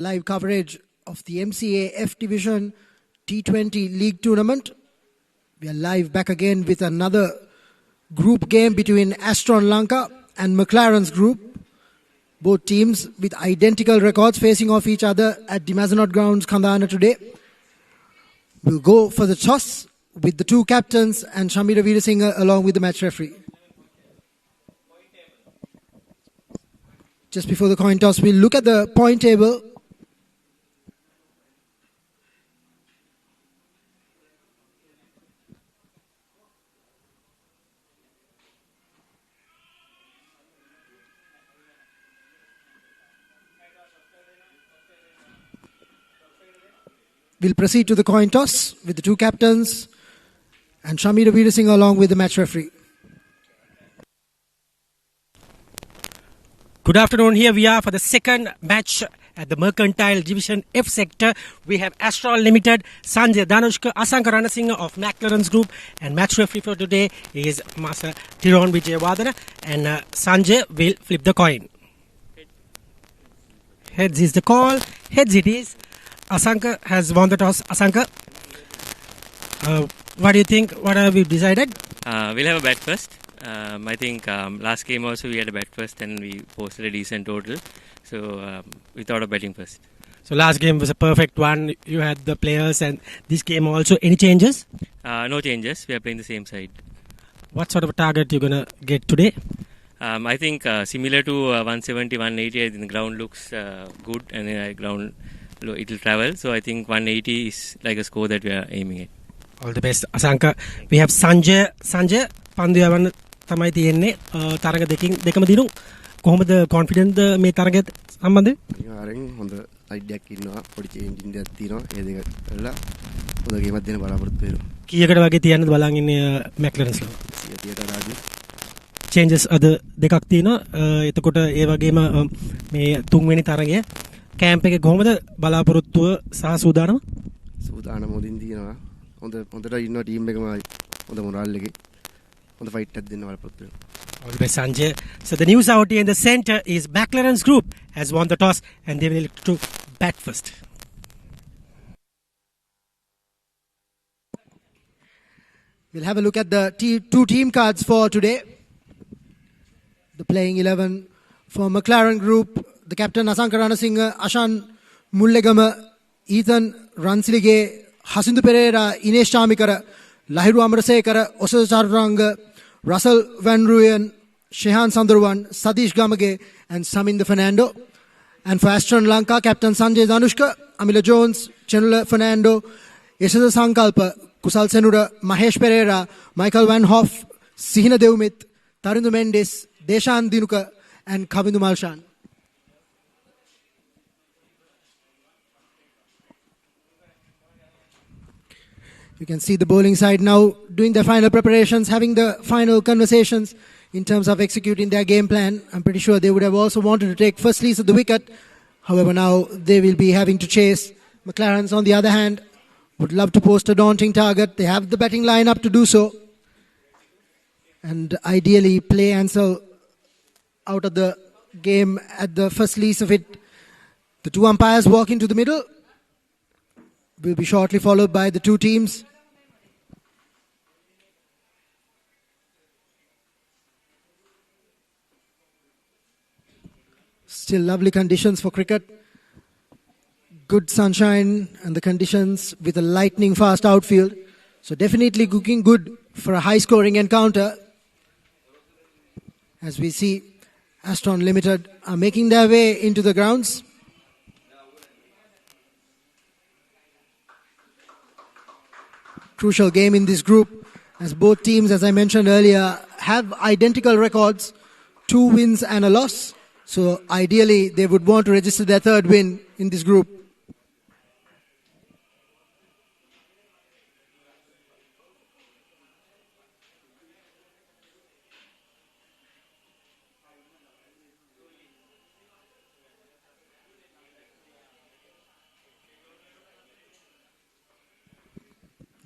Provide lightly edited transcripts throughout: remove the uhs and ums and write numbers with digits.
Live coverage of the MCA F Division T20 League Tournament. We are live back again with another group game between Astron Ltd and McLaren's group. Both teams with identical records facing off each other at the Mazanot Grounds, Kandana today. We'll go for the toss with the two captains and Shamira Veerasinghe along with the match referee. Just before the coin toss, we'll look at the point table. We'll proceed to the coin toss with the two captains and Shamira Veerasinghe along with the match referee. Good afternoon. Here we are for the second match at the Mercantile Division F sector. We have Astron Ltd, Sanjay Danushka, Asanka Ranasinghe of McLaren's group, and match referee for today is Master Tiron Vijaywadana, and Sanjay will flip the coin. Heads is the call. Heads it is. Asanka has won the toss. Asanka, what do you think? What have we decided? We'll have a bat first. I think last game also we had a bat first and we posted a decent total. So we thought of batting first. So last game was a perfect one. You had the players, and this game also. Any changes? No changes. We are playing the same side. What sort of a target you're going to get today? I think similar to 170, 180, I think the ground looks good, and ground it will travel. So I think 180 is like a score that we are aiming at. All the best, Asanka. We have Sanjay. Sanjay, පන්දු යවන්න තමයි තියෙන්නේ. තරග දෙකම දිනු. කොහොමද confident මේ තරගය සම්බන්ධයෙන්? අනිවාර්යෙන් හොඳ අයිඩියක් ඉන්නවා. පොඩි චේන්ජින් එකක් තියෙනවා. ඒ දෙක කරලා හොඳ ගේමක් දෙන්න බලාපොරොත්තු වෙනවා. කීයකට වගේ තියන්නද බලන් ඉන්නේ McLaren's ලා? 100ට අඩු. changes අද දෙකක් තියෙනවා. එතකොට ඒ වගේම මේ තුන්වෙනි තරගය කැම්ප් එකේ කොහොමද බලාපොරොත්තුව සහ සූදානම? සූදානම හොඳින් තියෙනවා. හොඳට ඉන්නවා ටීම් එකම හොඳ මොරාල් එකේ. හොඳ ෆයිට් එකක් දෙන්න බලාපොරොත්තු වෙනවා. All the best, Sanjay. So the news out here in the center is McLaren's group has won the toss and they will look to bat first. We'll have a look at the two team cards for today. The playing 11 for McLaren group. The captain Asanka Ranasinghe, Ashan Mullegama, Ethan Ransilige, Hasindu Pereira, Ines Chamikara, Lahiru Amarasekara, Osasa Charuranga, Russell Van Ruyen, Shehan Sandurwan, Satish Gamage, and Saminda Fernando. And for Astron Ltd, Captain Sanjay Danushka, Amila Jones, Chenula Fernando, Yeshada Sankalpa, Kusal Senura, Mahesh Pereira, Michael Van Hoff, Sihina Devumit, Tarindu Mendes, Deshan Dinuka, and Kavindu Malshan. You can see the bowling side now doing their final preparations, having the final conversations in terms of executing their game plan. I'm pretty sure they would have also wanted to take first lease at the wicket. However, now they will be having to chase. McLaren's, on the other hand, would love to post a daunting target. They have the batting lineup to do so. And ideally play Ansel out of the game at the first lease of it. The two umpires walk into the middle. Will be shortly followed by the two teams. Still lovely conditions for cricket. Good sunshine and the conditions with a lightning fast outfield. So definitely looking good for a high scoring encounter. As we see, Astron Ltd are making their way into the grounds. Crucial game in this group, as both teams, as I mentioned earlier, have identical records, 2 wins and a loss. So ideally, they would want to register their third win in this group.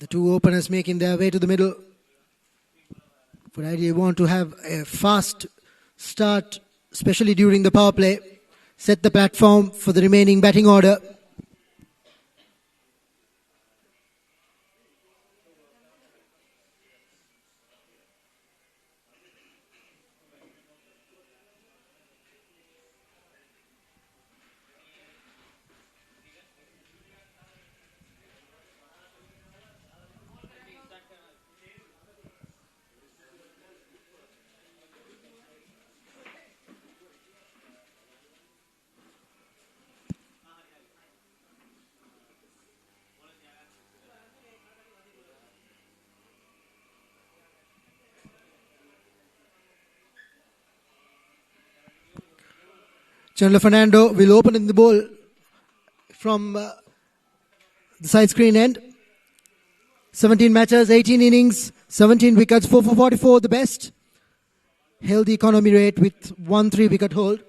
The two openers making their way to the middle. But ideally want to have a fast start, especially during the power play. set the platform for the remaining batting order. Chandler Fernando will open in the ball from the side screen end. 17 matches, 18 innings, 17 wickets, 4 for 44, the best. Held the economy rate with 1 3-wicket hold.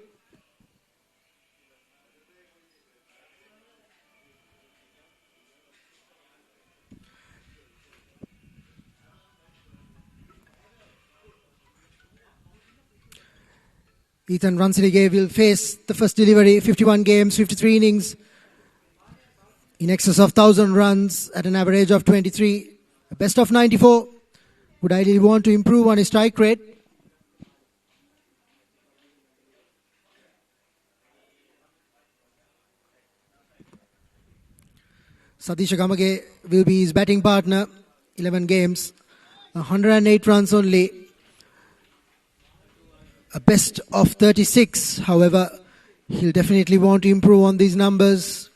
Ethan Ransilige will face the first delivery, 51 games, 53 innings, in excess of 1,000 runs at an average of 23, a best of 94. Would ideally want to improve on his strike rate. Satisha Gamage will be his batting partner, 11 games, 108 runs only. A best of 36. However, he'll definitely want to improve on these numbers,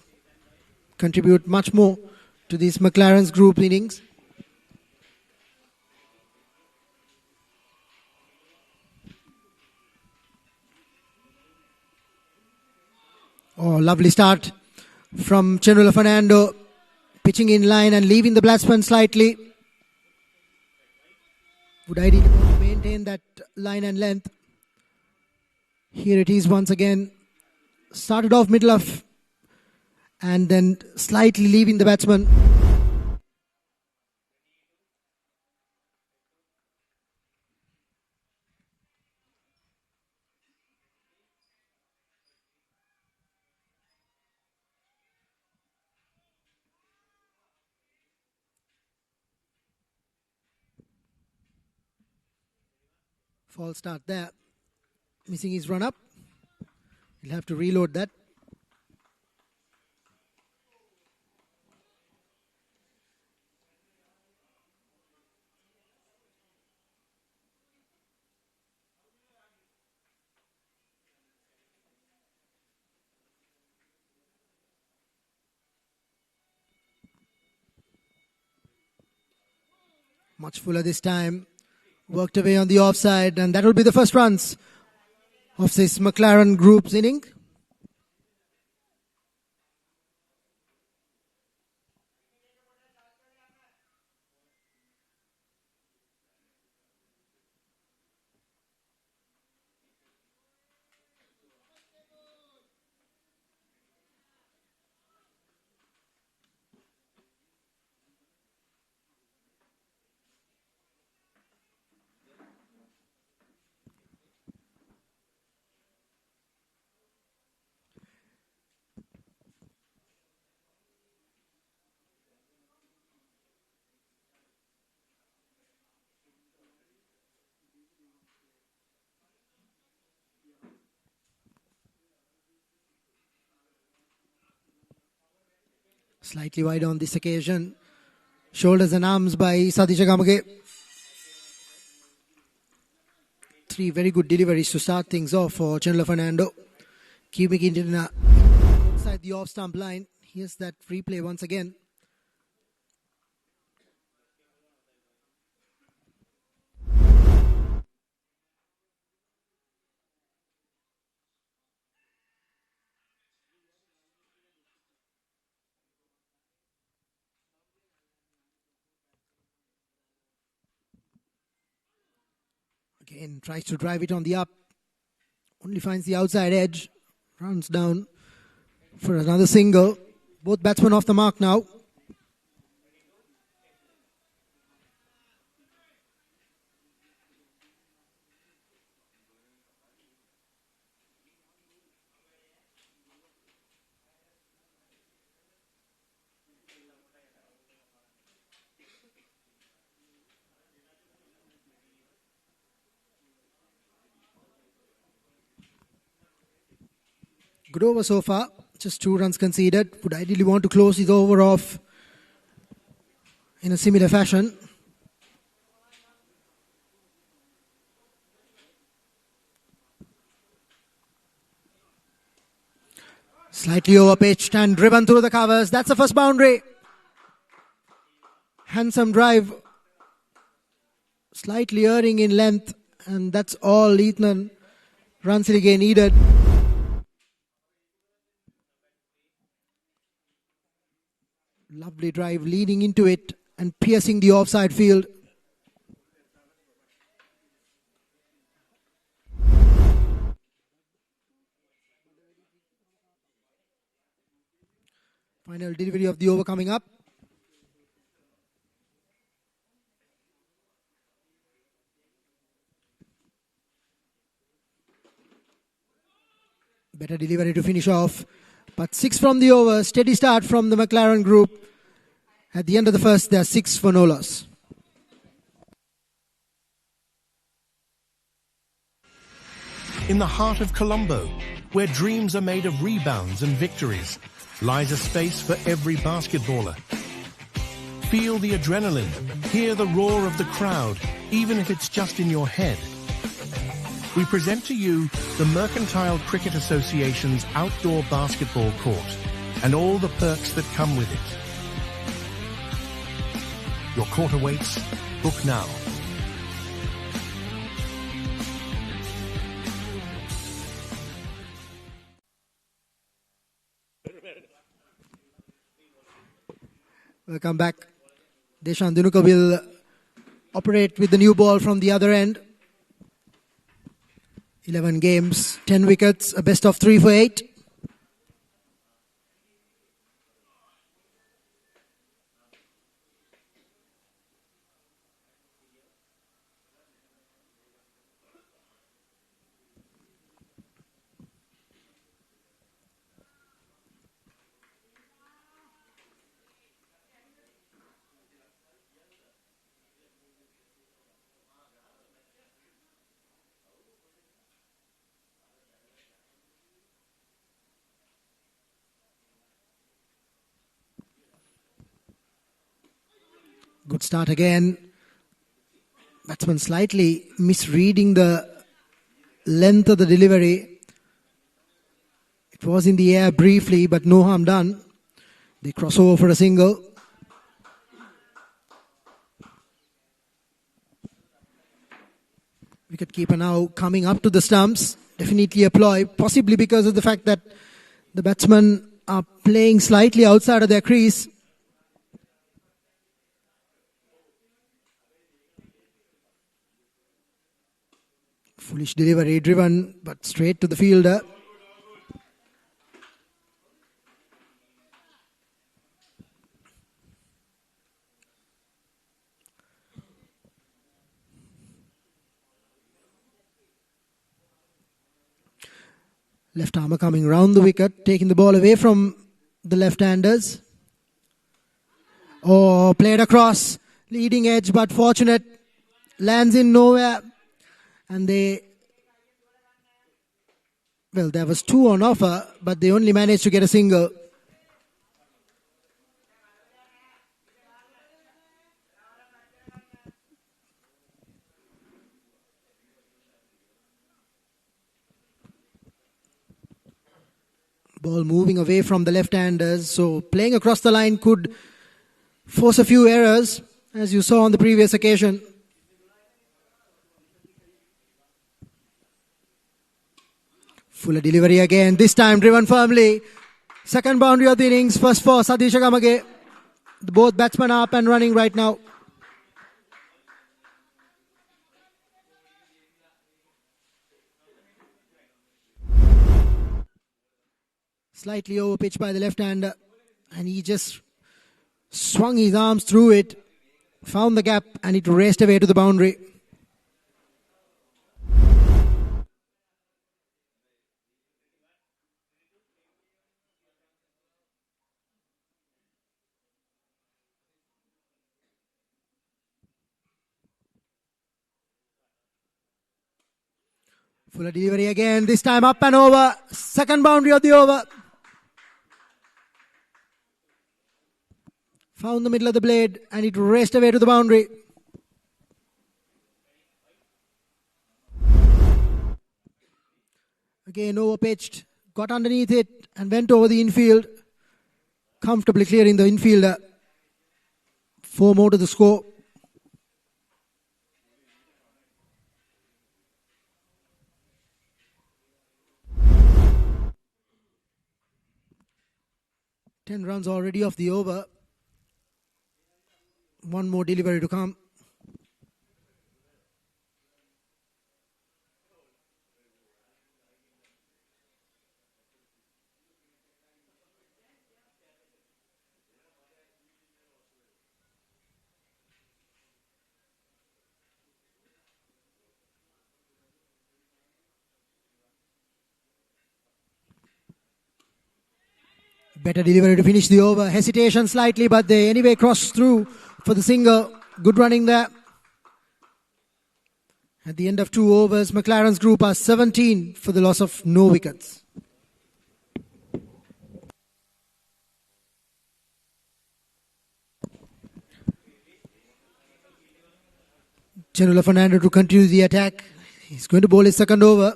contribute much more to this McLaren's group innings. Oh, lovely start from Chandler Fernando, pitching in line and leaving the batsman slightly. Would ideally want to maintain that line and length. Here it is once again. Started off middle off and then slightly leaving the batsman. False start there. Missing his run up. He'll have to reload that. Much fuller this time. Worked away on the offside, and that will be the first runs of this McLaren group's inning. Slightly wide on this occasion. Shoulders and arms by Satisha Gamage. 3 very good deliveries to start things off for Chandler Fernando. Keeping it inside the off-stump line. Here's that replay once again. Again, tries to drive it on the up. Only finds the outside edge. Runs down for another single. Both batsmen off the mark now. Good over so far. Just 2 runs conceded. Would ideally want to close his over off in a similar fashion. Slightly over pitched and driven through the covers. That's the first boundary. Handsome drive. Slightly erring in length. And that's all Ethan Ransilige needed. Lovely drive leading into it and piercing the offside field. Final delivery of the over coming up. Better delivery to finish off. But 6 from the over. Steady start from the McLaren group. At the end of the first, there are 6 for no loss. In the heart of Colombo, where dreams are made of rebounds and victories, lies a space for every basketballer. Feel the adrenaline, hear the roar of the crowd, even if it's just in your head. We present to you the Mercantile Cricket Association's outdoor basketball court and all the perks that come with it. Your court awaits. Book now. Welcome back. Deshan Dinuka will operate with the new ball from the other end. 11 games, 10 wickets, a best of 3 for 8. Good start again. Batsman slightly misreading the length of the delivery. It was in the air briefly, but no harm done. They cross over for a single. Wicketkeeper now coming up to the stumps. Definitely a ploy, possibly because of the fact that the batsmen are playing slightly outside of their crease. Foolish delivery, driven, but straight to the fielder. Left armour coming round the wicket, taking the ball away from the left-handers. Oh, played across, leading edge, but fortunate. Lands in nowhere. And there was 2 on offer, but they only managed to get a single. Ball moving away from the left-handers, so playing across the line could force a few errors, as you saw on the previous occasion. Fuller delivery again, this time driven firmly. Second boundary of the innings, first for Sadish Agamage. Both batsmen are up and running right now. Slightly over pitch by the left-hander, and he just swung his arms through it, found the gap, and it raced away to the boundary. Fuller delivery again, this time up and over. Second boundary of the over. Found the middle of the blade and it raced away to the boundary. Again over pitched, got underneath it and went over the infield. Comfortably clearing the infielder. 4 more to the score. Ten runs already off the over. 1 more delivery to come. Better delivery to finish the over. Hesitation slightly, but they anyway crossed through for the single. Good running there. At the end of 2 overs, McLaren's group are 17 for the loss of no wickets. Chenula Fernando to continue the attack. He's going to bowl his second over.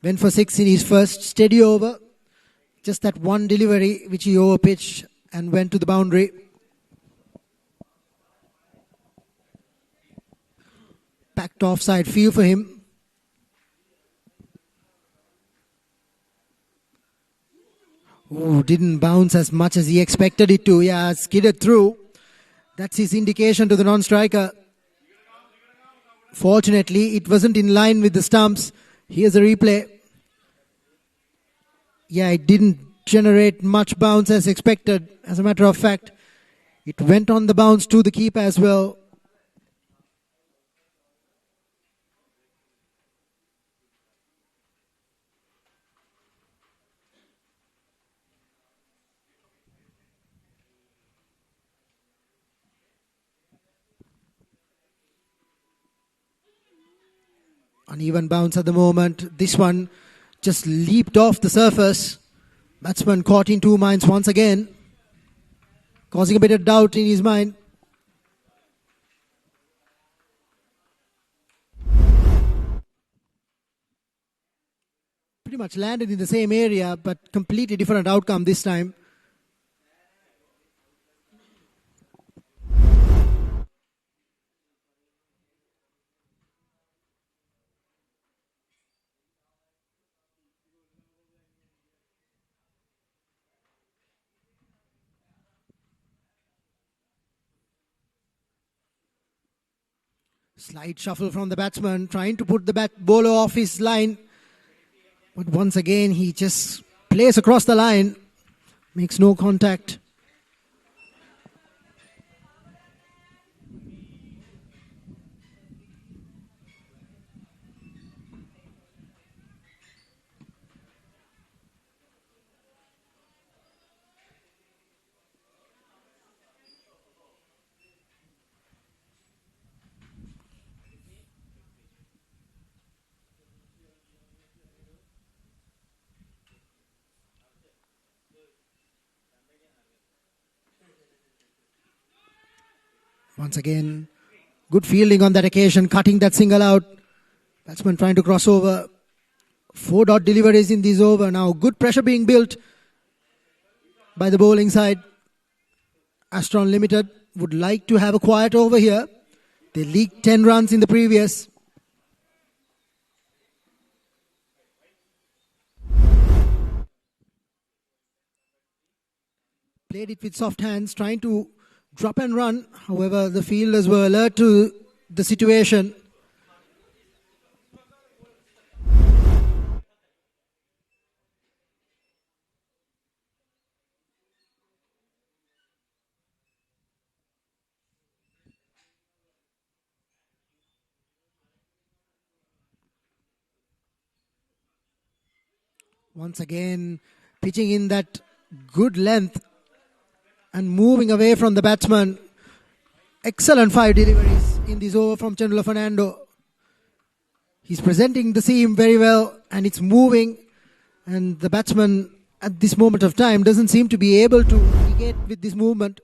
Went for 6 in his first steady over. Just that one delivery which he overpitched and went to the boundary. Packed offside field for him. Oh, didn't bounce as much as he expected it to. Yeah, skidded through. That's his indication to the non-striker. Fortunately, it wasn't in line with the stumps. Here's a replay. Yeah, it didn't generate much bounce as expected. As a matter of fact, it went on the bounce to the keeper as well. Uneven bounce at the moment. This one just leaped off the surface. Batsman caught in 2 minds once again, causing a bit of doubt in his mind. Pretty much landed in the same area, but completely different outcome this time. Slight shuffle from the batsman, trying to put the bowler off his line. But once again, he just plays across the line, makes no contact. Once again, good fielding on that occasion, cutting that single out. Batsman trying to cross over. 4 dot deliveries in this over now. Good pressure being built by the bowling side. Astron Ltd would like to have a quiet over here. They leaked 10 runs in the previous. Played it with soft hands, trying to drop and run. However, the fielders were alert to the situation. Once again, pitching in that good length and moving away from the batsman. Excellent 5 deliveries in this over from Chenula Fernando. He's presenting the seam very well, and it's moving, and the batsman at this moment of time doesn't seem to be able to negate with this movement.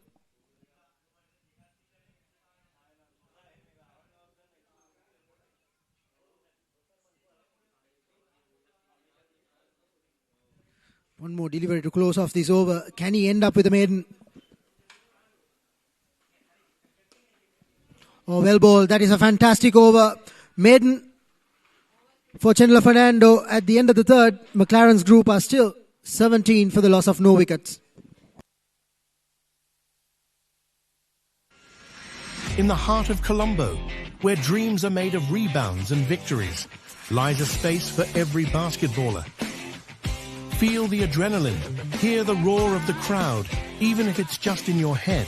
One more delivery to close off this over. Can he end up with a maiden? Oh, well bowled. That is a fantastic over. Maiden for Chandler Fernando at the end of the third. McLaren's group are still 17 for the loss of no wickets. In the heart of Colombo, where dreams are made of rebounds and victories, lies a space for every basketballer. Feel the adrenaline, hear the roar of the crowd, even if it's just in your head.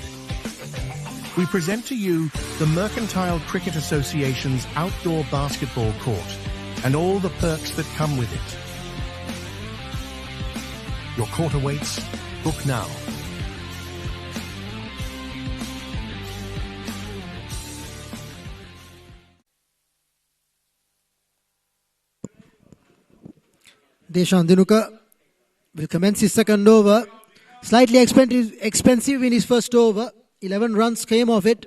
We present to you the Mercantile Cricket Association's outdoor basketball court and all the perks that come with it. Your court awaits. Book now. Deshan Dinuka will commence his second over. Slightly expensive in his first over. 11 runs came of it.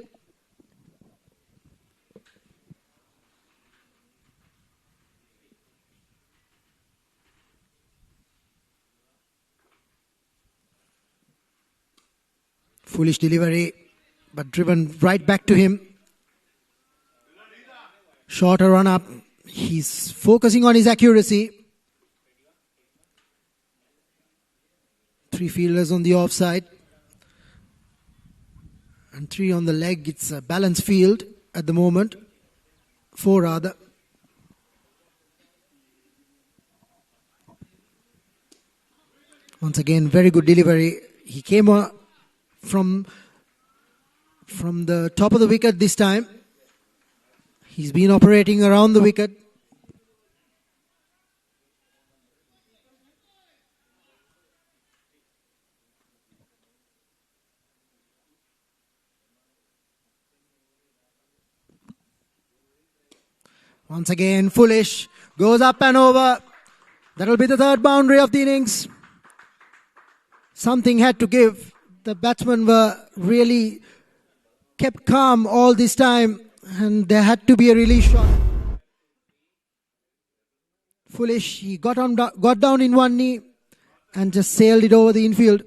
Foolish delivery, but driven right back to him. Shorter run up. He's focusing on his accuracy. 3 fielders on the offside and 3 on the leg. It's a balanced field at the moment. 4 rather. Once again, very good delivery. He came from the top of the wicket this time. He's been operating around the wicket. Once again, Foolish goes up and over. That'll be the third boundary of the innings. Something had to give. The batsmen were really kept calm all this time, and there had to be a release shot. Foolish, he got down in one knee and just sailed it over the infield.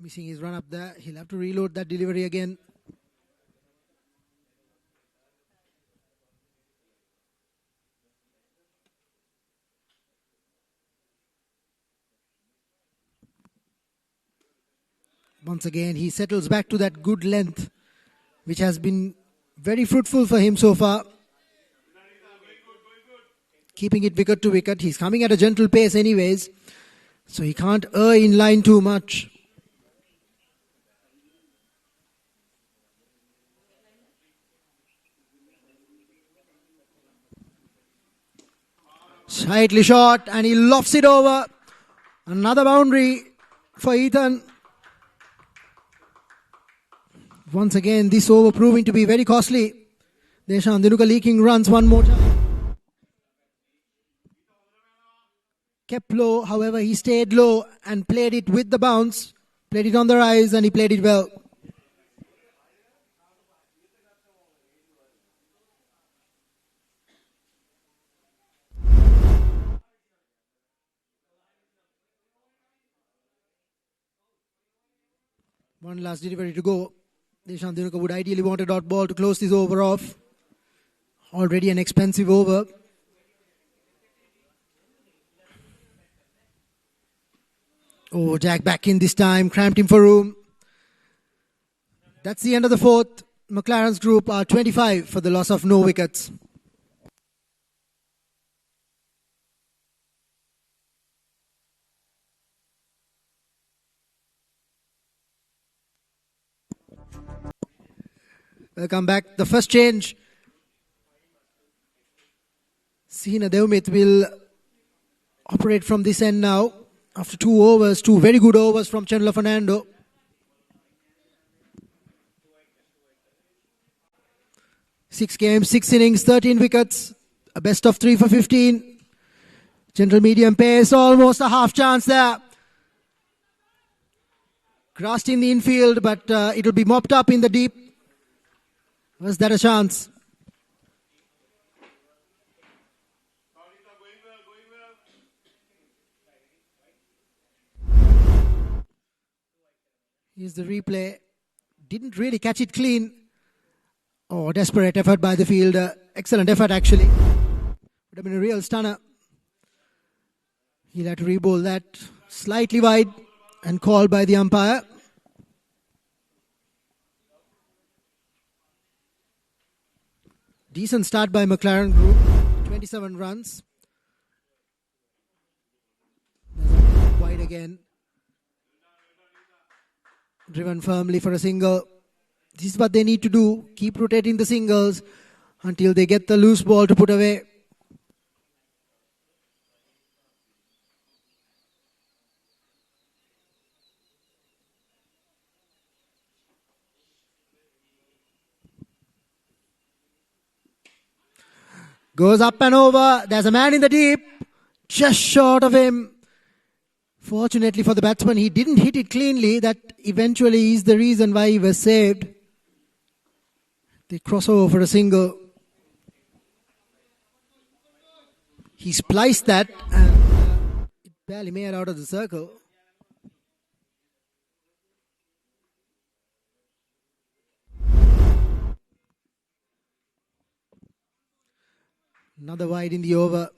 Missing his run up there. He'll have to reload that delivery again. Once again, he settles back to that good length, which has been very fruitful for him so far. Keeping it wicket to wicket. He's coming at a gentle pace anyways, so he can't err in line too much. Slightly short, and he lofts it over. Another boundary for Ethan. Once again, this over proving to be very costly. Deshan Dinuka leaking runs one more time. Kept low, however, he stayed low and played it with the bounce. Played it on the rise, and he played it well. One last delivery to go. Deshan Dinuka would ideally want a dot ball to close this over off. Already an expensive over. Oh, Jack back in this time. Cramped him for room. That's the end of the fourth. McLaren's group are 25 for the loss of no wickets. Welcome back. The first change. Sina Devmith will operate from this end now. After 2 overs, 2 very good overs from Chandler Fernando. Six games, 6 innings, 13 wickets. A best of 3 for 15. Gentle medium pace, almost a half chance there. Grassed in the infield, but it'll be mopped up in the deep. Was that a chance? Here's the replay. Didn't really catch it clean. Oh, desperate effort by the fielder. Excellent effort, actually. Would have been a real stunner. He'll have to re-bowl that slightly wide and called by the umpire. Decent start by McLaren Group. 27 runs. Wide again. Driven firmly for a single. This is what they need to do. Keep rotating the singles until they get the loose ball to put away. Goes up and over. There's a man in the deep. Just short of him. Fortunately for the batsman, he didn't hit it cleanly. That eventually is the reason why he was saved. They cross over for a single. He spliced that and it barely made out of the circle. Another wide in the over.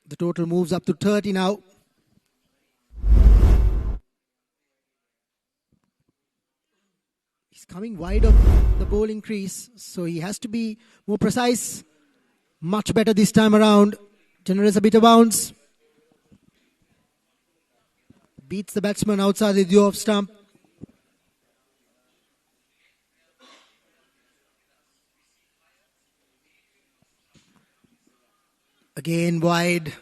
The total moves up to 30 now. He's coming wide of the bowling crease, so he has to be more precise. Much better this time around. Generates a bit of bounce. Beats the batsman outside the off stump. Again wide.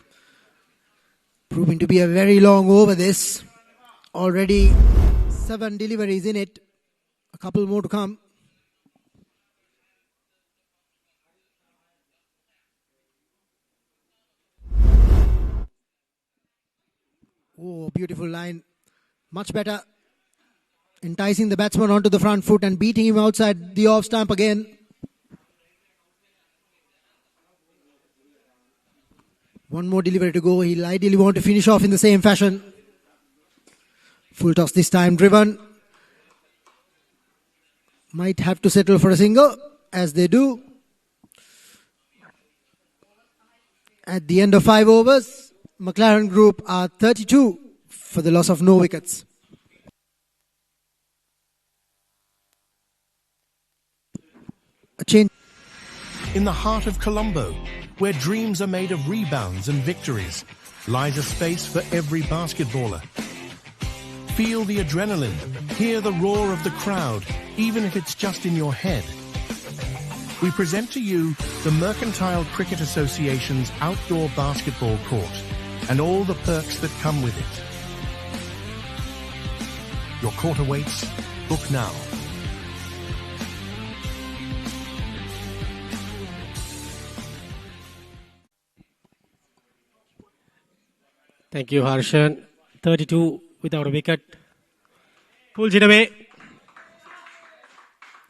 Proving to be a very long over this. Already 7 deliveries in it. A couple more to come. Oh, beautiful line. Much better. Enticing the batsman onto the front foot and beating him outside the off stump again. One more delivery to go. He'll ideally want to finish off in the same fashion. Full toss this time, driven. Might have to settle for a single, as they do. At the end of 5 overs, McLaren Group are 32 for the loss of no wickets. A change. In the heart of Colombo, where dreams are made of rebounds and victories, lies a space for every basketballer. Feel the adrenaline, hear the roar of the crowd, even if it's just in your head. We present to you the Mercantile Cricket Association's outdoor basketball court and all the perks that come with it. Your court awaits. Book now. Thank you, Harshan. 32 without a wicket. Pulls it away.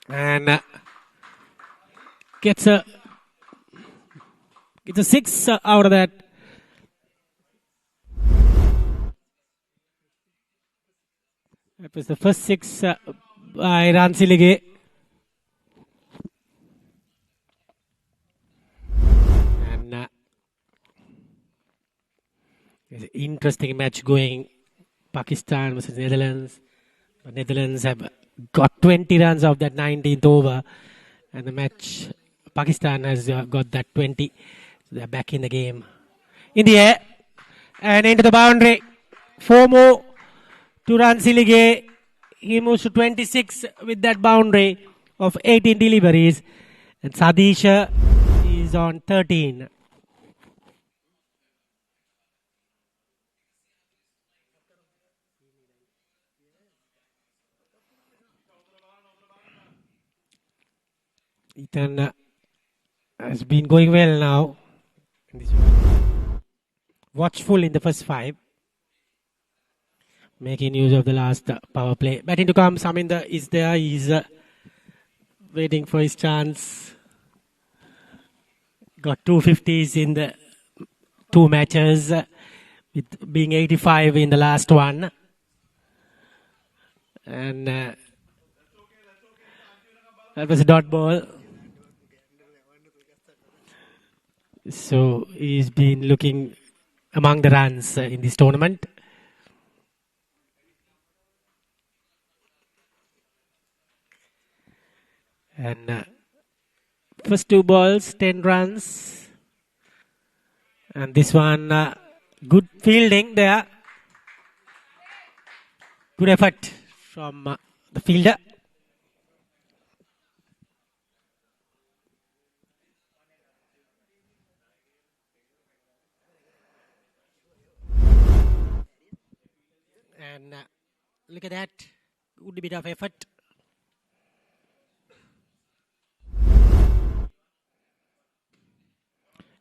And gets a 6 out of that. That was the first 6 by Ransilige. And there's an interesting match going. Pakistan versus Netherlands. The Netherlands have got 20 runs off that 19th over. And the match, Pakistan has got that 20. So they're back in the game. In the air. And into the boundary. 4 more to Ransilige. He moves to 26 with that boundary. of 18 deliveries, and Sadisha is on 13. Ethan has been going well now. Watchful in the first 5. Making use of the last power play. Batting to come, Saminda is there. He's waiting for his chance. Got 250s in the 2 matches, with being 85 in the last one. And that was a dot ball. So he's been looking among the runs in this tournament. And first 2 balls, 10 runs. And this one, good fielding there. Good effort from the fielder. And look at that. Good bit of effort.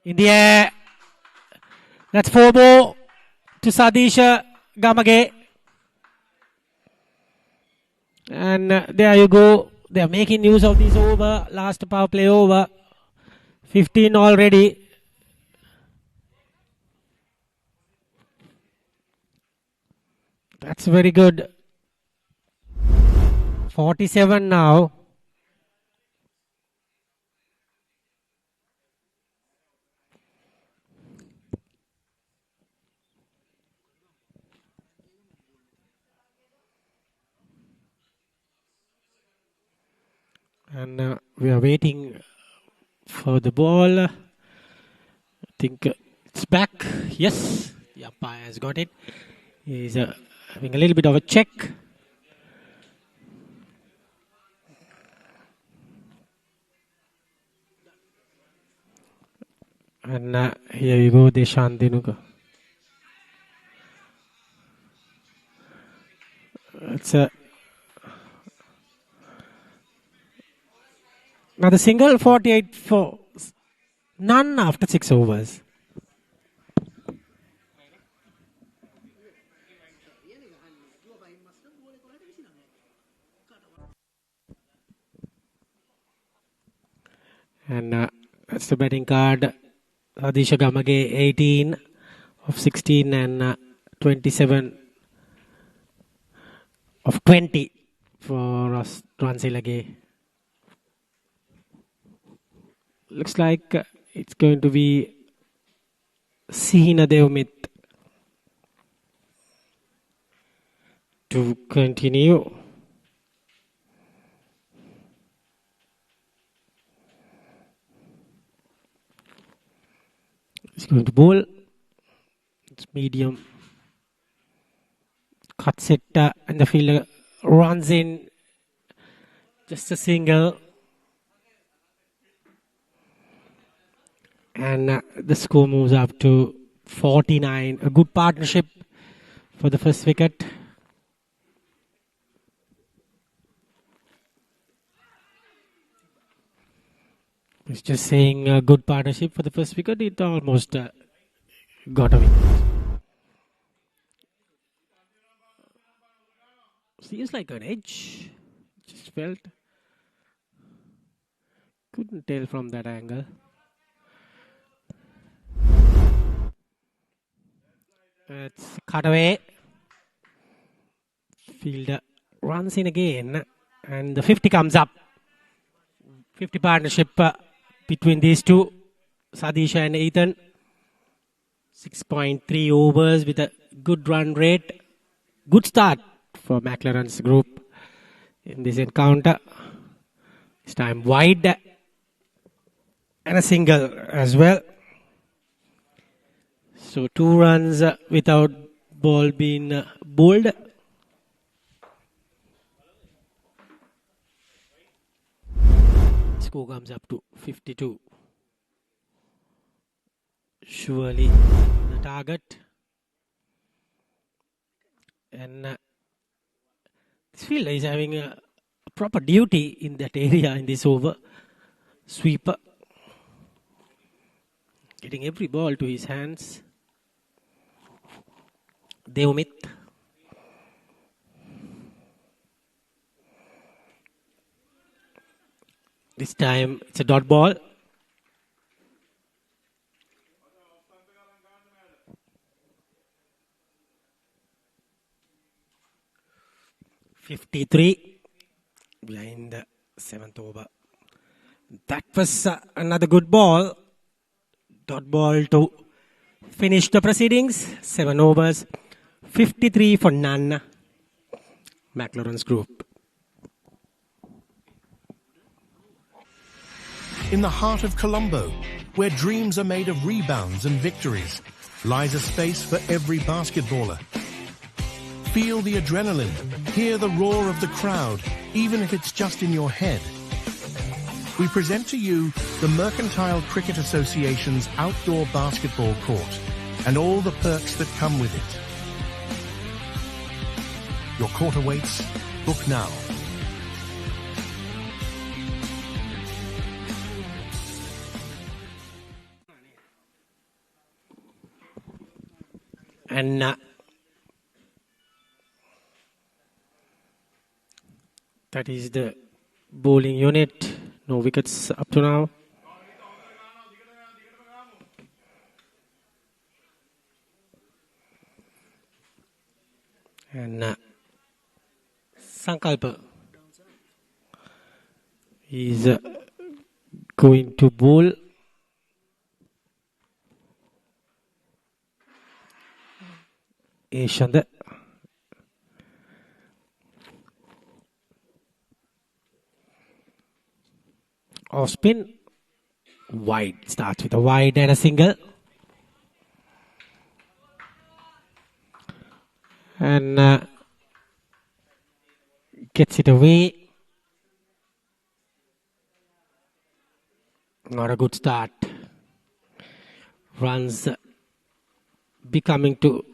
In the air. That's 4 more to Sadisha Gamage. And there you go. They are making use of this over. Last power play over. 15 already. That's very good. 47 now. And we are waiting for the ball. I think it's back. Yes, the umpire has got it. He's having a little bit of a check. And here you go, Deshan Denuka. It's another single, 48 for none after 6 overs. And that's the betting card. Adisha Gamage 18 of 16 and 27 of 20 for Astron Ltd. Looks like it's going to be Sihina Devmit to continue. He's going to bowl. It's medium. Cuts it and the fielder runs in. Just a single. And the score moves up to 49. A good partnership for the first wicket. It's just saying a good partnership for the first wicket. It almost got away. Seems like an edge. Just felt. Couldn't tell from that angle. It's cut away. Fielder runs in again. And the 50 comes up. 50 partnership between these two, Sadisha and Ethan. 6.3 overs with a good run rate. Good start for McLaren's group in this encounter. This time wide and a single as well. So 2 runs without ball being bowled. Score comes up to 52. Surely the target. And this fielder is having a proper duty in that area in this over. Sweeper. Getting every ball to his hands. Devmith. This time it's a dot ball. (53) behind the 7th over. That was another good ball. Dot ball to finish the proceedings. 7 overs. 53 for none. McLaren's group. In the heart of Colombo, where dreams are made of rebounds and victories, lies a space for every basketballer. Feel the adrenaline, hear the roar of the crowd, even if it's just in your head. We present to you the Mercantile Cricket Association's outdoor basketball court and all the perks that come with it. Your court awaits. Book now. And that is the bowling unit. No wickets up to now. And Sankalpa is going to bowl. Ishanda. Off spin. Wide. Starts with a wide and a single. And gets it away. Not a good start. Runs becoming to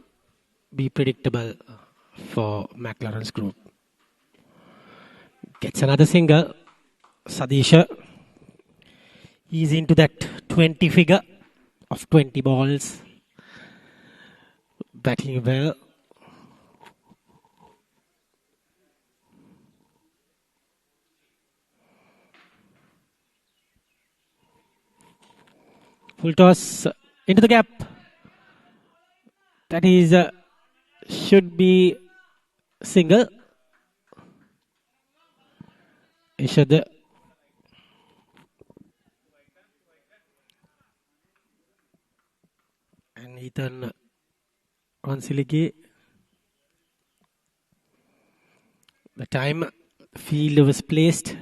be predictable for McLaren's group. Gets another single. Sadisha. He's into that 20 figure of 20 balls. Batting well. Full toss into the gap. That is should be single. Ishad. And Ethan Consiligi. The time the field was placed.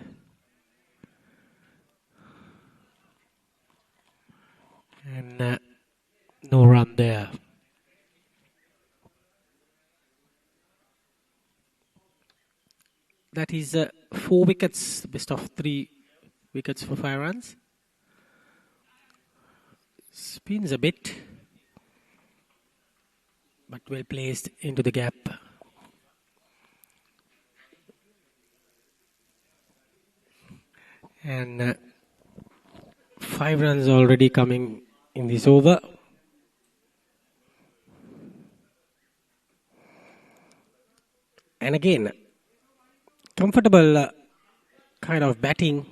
And no run there. That is 4 wickets, best of 3 wickets for 5 runs. Spins a bit, but well placed into the gap. And 5 runs already coming in this over. And again, comfortable kind of batting.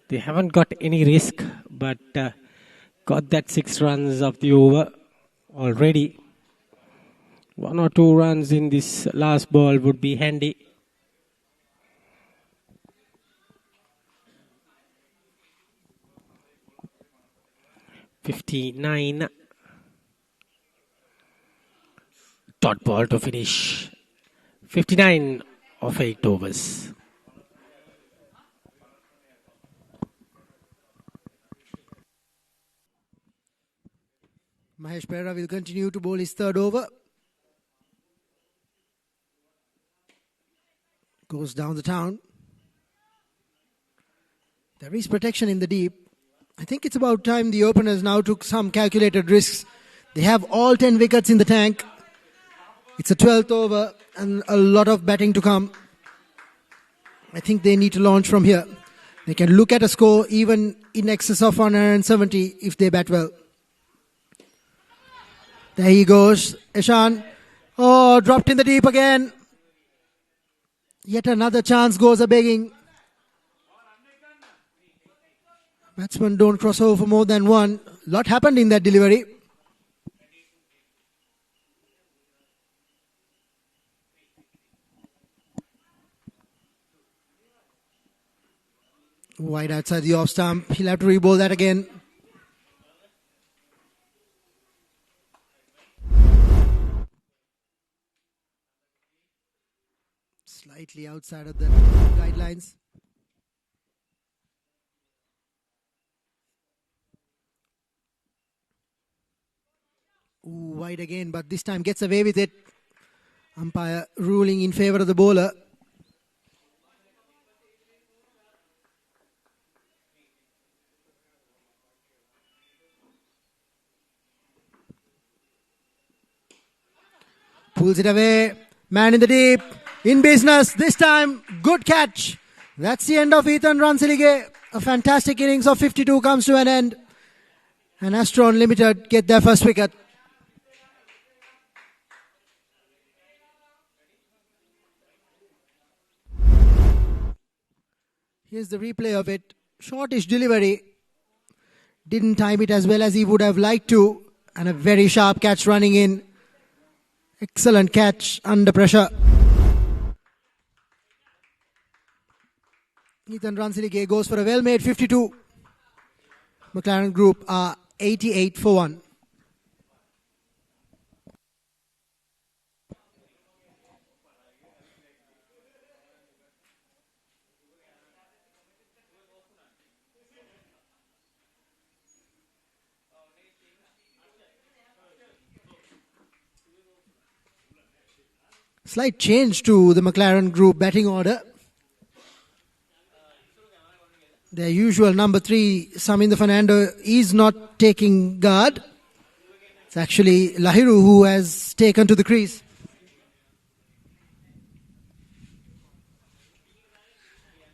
They haven't got any risk, but got that 6 runs of the over already. 1 or 2 runs in this last ball would be handy. (59) Dot ball to finish. 59 of 8 overs. Mahesh Perera will continue to bowl his 3rd over. Goes down the town. There is protection in the deep. I think it's about time the openers now took some calculated risks. They have all 10 wickets in the tank. It's a 12th over and a lot of batting to come. I think they need to launch from here. They can look at a score even in excess of 170 if they bat well. There he goes, Ishan. Oh, dropped in the deep again. Yet another chance goes a-begging. Batsmen don't cross over for more than one. Lot happened in that delivery. Wide outside the off stump. He'll have to re-bowl that again. Slightly outside of the guidelines. Ooh, wide again, but this time gets away with it. Umpire ruling in favour of the bowler. Pulls it away. Man in the deep. In business. This time, good catch. That's the end of Ethan Ransilige. A fantastic innings of 52 comes to an end. And Astron Ltd get their first wicket. Here's the replay of it. Shortish delivery. Didn't time it as well as he would have liked to. And a very sharp catch running in. Excellent catch under pressure. Ethan Ransilige goes for a well-made 52. McLaren Group are 88 for 1. Slight change to the McLaren Group batting order. Their usual number 3, Saminda Fernando, is not taking guard. It's actually Lahiru who has taken to the crease.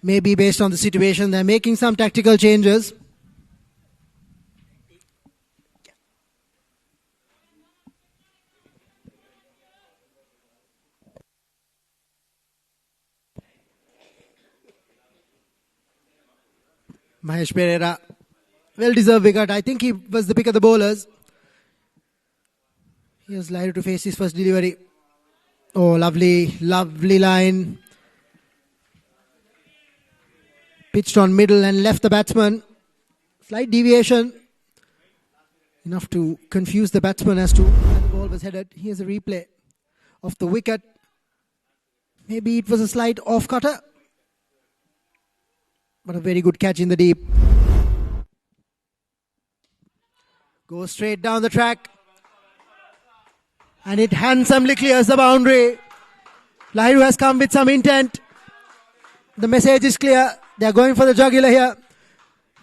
Maybe based on the situation, they're making some tactical changes. Mahesh Pereira, well-deserved wicket. I think he was the pick of the bowlers. Here's Lahiru to face his first delivery. Oh, lovely, lovely line. Pitched on middle and left the batsman. Slight deviation. Enough to confuse the batsman as to where the ball was headed. Here's a replay of the wicket. Maybe it was a slight off-cutter. But a very good catch in the deep. Goes straight down the track. And it handsomely clears the boundary. Lahiru has come with some intent. The message is clear. They are going for the jugular here.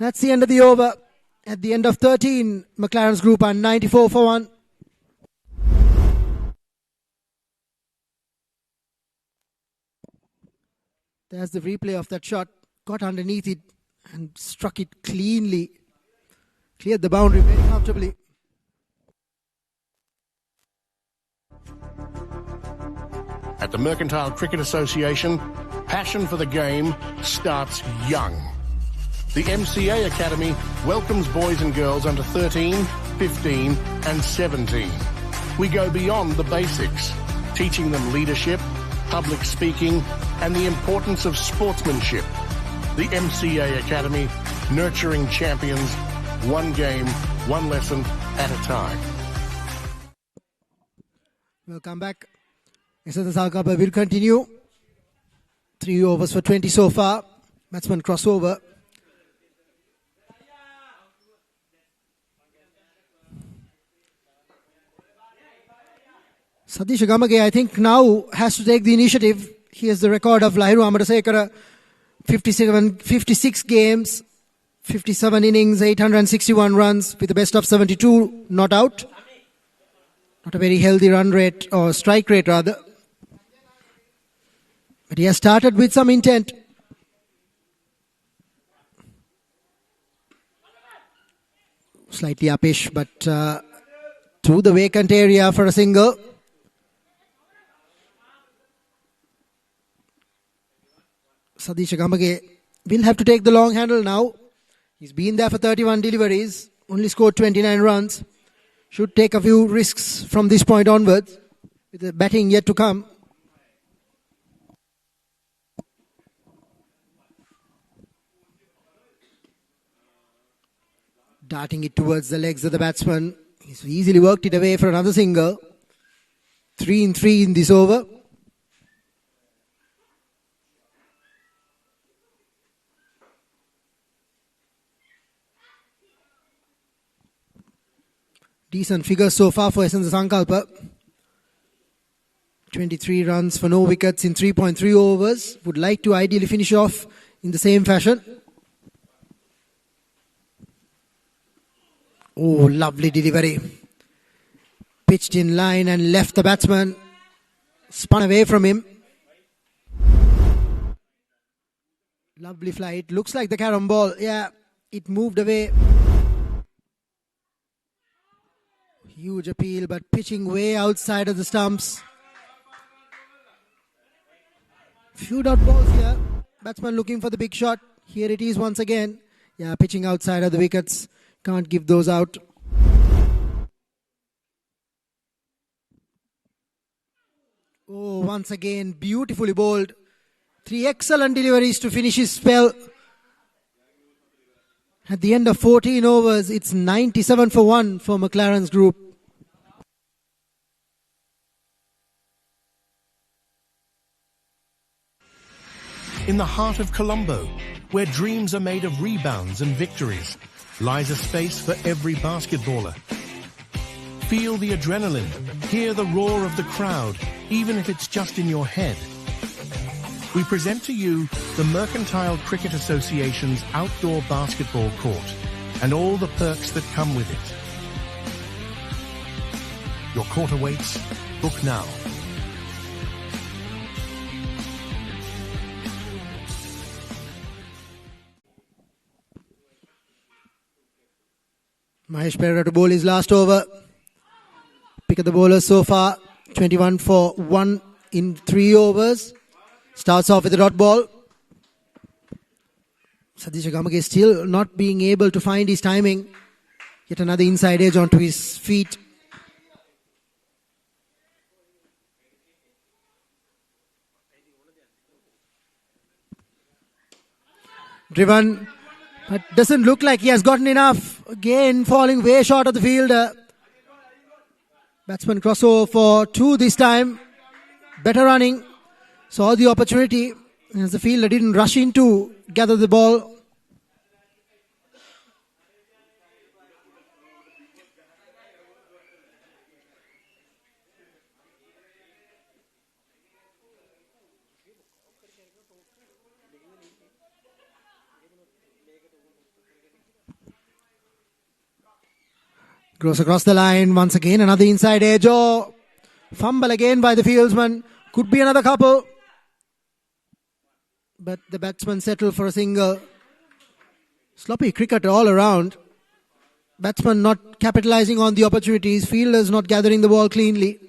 That's the end of the over. At the end of 13, McLaren's Group are 94 for 1. There's the replay of that shot. Got underneath it and struck it cleanly. Cleared the boundary very comfortably. At the Mercantile Cricket Association, passion for the game starts young. The MCA Academy welcomes boys and girls under 13, 15 and 17. We go beyond the basics, teaching them leadership, public speaking and the importance of sportsmanship. The MCA Academy, nurturing champions, one game, one lesson at a time. Welcome back. SSL Cup will continue. 3 overs for 20 so far. Batsman crossover. Satish Gamage, I think, now has to take the initiative. He has the record of Lahiru Amarasekara, 56 games, 57 innings, 861 runs with a best of 72 not out. Not a very healthy run rate, or strike rate rather. But he has started with some intent. Slightly uppish, but through the vacant area for a single. Sadisha Gamage will have to take the long handle now. He's been there for 31 deliveries, only scored 29 runs. Should take a few risks from this point onwards, with the batting yet to come. Darting it towards the legs of the batsman. He's easily worked it away for another single. 3-3 in this over. Decent figures so far for Esenza Sankalpa. 23 runs for no wickets in 3.3 overs. Would like to ideally finish off in the same fashion. Oh, lovely delivery. Pitched in line and left the batsman. Spun away from him. Lovely flight. Looks like the carom ball. Yeah, it moved away. Huge appeal, but pitching way outside of the stumps. Few dot balls here. Batsman looking for the big shot. Here it is once again. Yeah, pitching outside of the wickets. Can't give those out. Oh, once again, beautifully bowled. 3 excellent deliveries to finish his spell. At the end of 14 overs, it's 97 for 1 for McLaren's group. In the heart of Colombo, where dreams are made of rebounds and victories, lies a space for every basketballer. Feel the adrenaline, hear the roar of the crowd, even if it's just in your head. We present to you the Mercantile Cricket Association's outdoor basketball court and all the perks that come with it. Your court awaits. Book now. Mahesh Perera to bowl his last over. Pick of the bowlers so far, 21 for 1 in 3 overs. Starts off with a dot ball. Sadisha Gamage still not being able to find his timing. Yet another inside edge onto his feet. Driven, but doesn't look like he has gotten enough. Again, falling way short of the fielder. Batsman crossover for 2 this time. Better running. Saw the opportunity. As the fielder didn't rush in to gather the ball. Goes across the line once again. Another inside edge. Oh, fumble again by the fieldsman. Could be another couple. But the batsman settled for a single. Sloppy cricket all around. Batsman not capitalizing on the opportunities. Fielders not gathering the ball cleanly.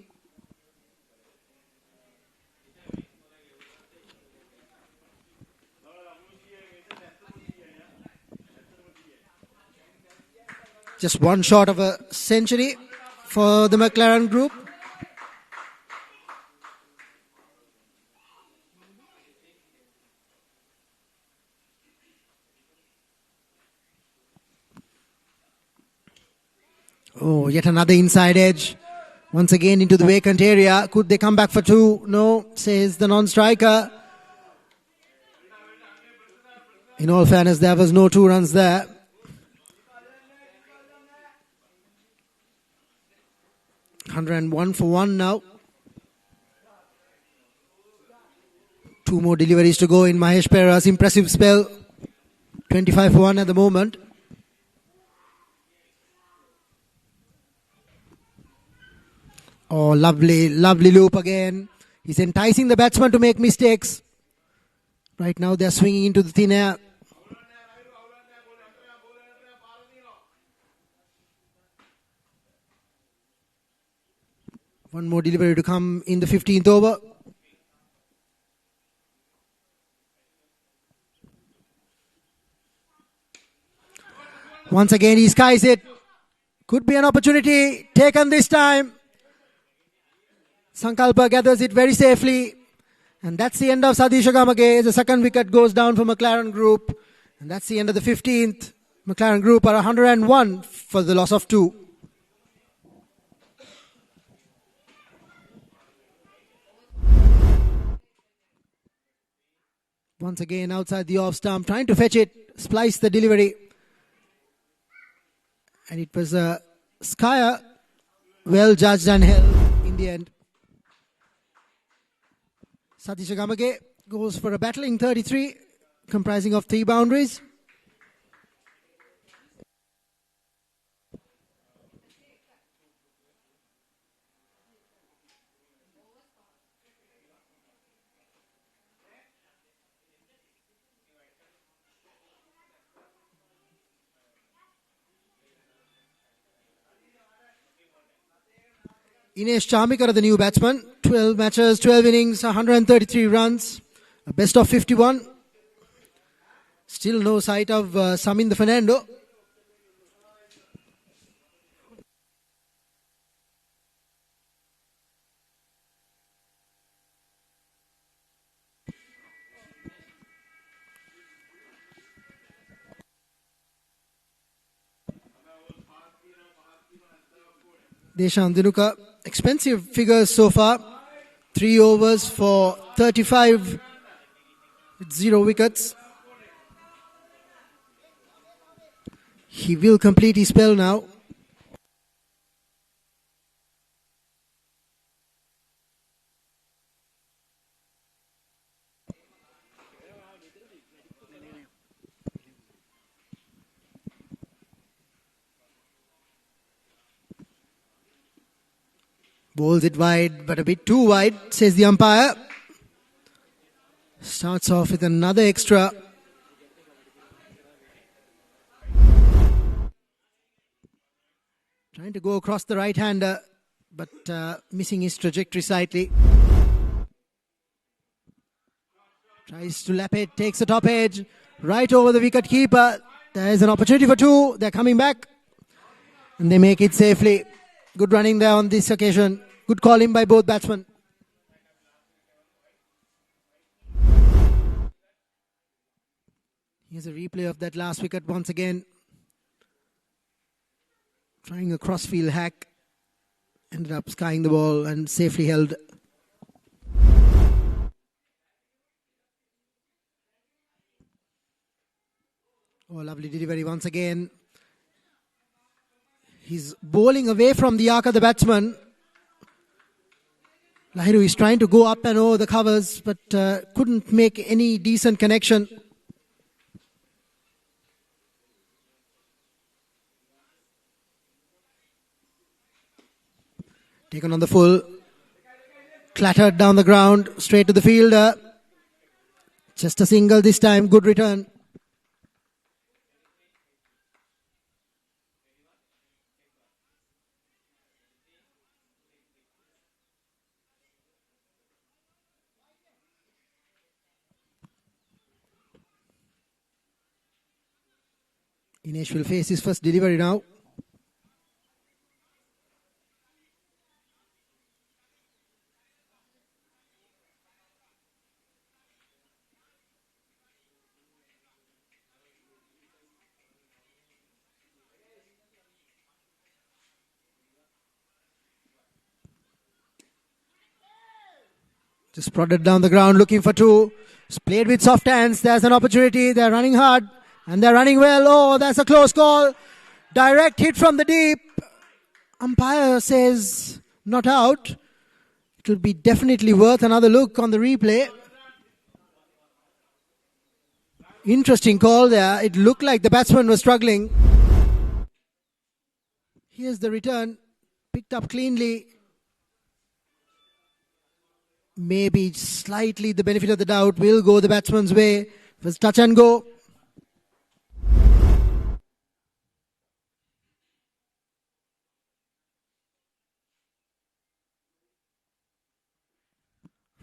Just one short of a century for the McLaren group. Oh, yet another inside edge. Once again into the vacant area. Could they come back for 2? No, says the non-striker. In all fairness, there was no 2 runs there. $101 for 1 now. 2 more deliveries to go in Mahesh Perera's impressive spell. 25 for 1 at the moment. Oh, lovely loop again. He's enticing the batsman to make mistakes. Right now they're swinging into the thin air. One more delivery to come in the 15th over. Once again he skies it. Could be an opportunity taken this time. Sankalpa gathers it very safely. And that's the end of Sadisha Gamage. The second wicket goes down for McLaren Group. And that's the end of the 15th. McLaren Group are 101 for the loss of 2. Once again outside the off stump, trying to fetch it, splice the delivery. And it was a Skyer, well judged and held in the end. Satisha Gamage goes for a battling 33, comprising of 3 boundaries. Inesh Charmikar, the new batsman, 12 matches, 12 innings, 133 runs, a best of 51. Still no sight of Saminda Fernando. Deshan Dinuka, expensive figures so far. 3 overs for 35 with 0 wickets. He will complete his spell now. Bowls it wide, but a bit too wide, says the umpire. Starts off with another extra. Trying to go across the right-hander, but missing his trajectory slightly. Tries to lap it, takes the top edge, right over the wicket keeper. There is an opportunity for 2. They're coming back, and they make it safely. Good running there on this occasion. Good calling by both batsmen. Here's a replay of that last wicket once again. Trying a crossfield hack. Ended up skying the ball and safely held. Oh, lovely delivery once again. He's bowling away from the arc of the batsman. Lahiru is trying to go up and over the covers, but couldn't make any decent connection. Taken on the full. Clattered down the ground, straight to the fielder. Just a single this time, good return. Inesh will face his first delivery now. Just prodded down the ground looking for 2. It's played with soft hands. There's an opportunity. They're running hard. And they're running well. Oh, that's a close call. Direct hit from the deep. Umpire says not out. It will be definitely worth another look on the replay. Interesting call there. It looked like the batsman was struggling. Here's the return. Picked up cleanly. Maybe slightly the benefit of the doubt will go the batsman's way. First touch and go.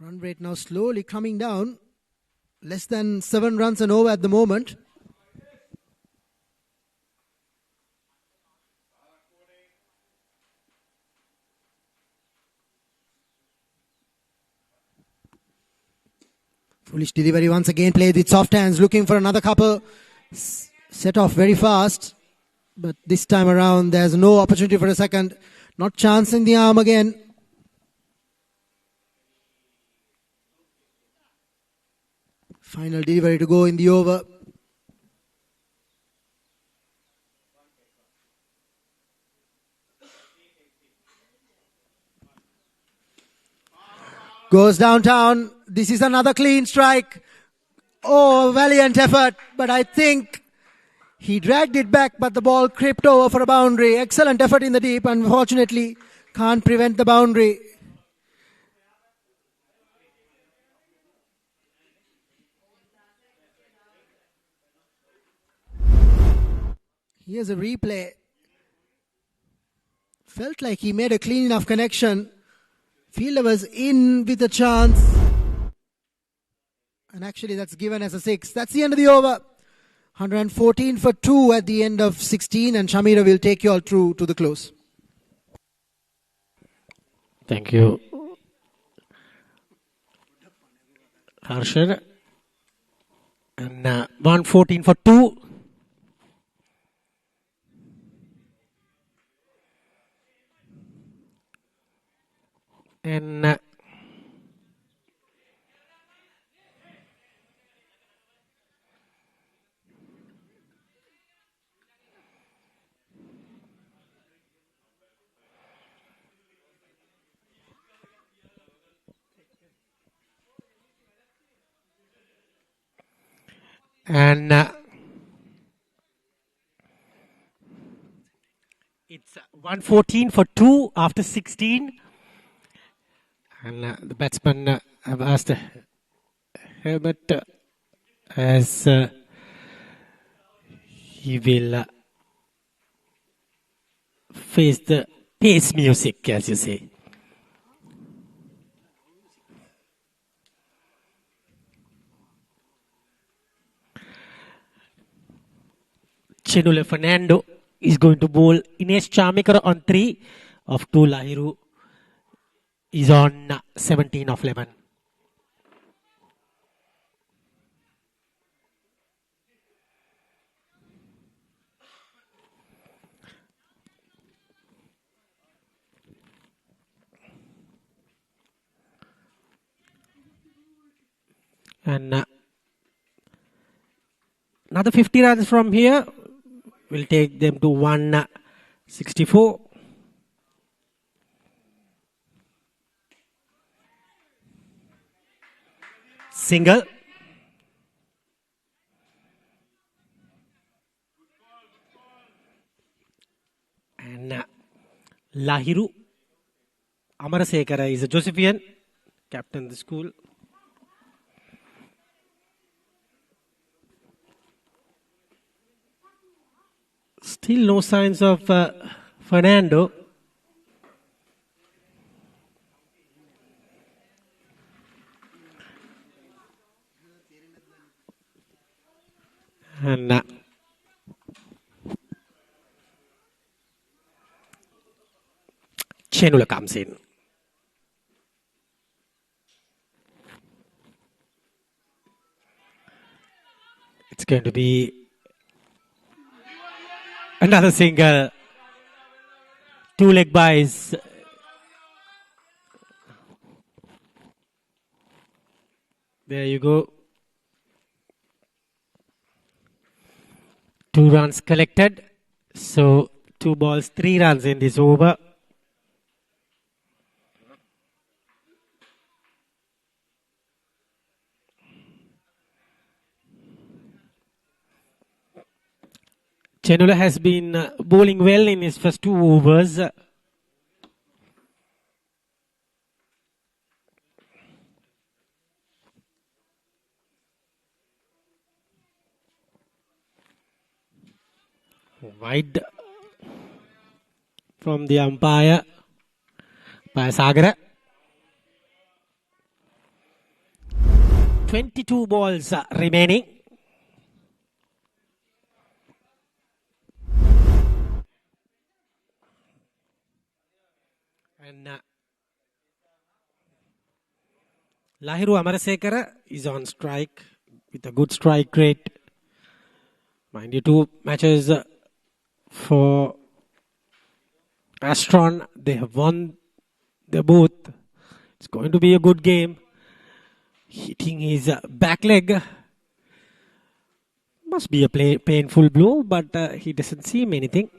Run rate now slowly coming down. Less than 7 runs and over at the moment. Foolish delivery once again, played with soft hands, looking for another couple. Set off very fast. But this time around, there's no opportunity for a second. Not chancing the arm again. Final delivery to go in the over. Goes downtown. This is another clean strike. Oh, valiant effort. But I think he dragged it back, but the ball crept over for a boundary. Excellent effort in the deep. Unfortunately, can't prevent the boundary. Here's a replay. Felt like he made a clean enough connection. Fielder was in with a chance. And actually that's given as a 6. That's the end of the over. 114 for 2 at the end of 16. And Shamira will take you all through to the close. Thank you, Harshad. And 114 for 2. And it's 114 for 2 after 16. And the batsman have asked the helmet as he will face the pace music, as you say. Chenule Fernando is going to bowl Ines Chamikara on 3 of 2. Lahiru is on 17 of 11. And another 50 runs from here will take them to 164. Single. And Lahiru Amarasekara is a Josephian, captain of the school. Still no signs of Fernando. And Chenula comes in. It's going to be another single. 2 leg byes. There you go. 2 runs collected. So 2 balls, 3 runs in this over. Chenula has been bowling well in his first 2 overs. Wide from the umpire by Sagara. 22 balls remaining. And Lahiru Amarasekara is on strike with a good strike rate. Mind you, 2 matches for Astron. They have won the both. It's going to be a good game. Hitting his back leg. Must be a painful blow, but he doesn't seem anything.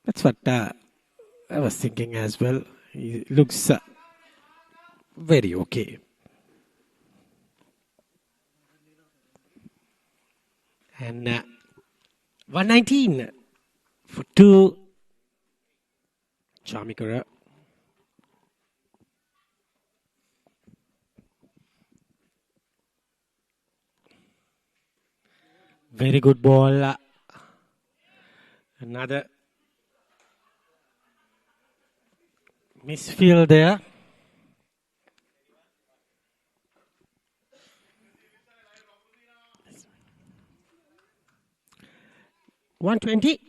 That's what I was thinking as well. He looks very okay. And 119 for 2. Chamikara. Very good ball. Another misfield there. $120.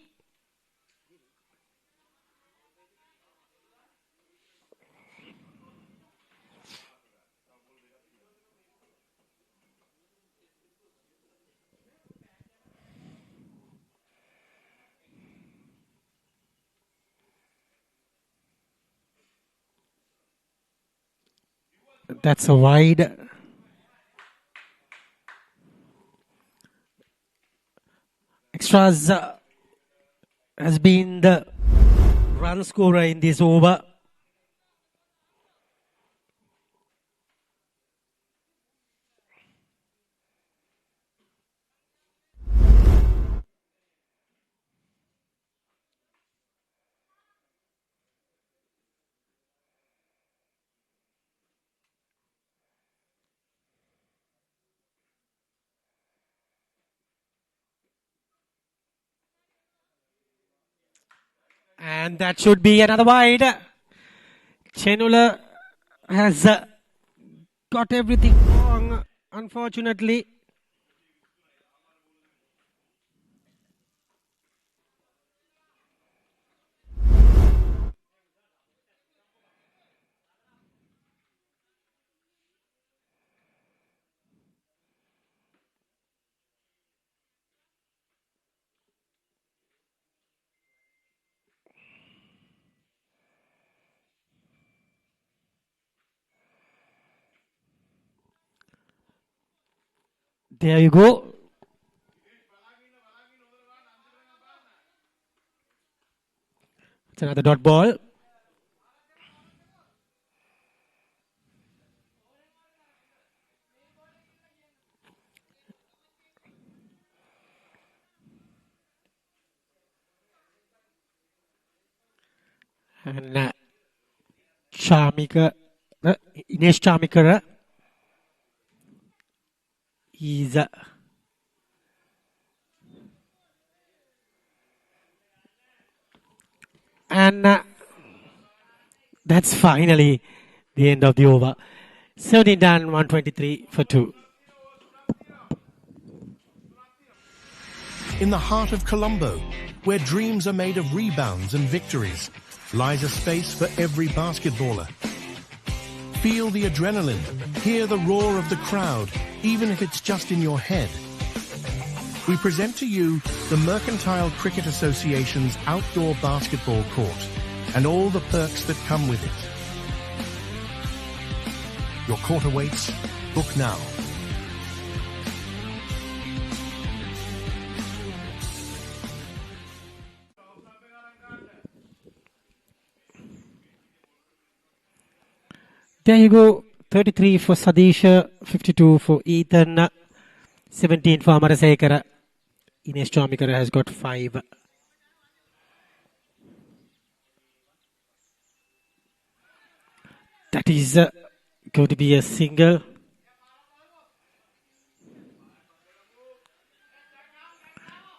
That's a wide. Extras has been the run scorer in this over. And that should be another wide. Chenula has got everything wrong, unfortunately. There you go. It's another dot ball. And Chamikara, Ines Chamikara is and that's finally the end of the over. 17 done, 123 for 2. In the heart of Colombo, where dreams are made of rebounds and victories, lies a space for every basketballer. Feel the adrenaline, hear the roar of the crowd, even if it's just in your head. We present to you the Mercantile Cricket Association's outdoor basketball court and all the perks that come with it. Your court awaits. Book now. There you go. 33 for Sadish, 52 for Ethan, 17 for Amarasekara. Ines Chomikara has got 5. That is going to be a single.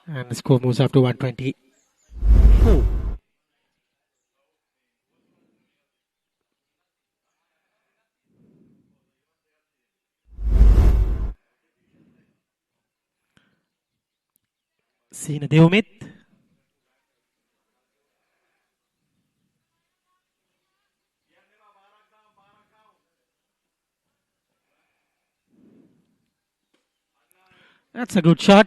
And the score moves up to 124. Sina Deumit. That's a good shot.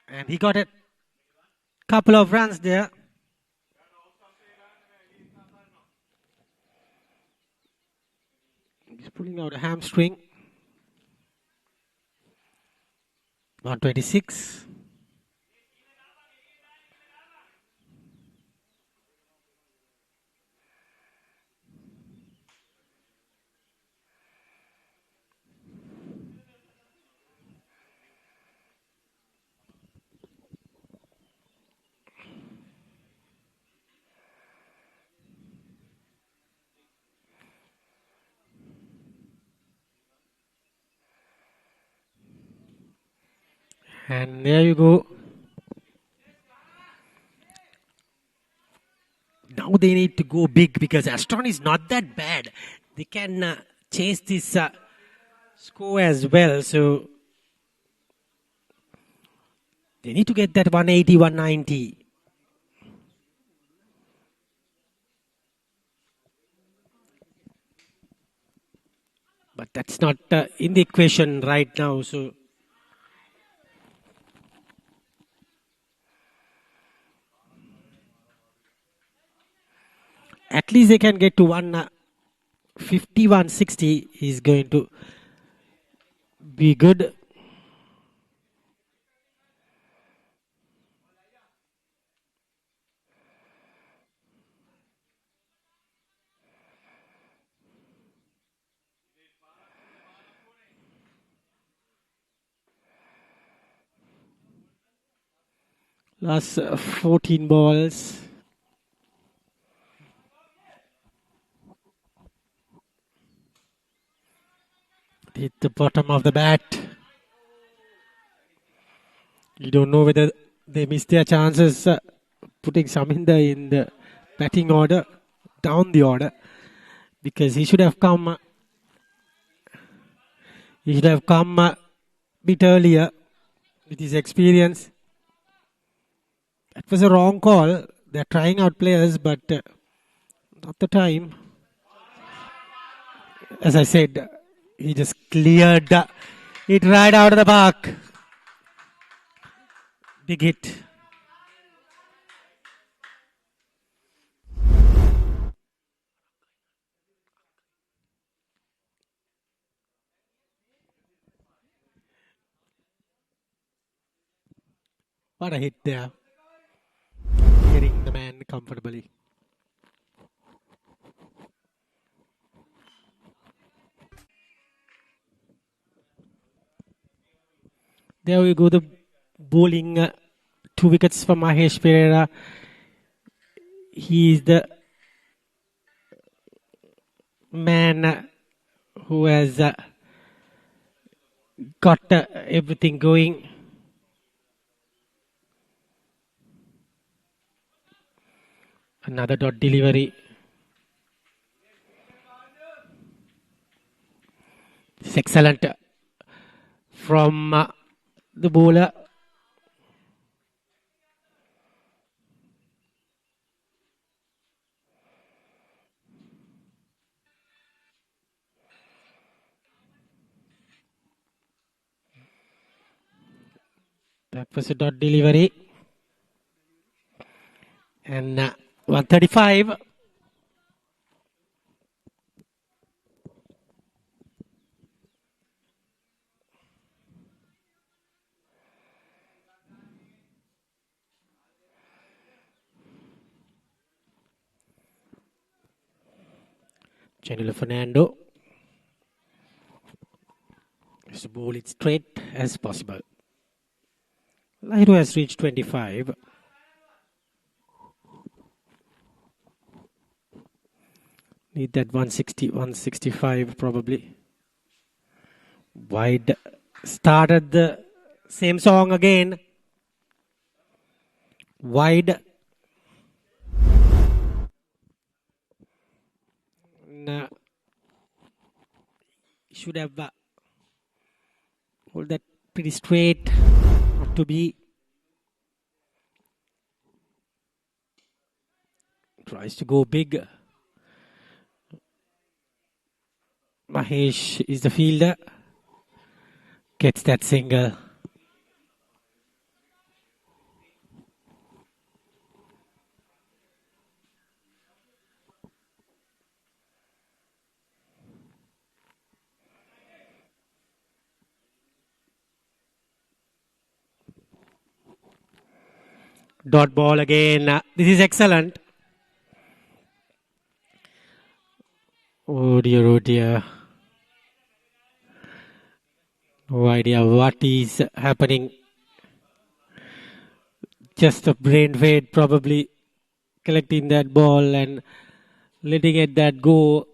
And he got a couple of runs there. He's pulling out a hamstring. 126. And there you go. Now they need to go big because Astron is not that bad. They can chase this score as well. So they need to get that 180, 190. But that's not in the equation right now. So at least they can get to 150, 160 is going to be good. Last 14 balls. Hit the bottom of the bat. You don't know whether they missed their chances putting Saminda in the batting order, down the order, because he should have come. He should have come a bit earlier with his experience. That was a wrong call. They're trying out players, but not the time. As I said, he just cleared it right out of the park. Big hit. What a hit there. Hitting the man comfortably. There we go, the bowling. 2 wickets for Mahesh Pereira. He is the man who has got everything going. Another dot delivery. It's excellent from the bowler. That was a dot delivery. And 135. Chanilo Fernando is to bowl it straight as possible. Lahiru has reached 25. Need that 160, 165 probably. Wide. Started the same song again. Wide. Nah. Should have hold that pretty straight. Not to be. Tries to go big. Mahesh is the fielder. Gets that single. Dot ball again. This is excellent. Oh dear, oh dear. No idea what is happening. Just a brain fade, probably collecting that ball and letting it that go.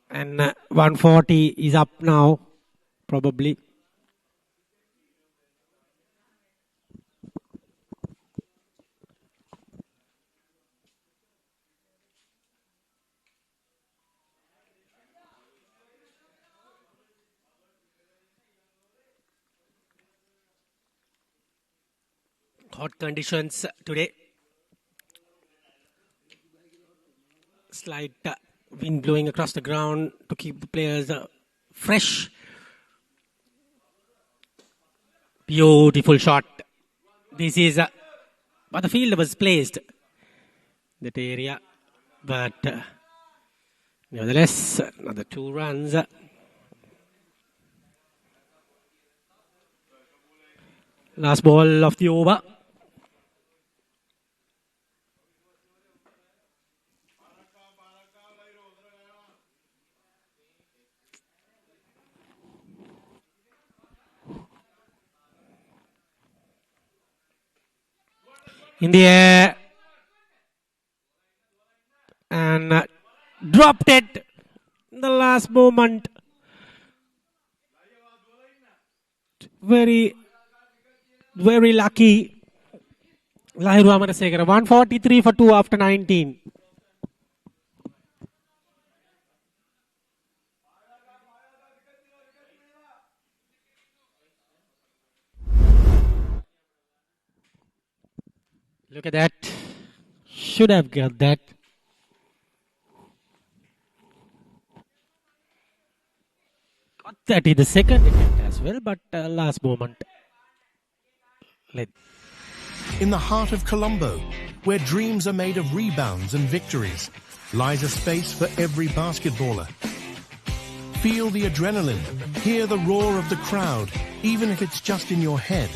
And 140 is up now, probably. Hot conditions today. Slight wind blowing across the ground to keep the players fresh. Beautiful shot. This is but the fielder was placed that area, but nevertheless another 2 runs. Last ball of the over. In the air and dropped it in the last moment. Very lucky. Lahiru Amarasekara 143 for 2 after 19. Look at that. Should have got that. Got that in the second attempt as well, but last moment. In the heart of Colombo, where dreams are made of rebounds and victories, lies a space for every basketballer. Feel the adrenaline, hear the roar of the crowd, even if it's just in your head.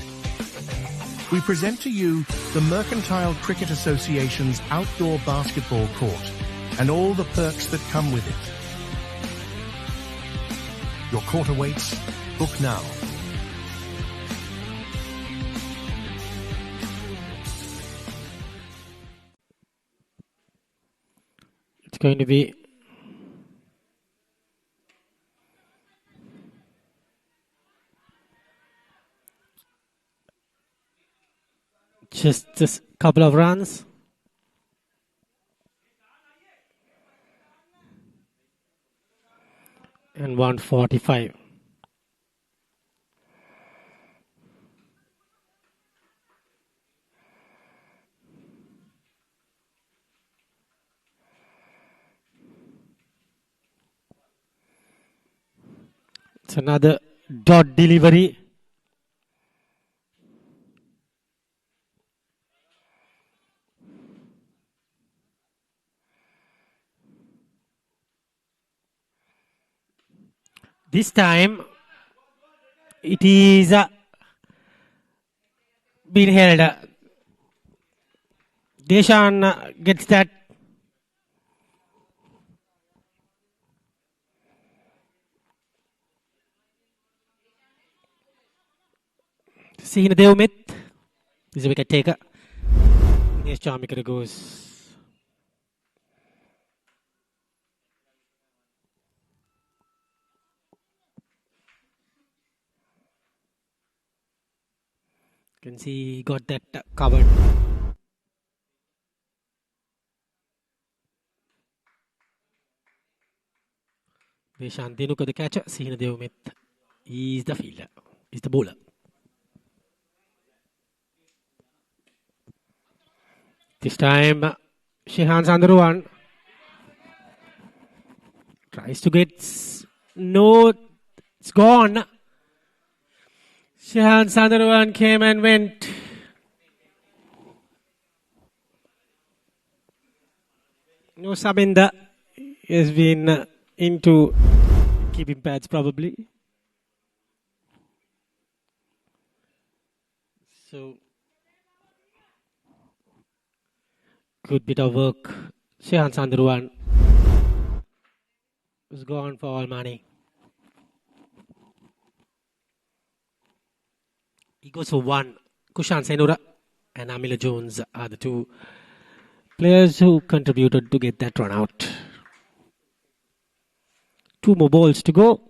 We present to you the Mercantile Cricket Association's outdoor basketball court and all the perks that come with it. Your court awaits. Book now. It's going to be just a couple of runs. And 145. It's another dot delivery. This time it is been held. Deshan gets that Sihina Devmith is a wicket taker. Dinesh Chamikara goes. You can see he got that covered. Veshan Denuka the catcher. Sihina Devmith is the fielder. Is the bowler. This time, Shehan Sandharuwan tries to get. No, it's gone. Shehan Sandharuwan came and went. No, Sabinda has been into keeping pads probably. So, good bit of work. Shehan Sandharuwan was gone for all money. He goes for one. Kushan Senura and Amila Jones are the two players who contributed to get that run out. 2 more balls to go.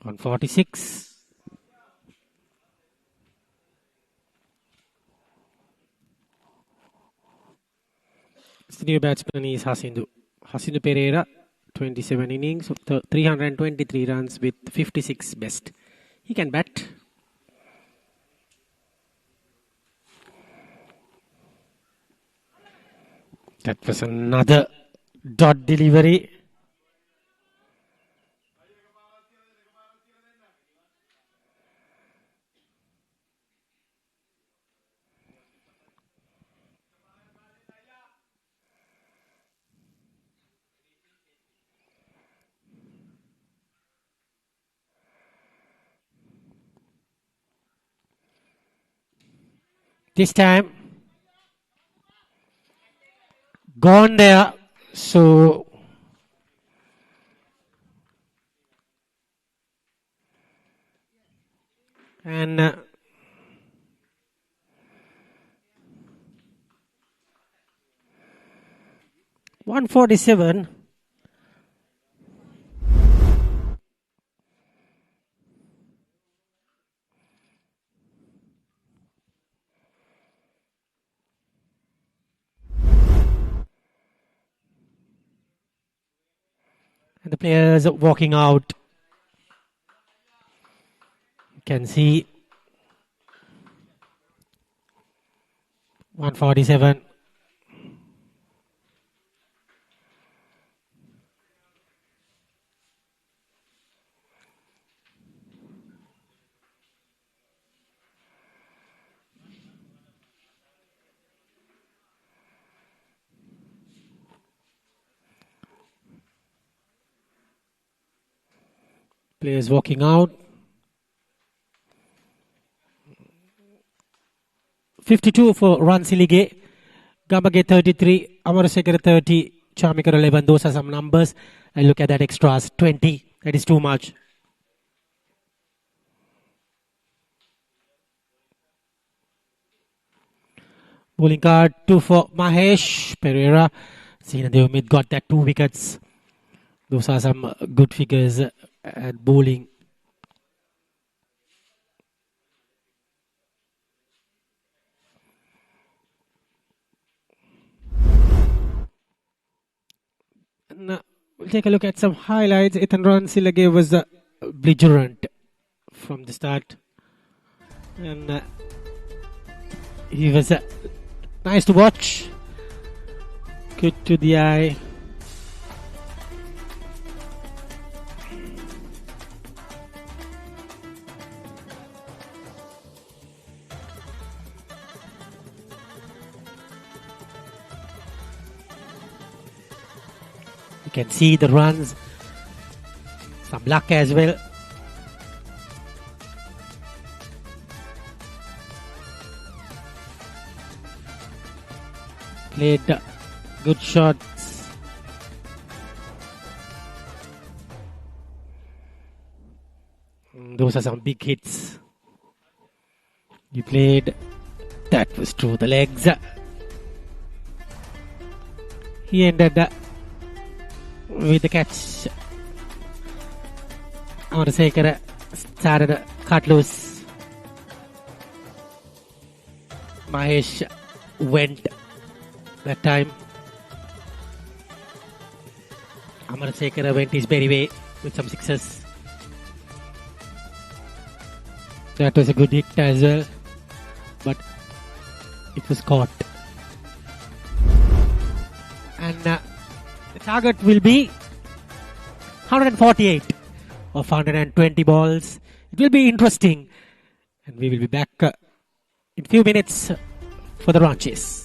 On 46. The new batsman is Hasindu Pereira, 27 innings, 323 runs with 56 best. He can bat. That was another dot delivery. This time, gone there. So, and 147. And the players walking out. You can see 147. Players walking out. 52 for Ransilige. Gambage 33. Amarasekara 30. Chamikara 11. Those are some numbers. And look at that extras. 20. That is too much. Bowling card 2 for Mahesh Pereira. Sihina Devmith got that 2 wickets. Those are some good figures at bowling. Now, we'll take a look at some highlights. Ethan Ransilige was belligerent from the start. And he was nice to watch. Good to the eye. You can see the runs. Some luck as well. played good shots. Those are some big hits. You played. That was through the legs. He ended with the catch. Amarsekara started cut loose. Mahesh went that time. Amarsekara went his merry way with some sixes. That was a good hit as well, but it was caught. And the target will be 148 of 120 balls. It will be interesting. And we will be back in a few minutes for the launches.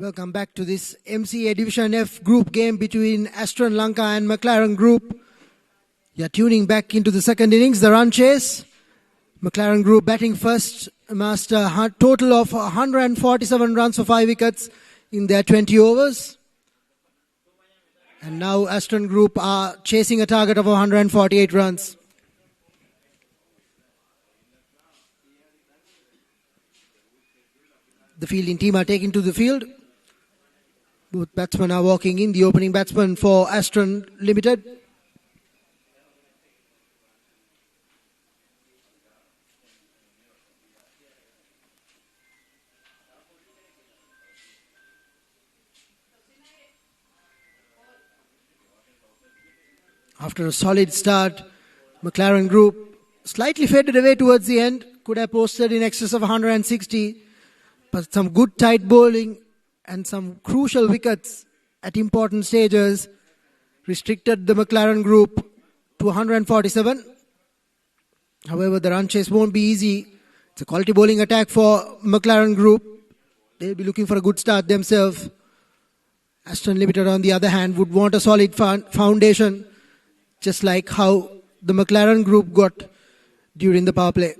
Welcome back to this MCA Division F group game between Astron Lanka and McLaren Group. You're tuning back into the second innings, the run chase. McLaren Group batting first, amassed a total of 147 runs for 5 wickets in their 20 overs. And now Astron Group are chasing a target of 148 runs. The fielding team are taking to the field. Both batsmen are walking in. The opening batsman for Astron Ltd. After a solid start, McLaren Group slightly faded away towards the end. Could have posted in excess of 160. But some good tight bowling and some crucial wickets at important stages restricted the McLaren Group to 147. However, the run chase won't be easy. It's a quality bowling attack for McLaren Group. They'll be looking for a good start themselves. Astron Ltd, on the other hand, would want a solid foundation, just like how the McLaren Group got during the power play.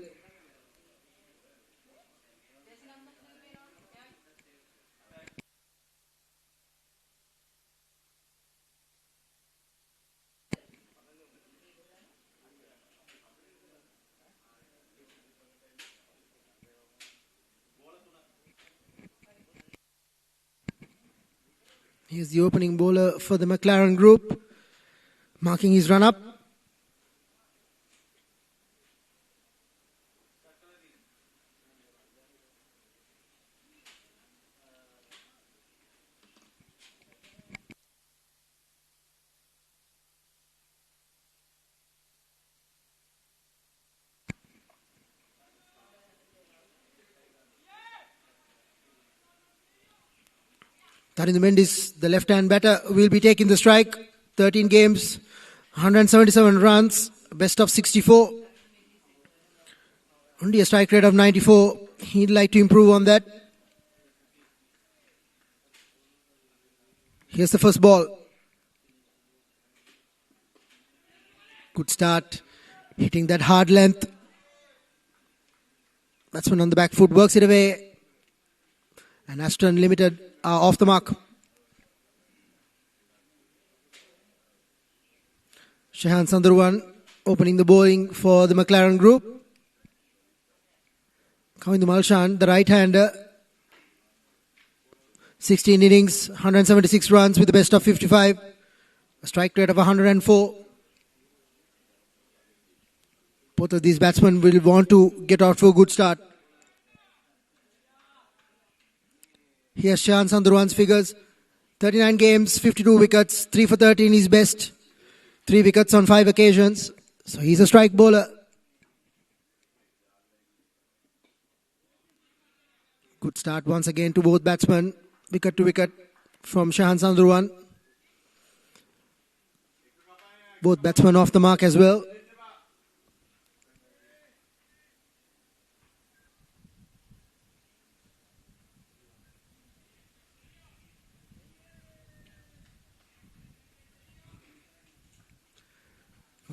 Here's the opening bowler for the McLaren Group, marking his run-up. Tarin Mendis, the left-hand batter, will be taking the strike. 13 games, 177 runs, best of 64. Only a strike rate of 94. He'd like to improve on that. Here's the first ball. Good start. Hitting that hard length. Batsman on the back foot works it away. And Astron Ltd are off the mark. Shehan Sandurwan opening the bowling for the McLaren Group. Kavindu Malshan, the right-hander. 16 innings, 176 runs with the best of 55. A strike rate of 104. Both of these batsmen will want to get out for a good start. Here's Shehan Sandurwan's figures. 39 games, 52 wickets, 3 for 13 is best. 3 wickets on 5 occasions. So he's a strike bowler. Good start once again to both batsmen. Wicket to wicket from Shehan Sandurwan. Both batsmen off the mark as well.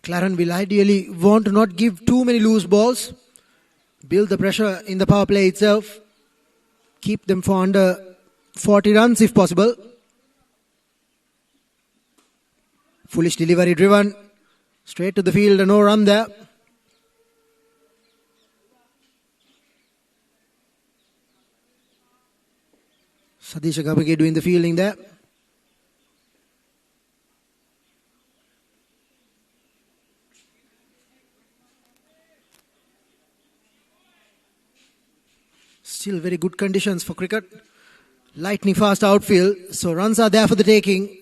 McLaren will ideally want to not give too many loose balls. Build the pressure in the power play itself. Keep them for under 40 runs if possible. Foolish delivery driven. Straight to the field and no run there. Sadisha Gabage doing the fielding there. Still very good conditions for cricket. Lightning fast outfield, so runs are there for the taking.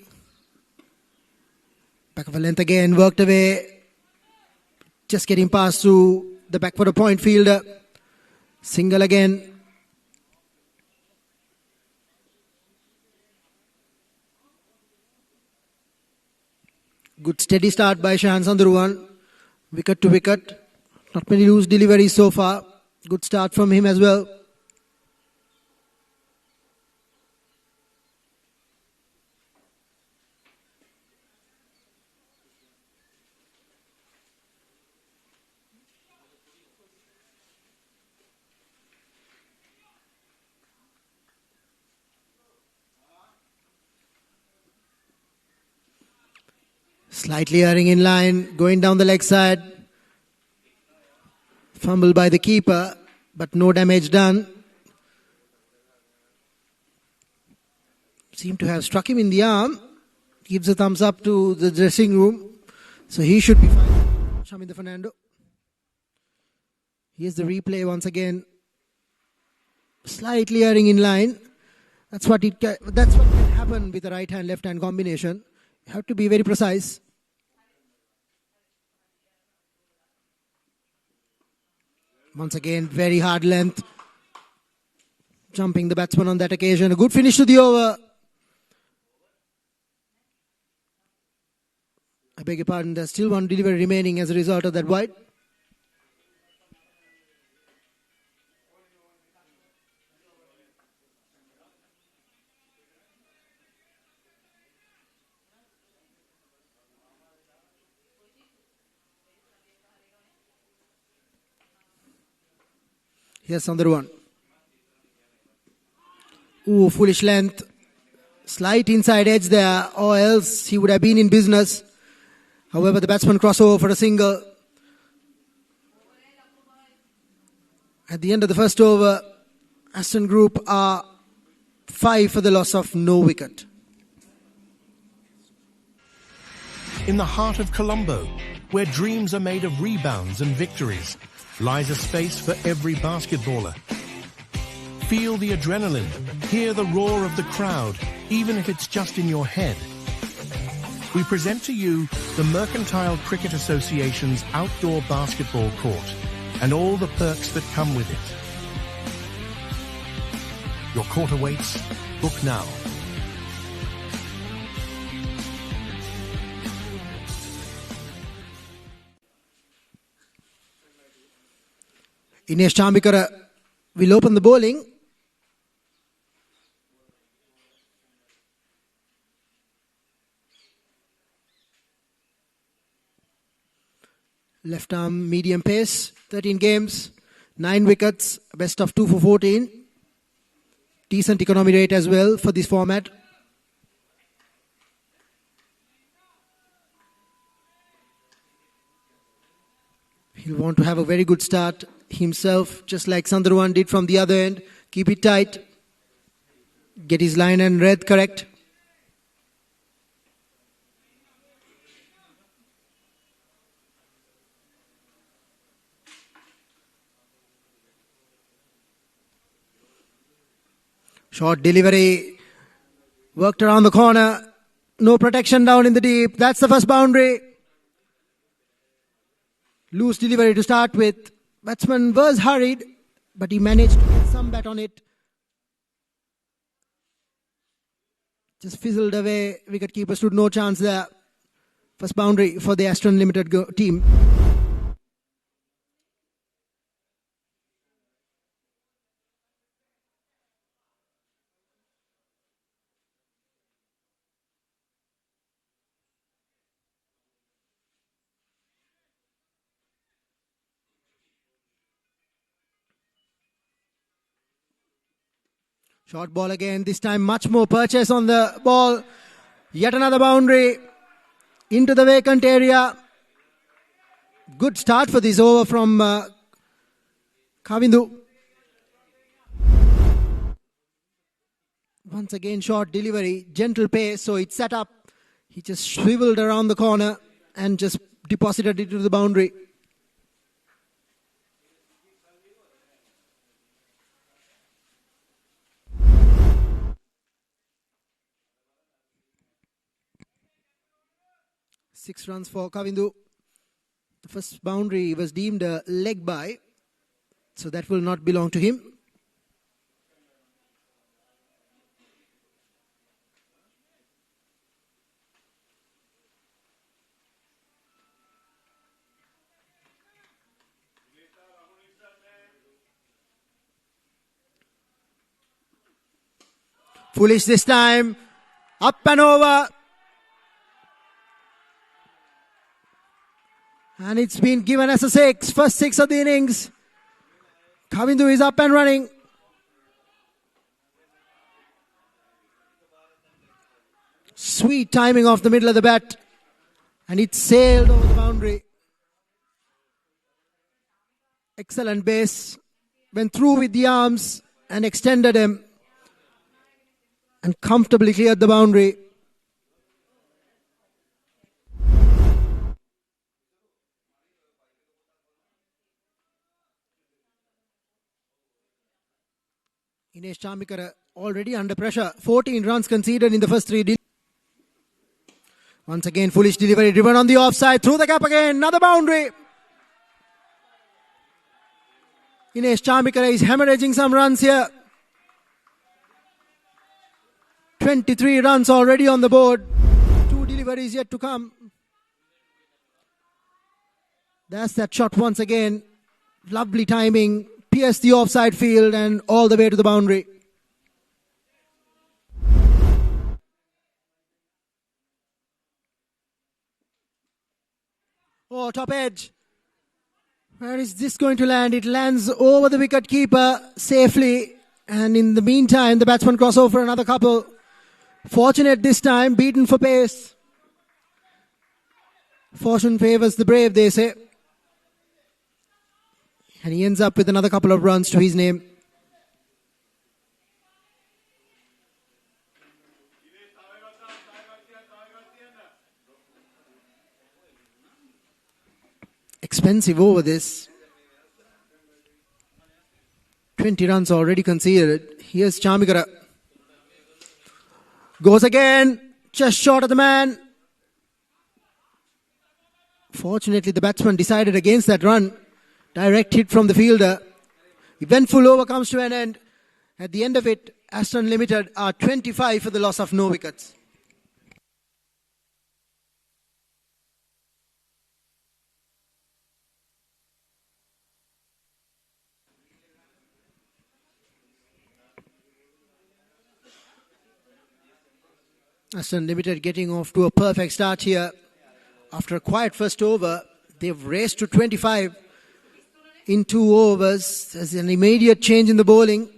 Back of a length again, worked away. Just getting past to the back for the point fielder. Single again. Good steady start by Shehan Sandurwan. Wicket to wicket. Not many loose deliveries so far. Good start from him as well. Slightly erring in line, going down the leg side. Fumble by the keeper, but no damage done. Seemed to have struck him in the arm. Gives a thumbs up to the dressing room. So he should be fine. Shaminda Fernando. Here's the replay once again. Slightly erring in line. That's what can happen with a right hand left hand combination. You have to be very precise. Once again, very hard length. Jumping the batsman on that occasion. A good finish to the over. I beg your pardon, there's still one delivery remaining as a result of that wide. Here's another one. Ooh, foolish length. Slight inside edge there, or else he would have been in business. However, the batsman crossed over for a single. At the end of the first over, Aston Group are 5 for the loss of no wicket. In the heart of Colombo, where dreams are made of rebounds and victories, lies a space for every basketballer. Feel the adrenaline, hear the roar of the crowd, even if it's just in your head. We present to you the Mercantile Cricket Association's outdoor basketball court and all the perks that come with it. Your court awaits. Book now. Inesh Chambikara will open the bowling. Left arm medium pace, 13 games, 9 wickets, best of 2 for 14. Decent economy rate as well for this format. He'll want to have a very good start himself, just like Sandharwan did from the other end. Keep it tight. Get his line and red correct. Short delivery. Worked around the corner. No protection down in the deep. That's the first boundary. Loose delivery to start with. Batsman was hurried, but he managed to get some bat on it. Just fizzled away. Wicketkeeper stood no chance there. First boundary for the Astron Ltd team. Short ball again, this time much more purchase on the ball. Yet another boundary into the vacant area. Good start for this over from Kavindu. Once again short delivery, gentle pace, so it's set up. He just swiveled around the corner and just deposited it to the boundary. Six runs for Kavindu. The first boundary was deemed a leg by, so that will not belong to him. Foolish this time. Up and over. And it's been given as a 6. First 6 of the innings. Kavindu is up and running. Sweet timing off the middle of the bat. And it sailed over the boundary. Excellent base. Went through with the arms and extended him. And comfortably cleared the boundary. Inesh Chamikara already under pressure. 14 runs conceded in the first 3. Once again, foolish delivery driven on the offside. Through the gap again. Another boundary. Inesh Chamikara is hemorrhaging some runs here. 23 runs already on the board. 2 deliveries yet to come. That's that shot once again. Lovely timing. Pierced the offside field and all the way to the boundary. Oh, top edge. Where is this going to land? It lands over the wicket keeper safely. And in the meantime, the batsman cross over another couple. Fortunate this time, beaten for pace. Fortune favours the brave, they say. And he ends up with another couple of runs to his name. Expensive over this. 20 runs already conceded. Here's Chamikara. Goes again. Just short of the man. Fortunately, the batsman decided against that run. Direct hit from the fielder. Eventful over comes to an end. At the end of it, Astron Ltd are 25 for the loss of no wickets. Astron Ltd getting off to a perfect start here. After a quiet first over, they've raced to 25 in 2 overs. There's an immediate change in the bowling.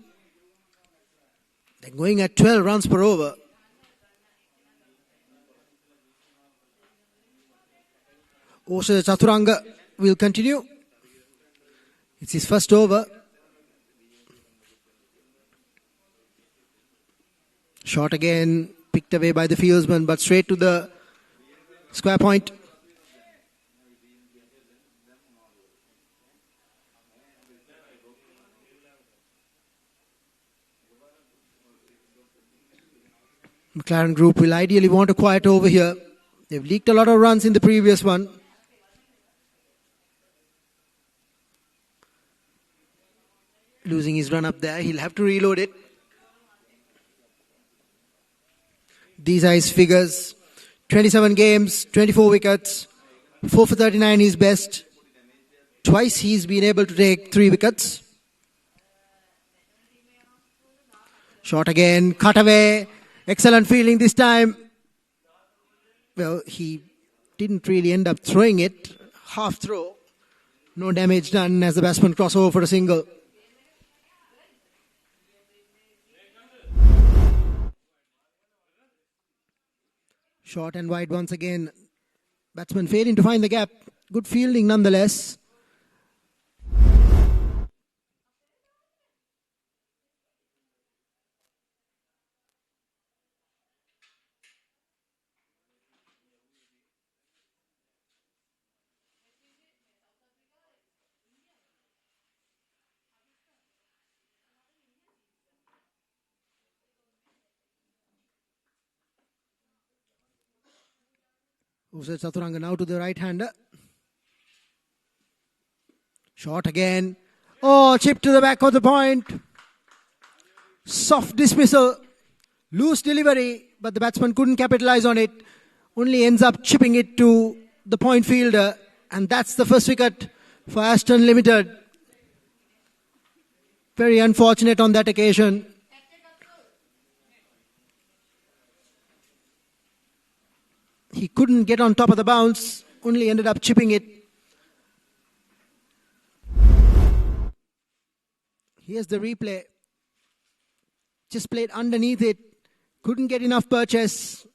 They're going at 12 runs per over. Osha Chaturanga will continue. It's his first over. Shot again, picked away by the fieldsman, but straight to the square point. McLaren Group will ideally want a quiet over here. They've leaked a lot of runs in the previous one. Losing his run up there, he'll have to reload it. These are his figures. 27 games, 24 wickets, 4 for 39 his best. Twice he's been able to take 3 wickets. Shot again, cut away. Excellent fielding this time. Well, he didn't really end up throwing it. Half throw. No damage done as the batsman cross over for a single. Short and wide once again. Batsman failing to find the gap. Good fielding nonetheless. Usa Chaturanga now to the right-hander. Shot again. Oh, chip to the back of the point. Soft dismissal. Loose delivery, but the batsman couldn't capitalize on it. Only ends up chipping it to the point fielder. And that's the first wicket for Astron Ltd. Very unfortunate on that occasion. He couldn't get on top of the bounce, only ended up chipping it. Here's the replay. Just played underneath it. Couldn't get enough purchase.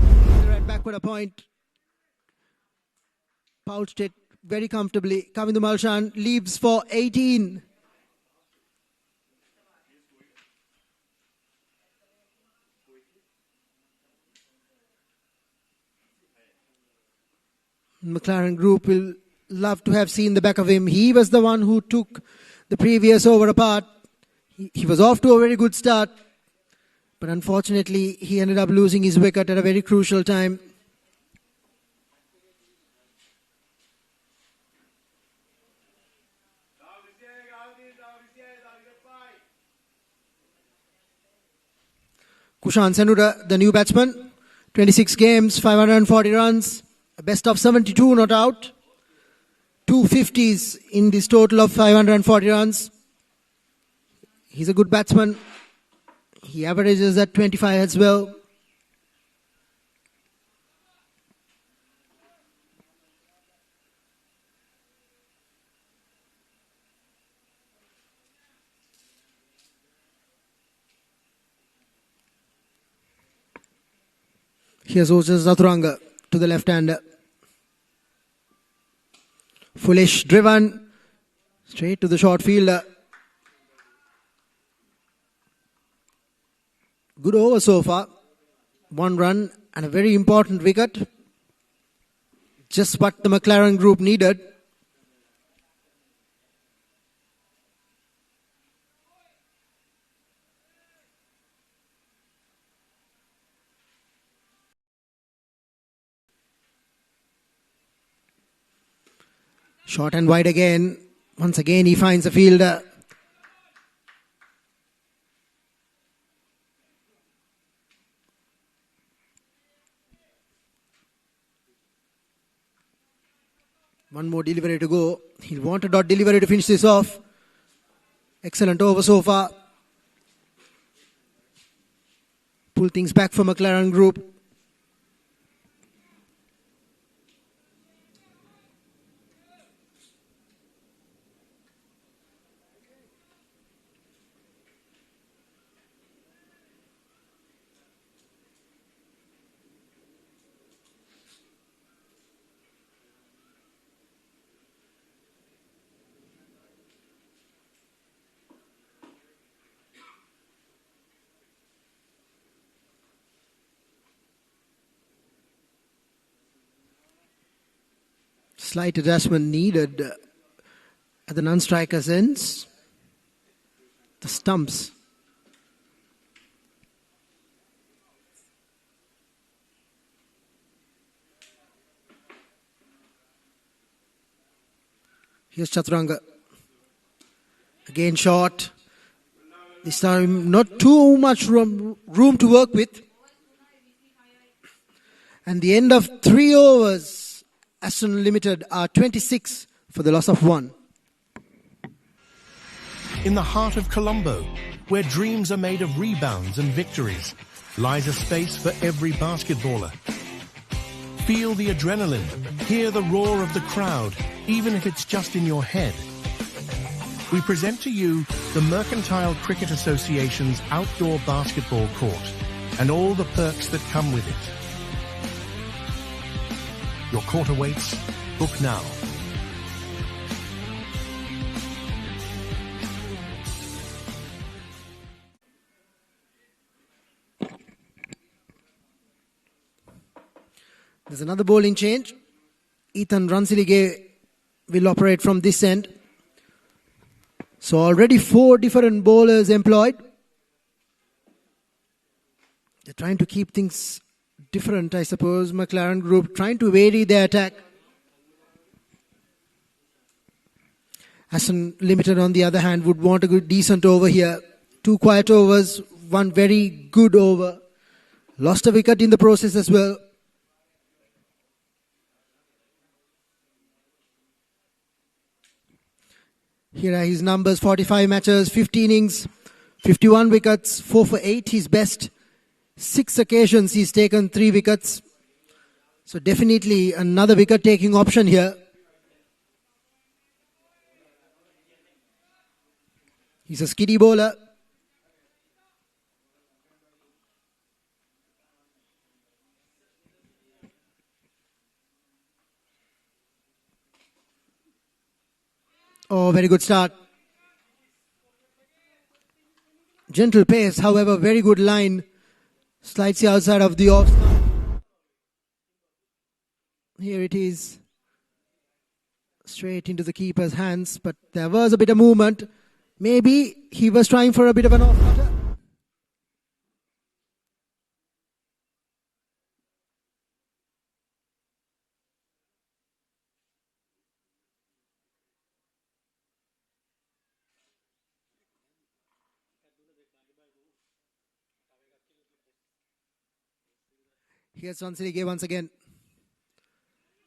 Either at backward a point. pouched it very comfortably. Kavindu Malshan leaves for 18. McLaren Group will love to have seen the back of him. He was the one who took the previous over apart. He was off to a very good start, but unfortunately he ended up losing his wicket at a very crucial time. Kushan Senura, the new batsman, 26 games, 540 runs, a best of 72 not out, 250s in this total of 540 runs. He's a good batsman. He averages at 25 as well. Here's Ojas Zaturanga to the left-hander. Foolish driven straight to the short fielder. Good over so far. 1 run and a very important wicket. Just what the McLaren Group needed. Short and wide again. Once again he finds a fielder. One more delivery to go. He'll want a dot delivery to finish this off. Excellent over so far. Pull things back for McLaren Group. Slight adjustment needed at the non-striker's ends. The stumps. Here's Chaturanga. Again short. This time not too much room to work with. And the end of 3 overs. Astron Ltd are 26 for the loss of 1. In the heart of Colombo, where dreams are made of rebounds and victories, lies a space for every basketballer. Feel the adrenaline, hear the roar of the crowd, even if it's just in your head. We present to you the Mercantile Cricket Association's outdoor basketball court and all the perks that come with it. Your court awaits. Book now. There's another bowling change. Ethan Ransilige will operate from this end. So already 4 different bowlers employed. They're trying to keep things different, I suppose. McLaren Group trying to vary their attack. Astron Ltd on the other hand would want a good decent over here. 2 quiet overs, 1 very good over. Lost a wicket in the process as well. Here are his numbers: 45 matches, 50 innings, 51 wickets, 4 for 8 his best. 6 occasions he's taken 3 wickets. So definitely another wicket taking option here. He's a skiddy bowler. Oh, very good start. Gentle pace, however, very good line. Slides the outside of the off stump. Here it is. Straight into the keeper's hands, but there was a bit of movement. Maybe he was trying for a bit of an off-cutter. Here's Sportylk once again.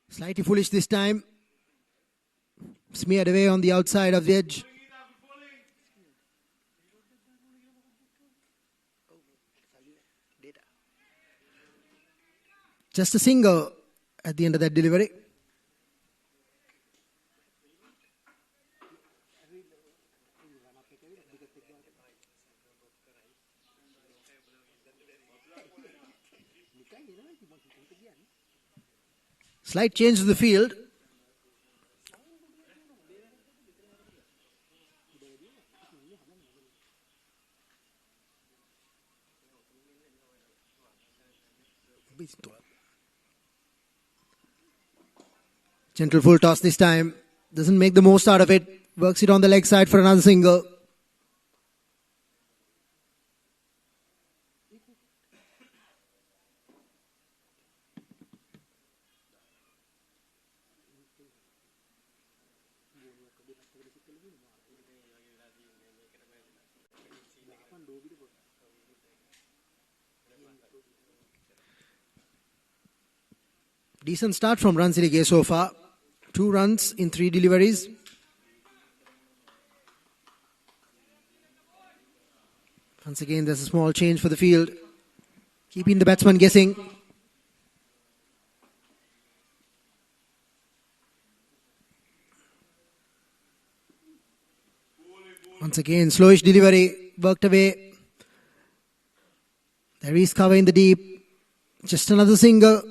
Slightly foolish this time. Smeared away on the outside of the edge. Just a single at the end of that delivery. Slight change to the field. Gentle full toss this time. Doesn't make the most out of it. Works it on the leg side for another single. Decent start from Sportylk so far. 2 runs in 3 deliveries. Once again, there's a small change for the field, keeping the batsman guessing. Once again, slowish delivery, worked away. There is cover in the deep. Just another single.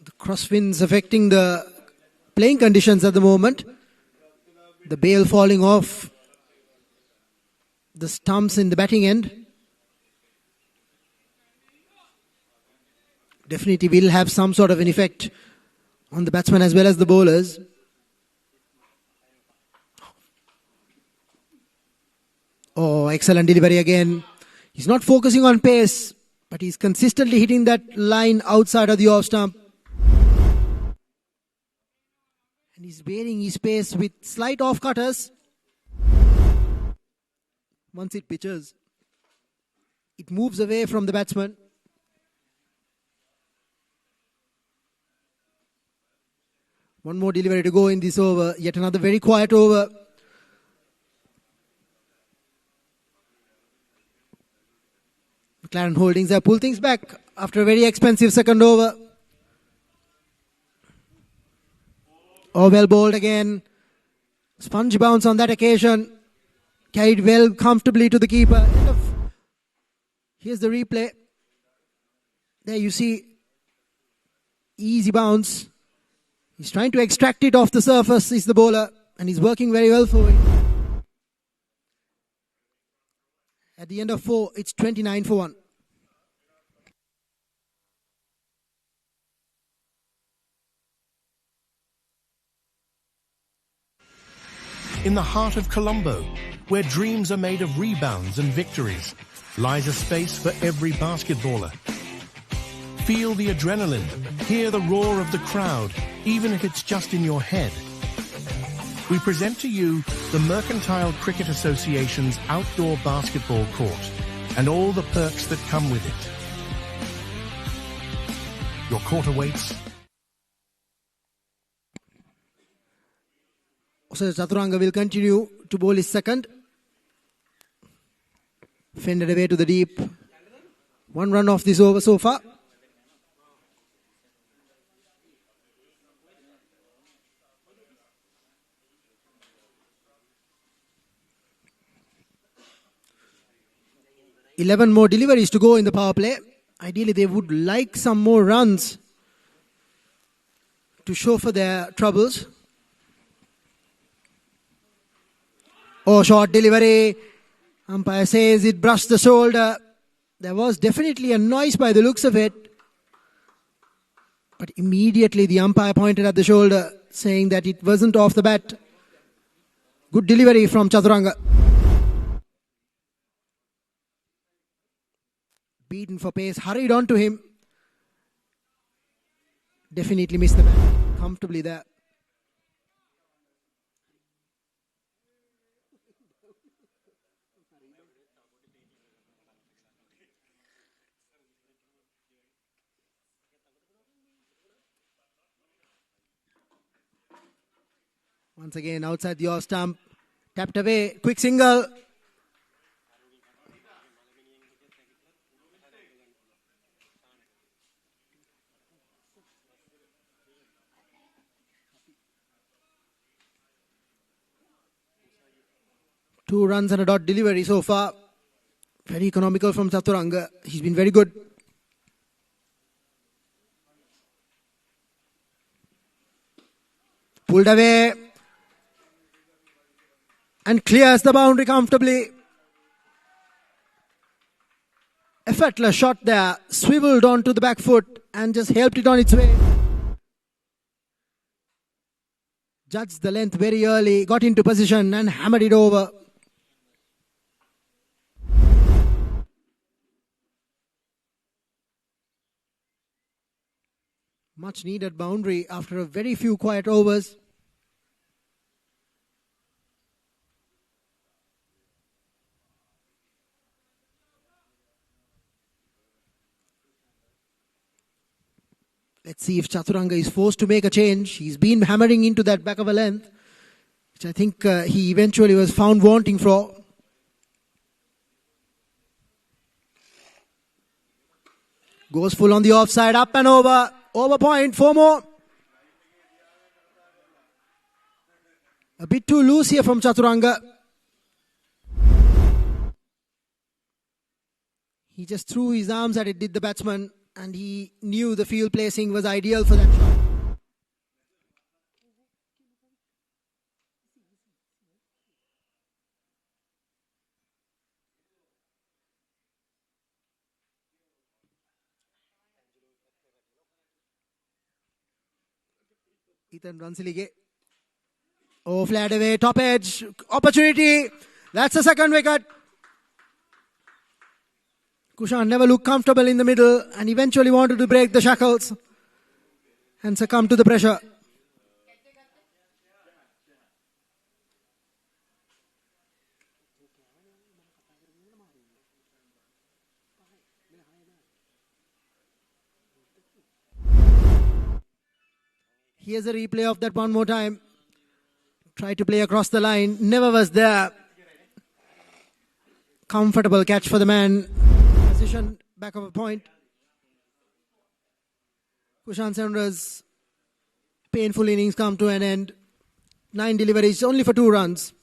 The crosswinds affecting the playing conditions at the moment. The bail falling off the stumps in the batting end. Definitely will have some sort of an effect on the batsmen as well as the bowlers. Oh, excellent delivery again. He's not focusing on pace, but he's consistently hitting that line outside of the off stump. And he's varying his pace with slight off cutters. Once it pitches, it moves away from the batsman. One more delivery to go in this over. Yet another very quiet over. McLaren Holdings have pulled things back after a very expensive second over. Oh, well bowled again. Sponge bounce on that occasion. Carried well comfortably to the keeper. Here's the replay. There you see. Easy bounce. He's trying to extract it off the surface, is the bowler. And he's working very well for it. At the end of 4, it's 29 for 1. In the heart of Colombo, where dreams are made of rebounds and victories, lies a space for every basketballer. Feel the adrenaline, hear the roar of the crowd, even if it's just in your head. We present to you the Mercantile Cricket Association's outdoor basketball court and all the perks that come with it. Your court awaits. So Chaturanga will continue to bowl his second. Fended away to the deep. 1 run off this over so far. 11 more deliveries to go in the power play. Ideally, they would like some more runs to show for their troubles. Oh, short delivery. Umpire says it brushed the shoulder. There was definitely a noise by the looks of it. But immediately the umpire pointed at the shoulder, saying that it wasn't off the bat. Good delivery from Chaturanga. Beaten for pace, hurried on to him. Definitely missed the bat. Comfortably there. Once again, outside the off stump. Tapped away. Quick single. Two runs and a dot delivery so far. Very economical from Chaturanga. He's been very good. Pulled away. And clears the boundary comfortably. Effortless shot there. Swiveled onto the back foot and just helped it on its way. Judged the length very early. Got into position and hammered it over. Much needed boundary after a very few quiet overs. Let's see if Chaturanga is forced to make a change. He's been hammering into that back of a length, which I think he eventually was found wanting for. Goes full on the offside, up and over. Over point, 4 more. A bit too loose here from Chaturanga. He just threw his arms at it, did the batsman. And he knew the field placing was ideal for that shot. Ethan Ransilige. Oh, flared away, top edge, opportunity. That's the second wicket. Kushan never looked comfortable in the middle and eventually wanted to break the shackles and succumb to the pressure. Here's a replay of that one more time. Tried to play across the line, never was there. Comfortable catch for the man. Position back of a point. Kushan Sendra's painful innings come to an end. 9 deliveries, only for 2 runs.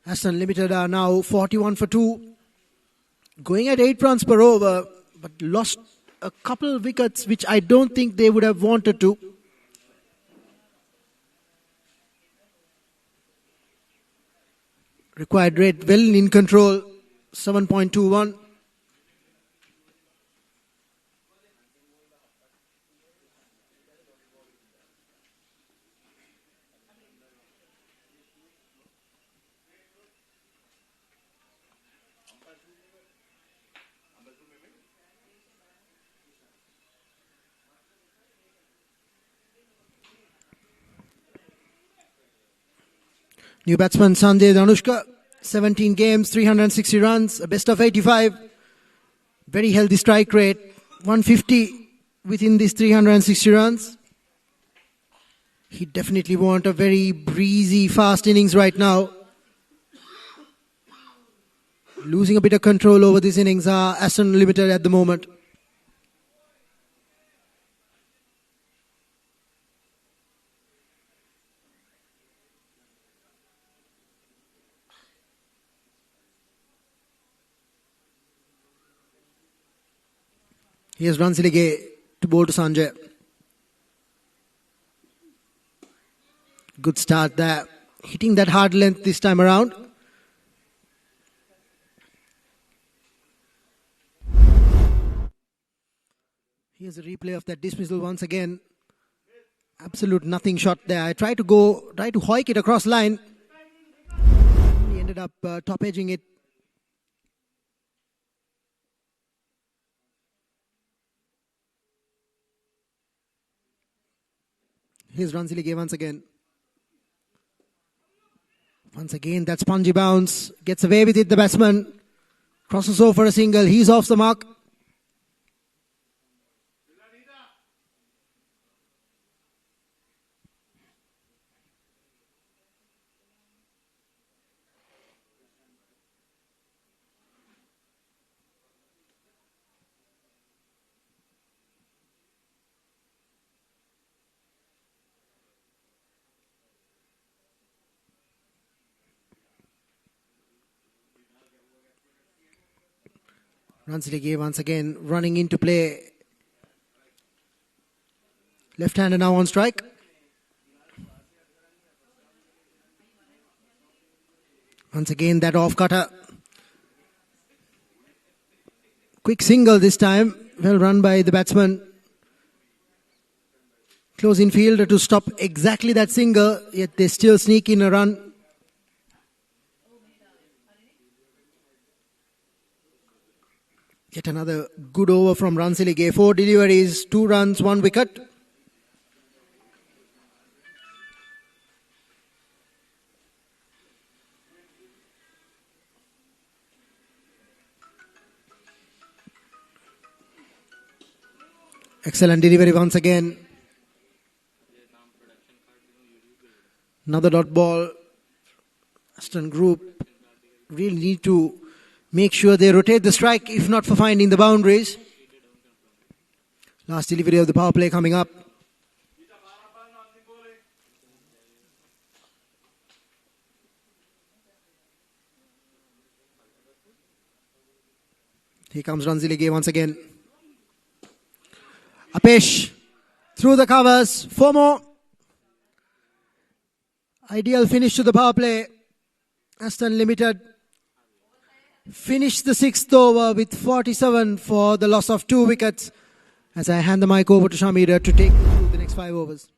Astron Ltd are now 41 for 2. Going at 8 runs per over, but lost a couple of wickets which I don't think they would have wanted to. Required rate well in control, 7.21. New batsman Sanjay Danushka, 17 games, 360 runs, a best of 85. Very healthy strike rate, 150 within these 360 runs. He definitely want a very breezy, fast innings right now. Losing a bit of control over these innings are Astron Ltd at the moment. Here's Ransilige to bowl to Sanjay. Good start there. Hitting that hard length this time around. Here's a replay of that dismissal once again. Absolute nothing shot there. I tried to hoik it across line. He ended up top edging it. Here's Ransilige once again. Once again, that spongy bounce. Gets away with it, the batsman. Crosses over for a single. He's off the mark. Ransilige once again running into play. Left-hander now on strike. Once again that off-cutter. Quick single this time. Well run by the batsman. Close in fielder to stop exactly that single. Yet they still sneak in a run. Yet another good over from Ransilige. 4 deliveries, 2 runs, 1 wicket. Excellent delivery once again. Another dot ball. Astron Group really need to make sure they rotate the strike, if not for finding the boundaries. Last delivery of the power play coming up. Here comes Ransilige once again. Apesh through the covers. 4 more. Ideal finish to the power play. Astron Ltd finished the 6th over with 47 for the loss of 2 wickets. As I hand the mic over to Shamira to take you through the next 5 overs.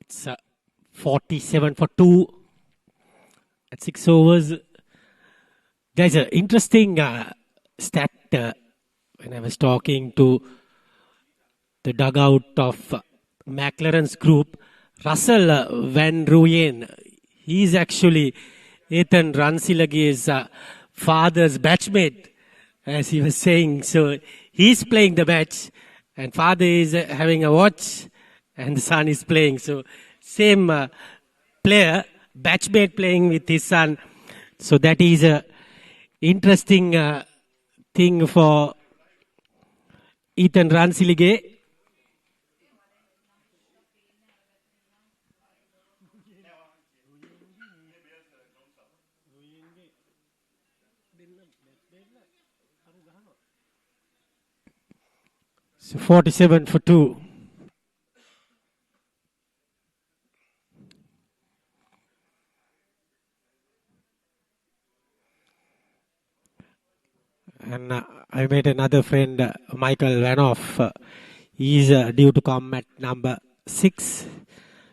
It's 47 for 2 at 6 overs. There's an interesting stat when I was talking to the dugout of McLaren's group. Russell Van Rooyen, he's actually Ethan Ransilage's father's batchmate, as he was saying. So he's playing the batch and father is having a watch and the son is playing. So same player, batchmate playing with his son. So that is a interesting thing for Ethan Ransilige. So 47 for 2. And I met another friend, Michael Vanoff. He's due to come at number 6.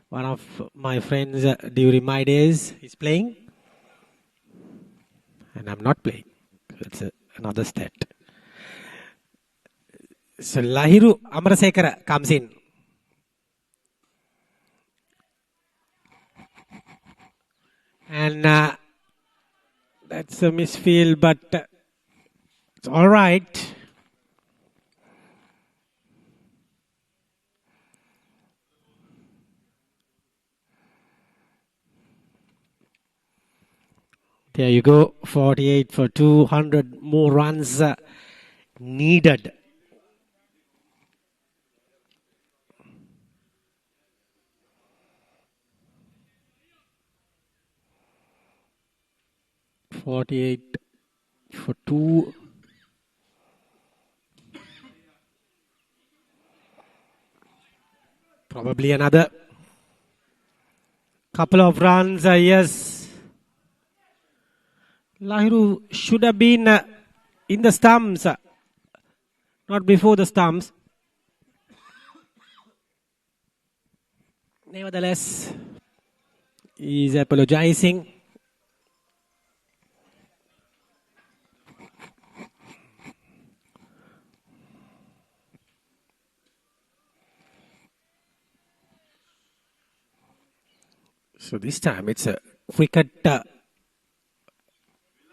One of my friends during my days is playing. And I'm not playing. That's another stat. So Lahiru Amarasekara comes in. And that's a misfield, but it's all right. There you go, 48 for 200 more runs needed. .48 for 2. Probably another couple of runs. Yes. Lahiru should have been in the stumps, not before the stumps. Nevertheless, he is apologizing. So this time it's a cricket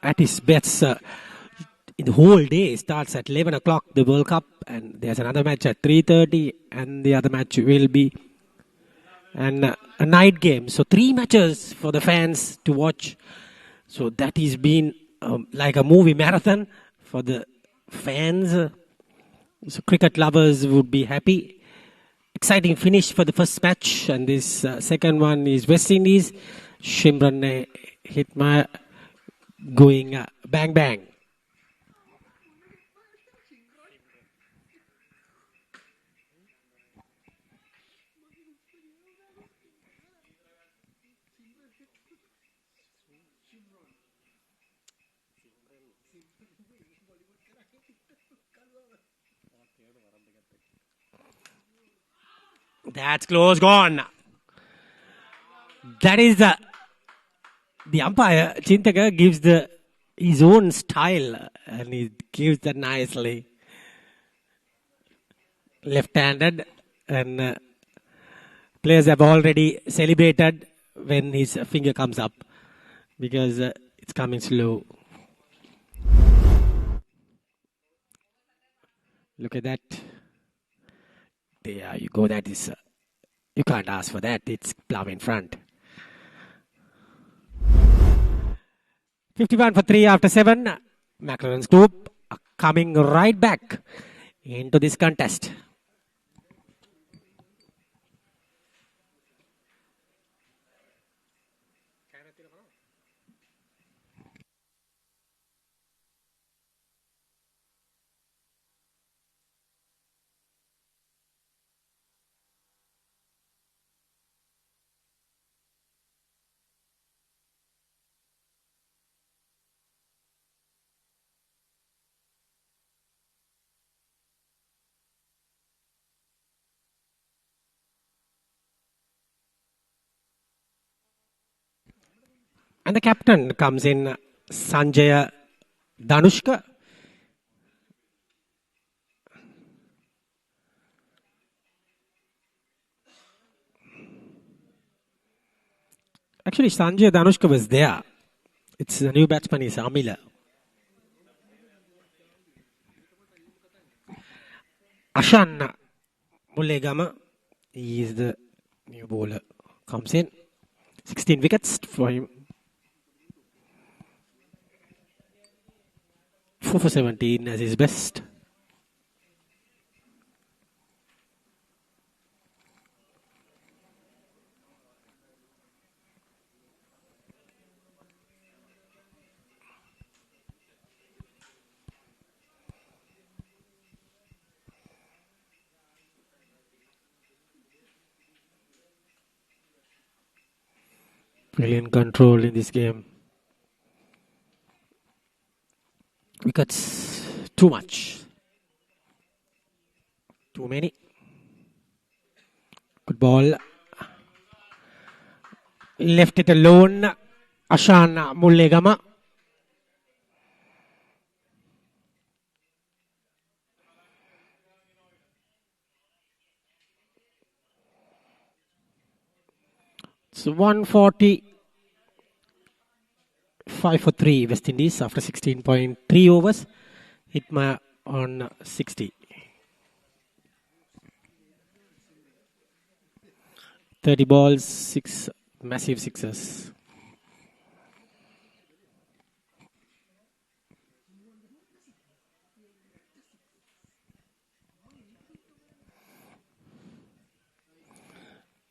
at its best. The whole day starts at 11 o'clock, the World Cup, and there's another match at 3:30, and the other match will be a night game. So 3 matches for the fans to watch. So that has been like a movie marathon for the fans. So cricket lovers would be happy. Exciting finish for the first match, and this second one is West Indies. Shimran Hitma going bang bang. That's close, gone. That is the umpire, Chintaka, gives his own style, and he gives that nicely. Left-handed, and players have already celebrated when his finger comes up because it's coming slow. Look at that. There you go. That is, you can't ask for that. It's plumb in front. 51 for 3 after 7. McLaren's group are coming right back into this contest. And the captain comes in, Sanjaya Danushka. Actually, Sanjaya Danushka was there. It's the new batsman is Amila. Ashan Mullegama, he is the new bowler. Comes in, 16 wickets for him. 4 for 17 as his best. Brilliant control in this game. Wickets, too much. Too many. Good ball. Left it alone. Ashan Mullegama. It's 145 for 3 West Indies after 16.3 overs. Hitma on 60. 30 balls, 6 massive sixes.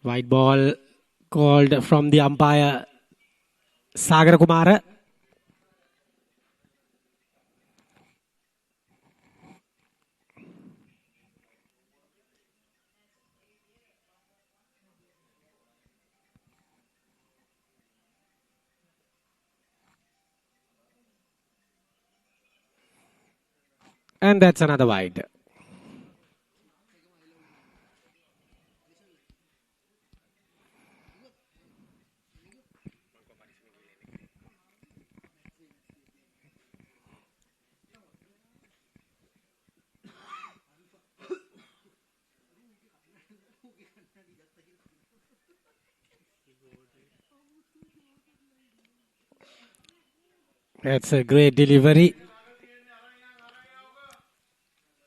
White ball called from the umpire Sagar Kumara. And that's another wide. That's a great delivery.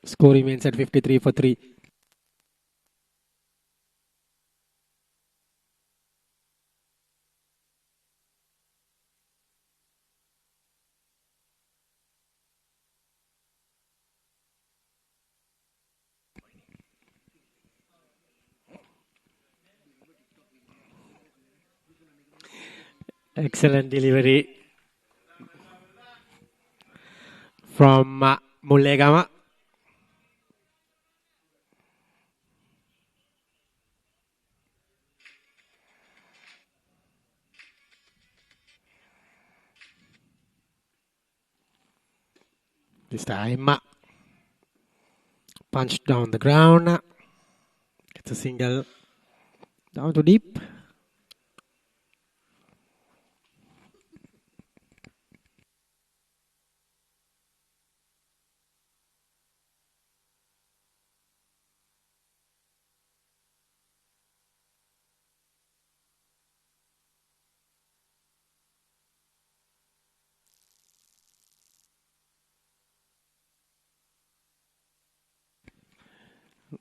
Score remains at 53 for 3. Excellent delivery from Mullegama. This time punched down the ground. It's a single down to deep.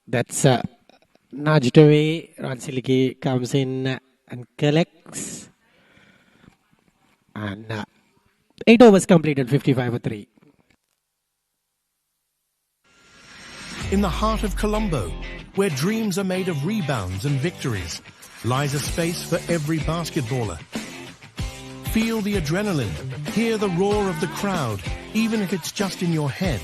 That's nudged away. Ransiliki comes in and collects. And 8 overs completed, 55 for 3. In the heart of Colombo, where dreams are made of rebounds and victories, lies a space for every basketballer. Feel the adrenaline, hear the roar of the crowd, even if it's just in your head.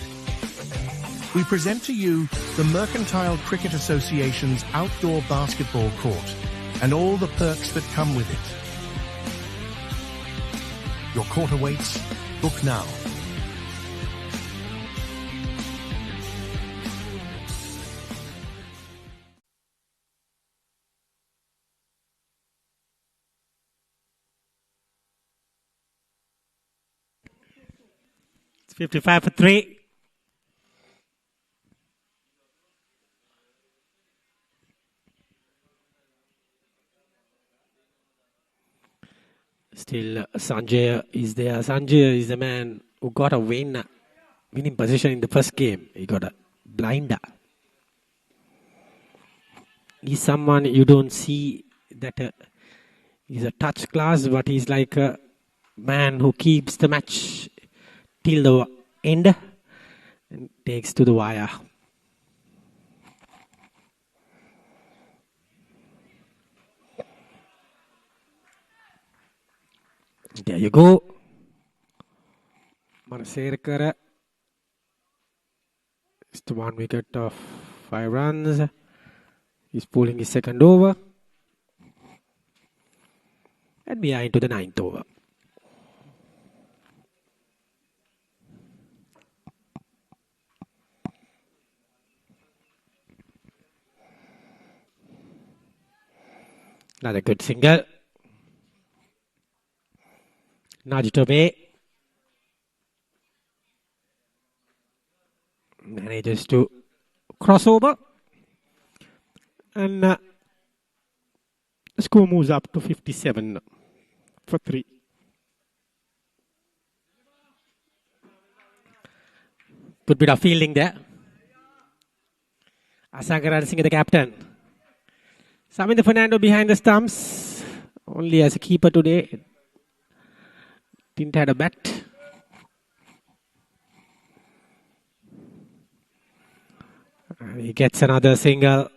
We present to you the Mercantile Cricket Association's outdoor basketball court and all the perks that come with it. Your court awaits. Book now. It's 55 for 3. Still, Sanjay is there. Sanjay is the man who got a winning position in the first game. He got a blinder. He's someone you don't see that he's a touch class, but he's like a man who keeps the match till the end and takes to the wire. There you go. Manasekara is the 1 wicket of 5 runs. He's pulling his second over. And we are into the 9th over. Another good single. Nudged away. Manages to cross over. And the score moves up to 57 for 3. Good bit of fielding there. Asankar Ranasinghe, the captain. Saminda Fernando behind the stumps. Only as a keeper today. Didn't have a bat. He gets another single.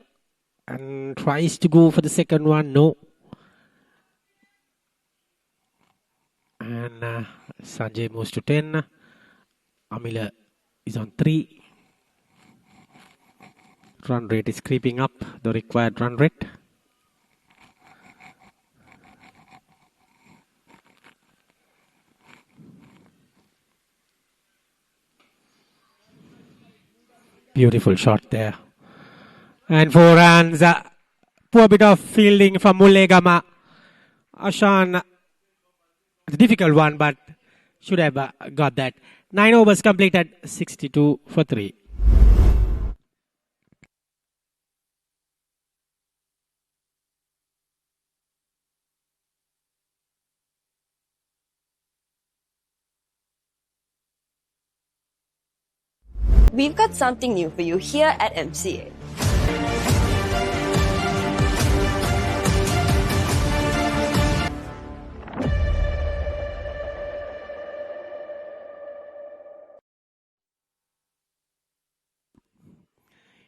and tries to go for the second one. No. And Sanjay moves to 10. Amila is on 3. Run rate is creeping up, the required run rate. Beautiful shot there. And 4 runs. Poor bit of fielding from Mullegama. Ashan, it's a difficult one, but should have got that. 9 overs completed, 62 for 3. We've got something new for you here at MCA.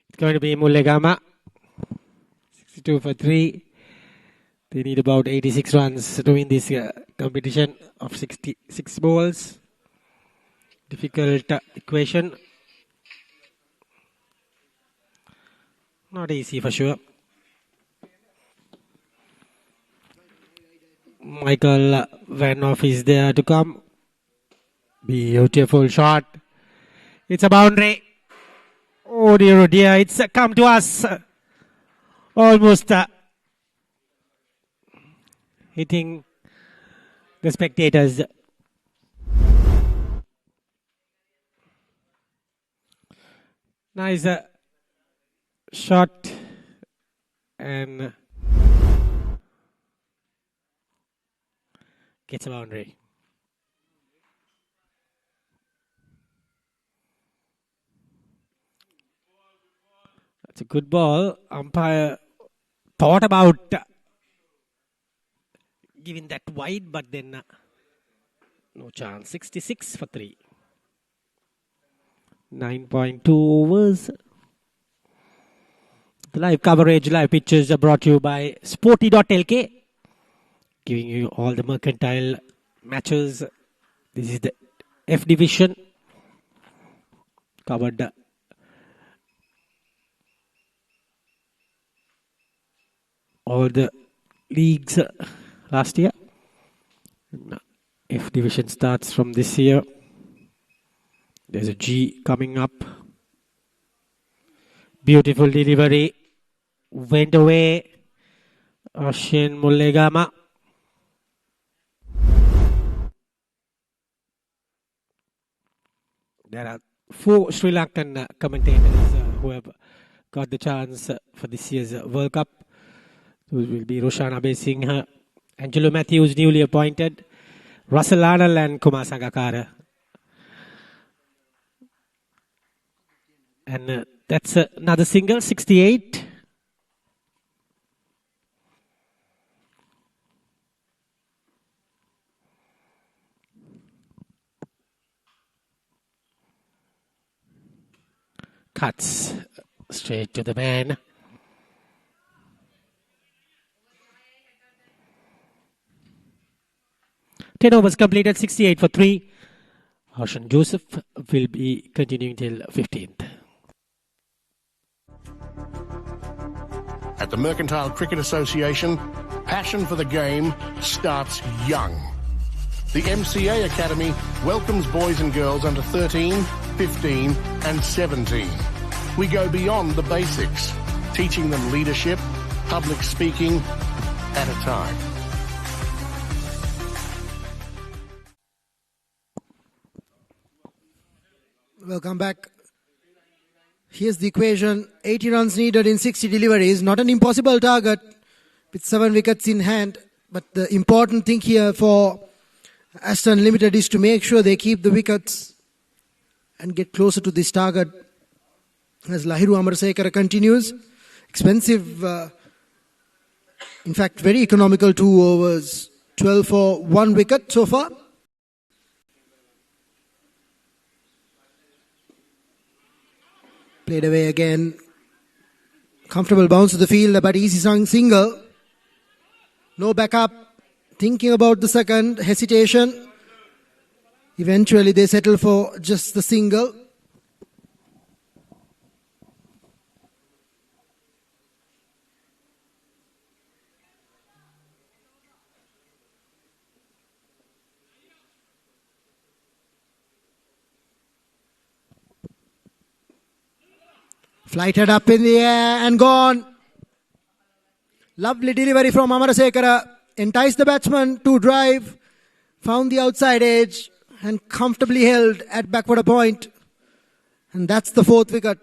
It's going to be Mullegama. 62 for 3. They need about 86 runs to win this competition of 66 balls. Difficult equation. Not easy for sure. Michael Vanoff is there to come. Beautiful shot. It's a boundary. Oh dear, it's come to us. Almost hitting the spectators. Nice shot and gets a boundary. That's a good ball. Umpire thought about giving that wide, but then no chance. 66 for 3. 9.2 overs. The live coverage, live pictures are brought to you by Sporty.lk, giving you all the mercantile matches. This is the F division. Covered all the leagues last year. F division starts from this year. There's a G coming up. Beautiful delivery. Went away. Ashin Mullegama. There are 4 Sri Lankan commentators who have got the chance for this year's World Cup. Those will be Roshan Abesinghe, Angelo Matthews, newly appointed, Russell Arnold and Kumar Sangakkara. And that's another single, 68. Cuts straight to the man. Ten overs completed, 68 for 3. Harshan Joseph will be continuing till 15th. At the Mercantile Cricket Association, passion for the game starts young. The MCA Academy welcomes boys and girls under 13, 15 and 17. We go beyond the basics, teaching them leadership, public speaking at a time. Welcome back. Here's the equation. 80 runs needed in 60 deliveries. Not an impossible target with 7 wickets in hand. But the important thing here for Astron Ltd is to make sure they keep the wickets and get closer to this target. As Lahiru Amarsekara continues. Expensive, in fact very economical 2 overs. 12 for 1 wicket so far. Played away again. Comfortable bounce to the field, but easy single. No backup. Thinking about the second. Hesitation. Eventually they settle for just the single. Flighted up in the air and gone. Lovely delivery from Amarasekara. Enticed the batsman to drive. Found the outside edge and comfortably held at backward point. And that's the 4th wicket.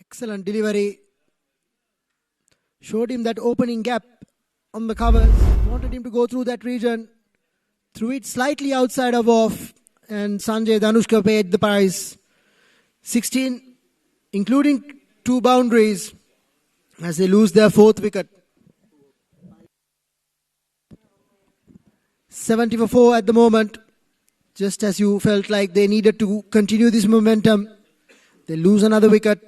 Excellent delivery. Showed him that opening gap on the covers. Wanted him to go through that region. Threw it slightly outside of off. And Sanjay Danushka paid the price. 16, including 2 boundaries, as they lose their 4th wicket. 70 for 4 at the moment. Just as you felt like they needed to continue this momentum, they lose another wicket.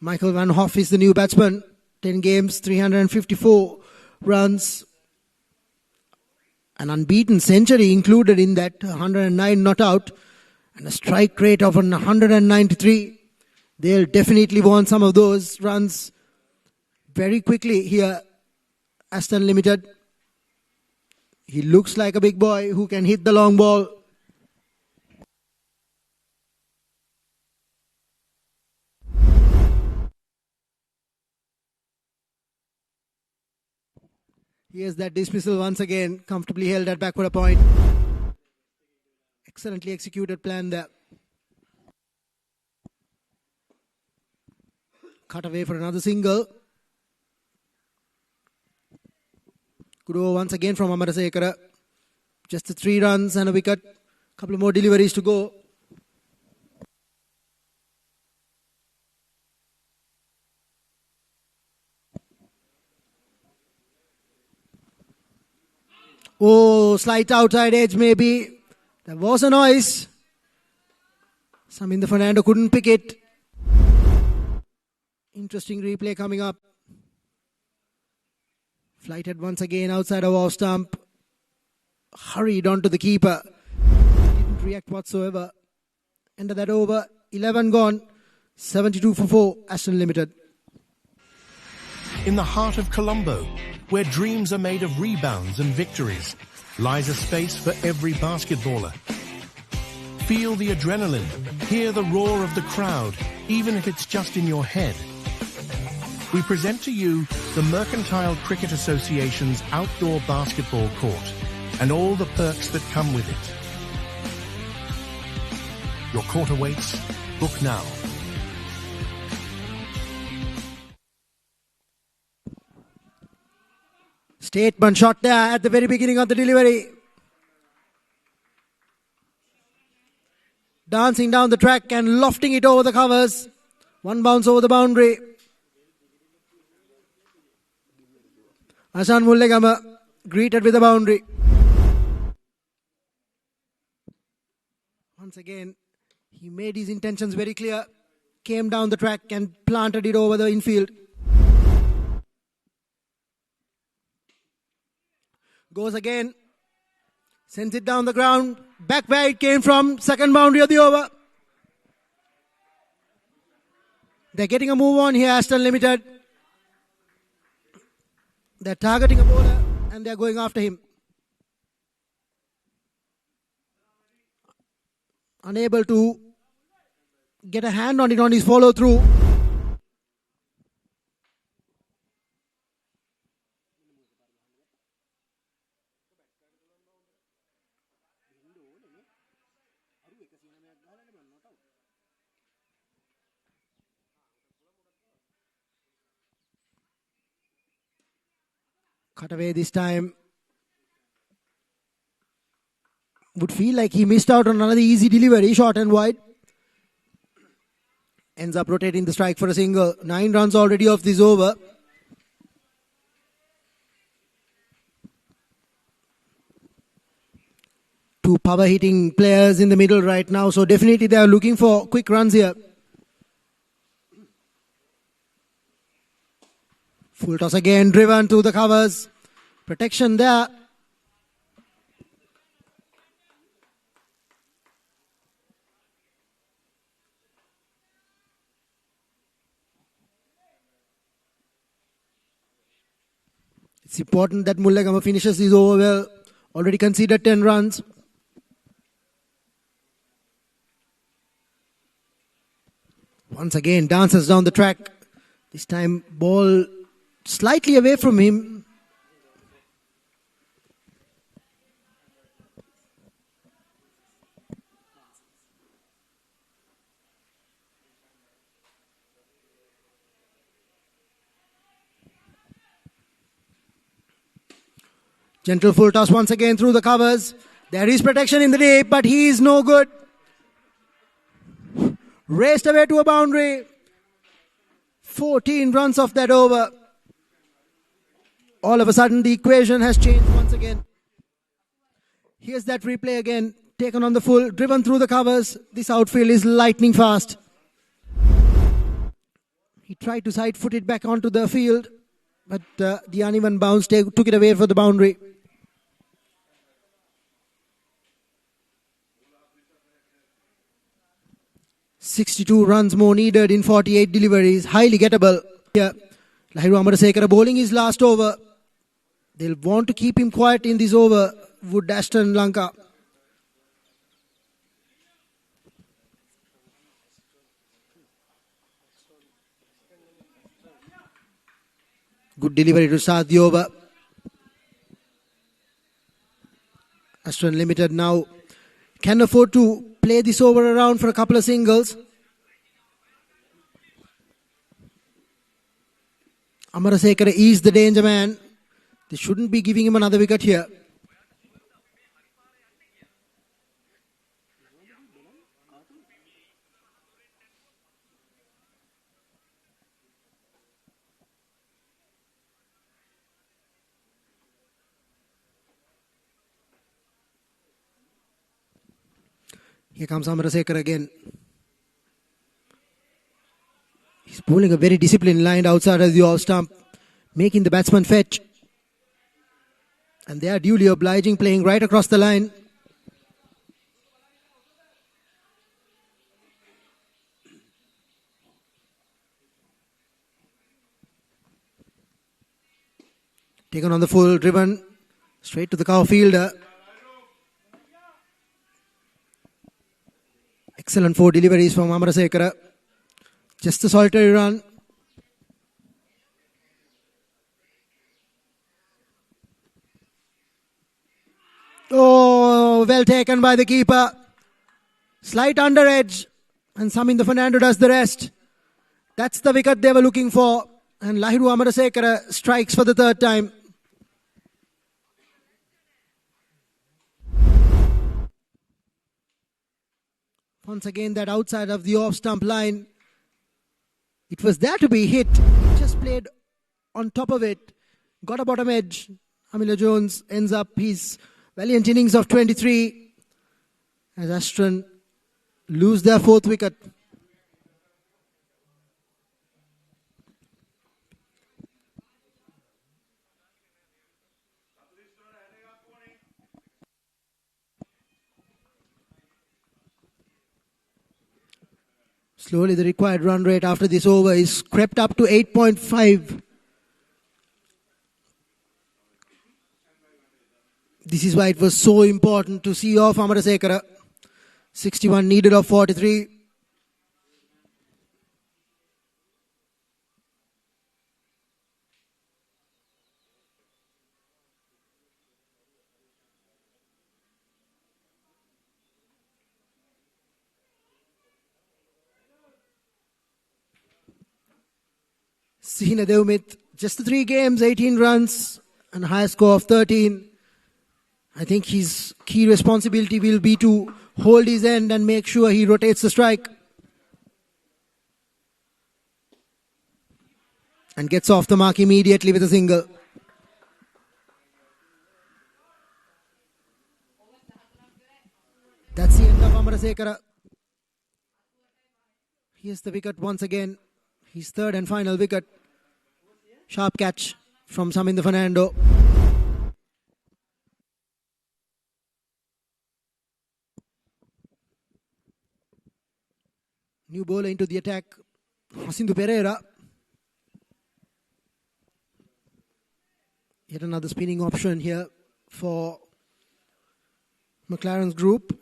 Michael Van Hoff is the new batsman. 10 games, 354 runs. An unbeaten century included in that, 109 not out. And a strike rate of 193. They'll definitely want some of those runs very quickly here. Astron Ltd. He looks like a big boy who can hit the long ball. Here's that dismissal once again, comfortably held at backward point. Excellently executed plan there. Cut away for another single. Good over once again from Amarasekara. Just the 3 runs and a wicket. Couple of more deliveries to go. Oh, slight outside edge maybe. There was a noise. Saminda Fernando couldn't pick it. Interesting replay coming up. Flighted once again outside of off stump. Hurried onto the keeper. Didn't react whatsoever. End of that over. 11 gone. 72 for 4. Astron Ltd. In the heart of Colombo, where dreams are made of rebounds and victories, lies a space for every basketballer. Feel the adrenaline, hear the roar of the crowd, even if it's just in your head. We present to you the Mercantile Cricket Association's outdoor basketball court and all the perks that come with it. Your court awaits. Book now. Statement shot there at the very beginning of the delivery. Dancing down the track and lofting it over the covers. 1 bounce over the boundary. Ashan Mullegama greeted with a boundary. Once again, he made his intentions very clear. Came down the track and planted it over the infield. Goes again. Sends it down the ground. Back where it came from. Second boundary of the over. They're getting a move on here, Astron Ltd. They're targeting a bowler and they're going after him. Unable to get a hand on it on his follow through. Cut away this time. Would feel like he missed out on another easy delivery, short and wide. Ends up rotating the strike for a single. 9 runs already off this over. Two power hitting players in the middle right now, so definitely they are looking for quick runs here. Full toss again, driven to the covers. Protection there. It's important that Mullegama finishes this over well. Already conceded 10 runs. Once again, dances down the track. This time, ball slightly away from him. Gentle full toss once again through the covers. There is protection in the deep, but he is no good. Raced away to a boundary. 14 runs off that over. All of a sudden, the equation has changed once again. Here's that replay again. Taken on the full, driven through the covers. This outfield is lightning fast. He tried to side foot it back onto the field, but the uneven bounce took it away for the boundary. "62 runs more needed in 48 deliveries. Highly gettable." Here, Lahiru Amarasekara bowling his last over. They'll want to keep him quiet in this over. Would Astron Lanka. Good delivery to start the over. Astron Limited now can afford to play this over around for a couple of singles. Amarasekara is the danger man. They shouldn't be giving him another wicket here. Here comes Amarasekara again. He's bowling a very disciplined line outside of the off stump, making the batsman fetch. And they are duly obliging, playing right across the line. Taken on the full, driven straight to the cover fielder. Excellent 4 deliveries from Amarasekara. Just a solitary run. Oh, well taken by the keeper. Slight under edge. And Saminda Fernando does the rest. That's the wicket they were looking for. And Lahiru Amarasekara strikes for the 3rd time. Once again, that outside of the off-stump line. It was there to be hit. He just played on top of it. Got a bottom edge. Amila Jones ends up his valiant innings of 23. As Astron lose their 4th wicket. Slowly the required run rate after this over is crept up to 8.5. This is why it was so important to see off Amarasekara. 61 needed of 43. Sihina Devmith, just the 3 games, 18 runs. and a high score of 13. I think his key responsibility will be to hold his end and make sure he rotates the strike. And gets off the mark immediately with a single. That's the end of Amarasekara. Here's the wicket once again. His third and final wicket. Sharp catch from Saminda Fernando. New bowler into the attack. Jacinto Pereira. Yet another spinning option here for McLaren's group.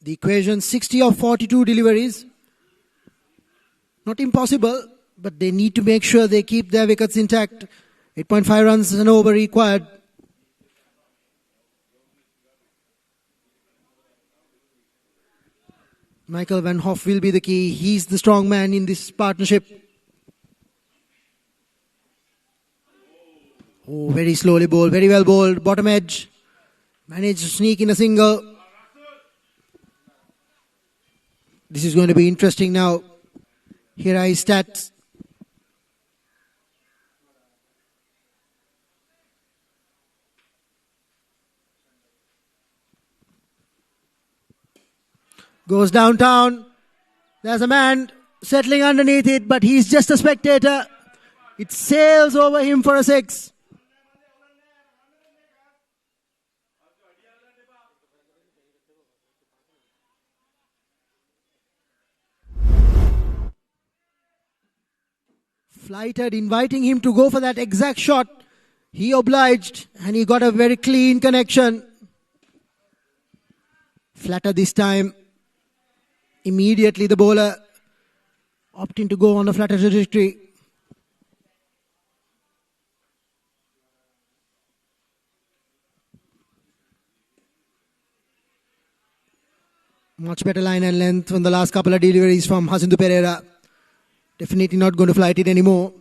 The equation 60 of 42 deliveries. Not impossible, but they need to make sure they keep their wickets intact. 8.5 runs and over required. Michael Van Hoff will be the key. He's the strong man in this partnership. Oh, very slowly bowled, very well bowled. Bottom edge. Managed to sneak in a single. This is going to be interesting now. Here are his stats. Goes downtown. There's a man settling underneath it, but he's just a spectator. It sails over him for a six. Flighted, inviting him to go for that exact shot. He obliged and he got a very clean connection. Flatter this time. Immediately the bowler opting to go on a flatter trajectory. Much better line and length from the last couple of deliveries from Jacinto Pereira. Definitely not going to flight it anymore.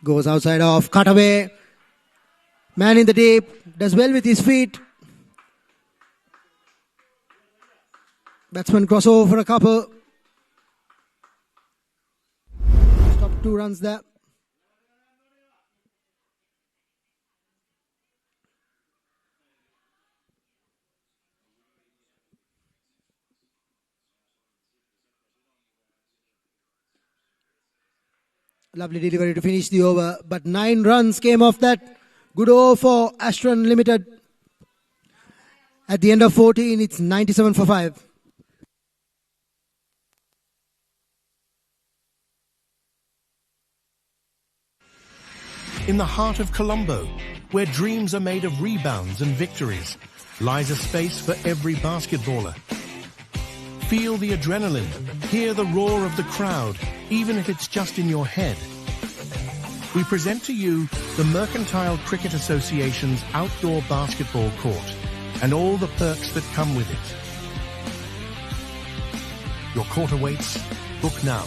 Goes outside off, cut away. Man in the deep, does well with his feet. Batsman cross over for a couple. Stop 2 runs there. Lovely delivery to finish the over, but 9 runs came off that. Good over for Astron Ltd. At the end of 14, it's 97 for 5. In the heart of Colombo, where dreams are made of rebounds and victories, lies a space for every basketballer. Feel the adrenaline, hear the roar of the crowd, even if it's just in your head. We present to you the Mercantile Cricket Association's outdoor basketball court and all the perks that come with it. Your court awaits. Book now.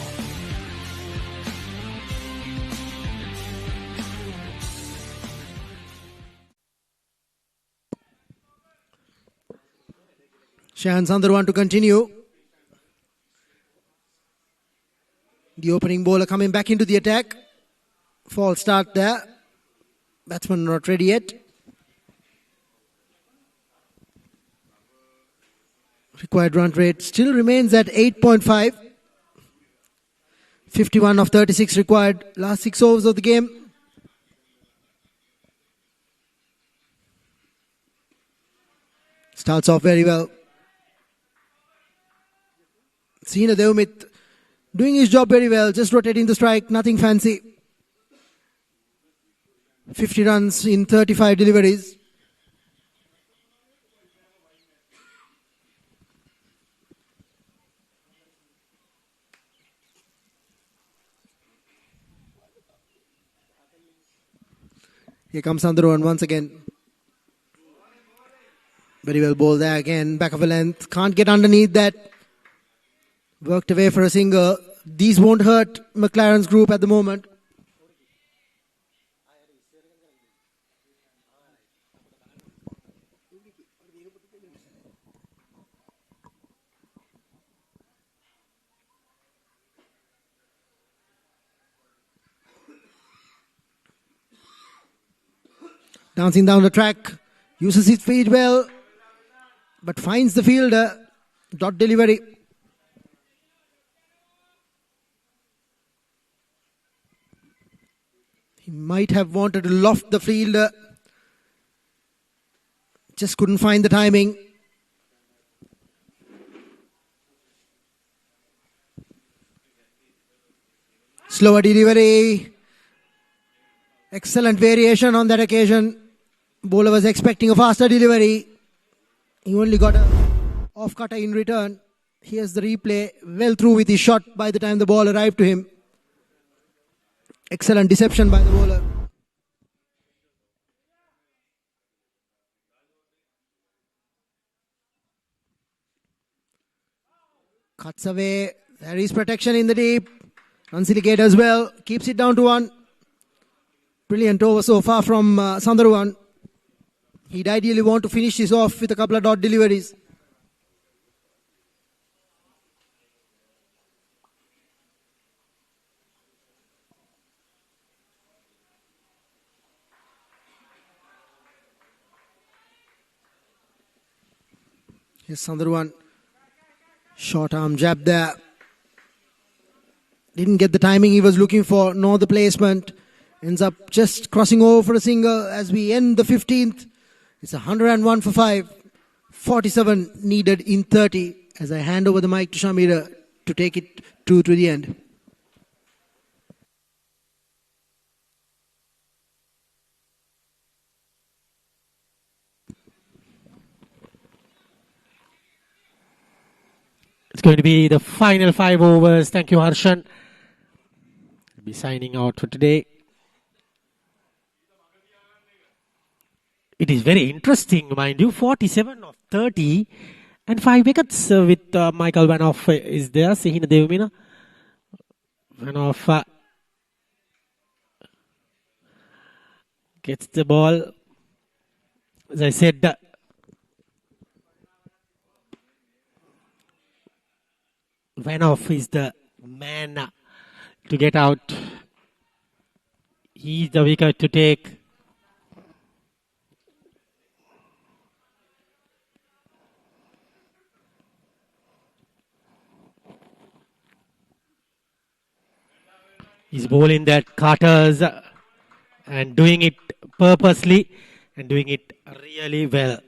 Shahan Sandharwan to continue. The opening bowler coming back into the attack. False start there. Batsman not ready yet. Required run rate still remains at 8.5. 51 of 36 required. Last 6 overs of the game. Starts off very well. Sina Devmith doing his job very well, just rotating the strike, nothing fancy. 50 runs in 35 deliveries. Here comes Sandharwan once again. Very well bowled there again, back of a length. Can't get underneath that. Worked away for a single. These won't hurt McLaren's group at the moment. Dancing down the track, uses his feet well, but finds the fielder. Dot delivery. He might have wanted to loft the fielder. Just couldn't find the timing. Slower delivery. Excellent variation on that occasion. Bowler was expecting a faster delivery. He only got a off cutter in return. Here's the replay. Well through with his shot by the time the ball arrived to him. Excellent deception by the bowler. Cuts away. There is protection in the deep. Unsilicate as well. Keeps it down to 1. Brilliant over so far from Sandharuwan. He'd ideally want to finish this off with a couple of dot deliveries. Here's Sandharuwan. Short arm jab there. Didn't get the timing he was looking for, nor the placement. Ends up just crossing over for a single as we end the 15th. It's 101 for 5. 47 needed in 30 as I hand over the mic to Shamira to take it to the end. It's going to be the final 5 overs. Thank you, Harshan. We'll be signing out for today. It is very interesting, mind you. 47 of 30 and 5 wickets with Michael Vanoff is there. Sehina Devmina. Vanoff gets the ball. As I said, Vanoff is the man to get out. He's the wicket to take. He's bowling that Carters and doing it purposely and doing it really well.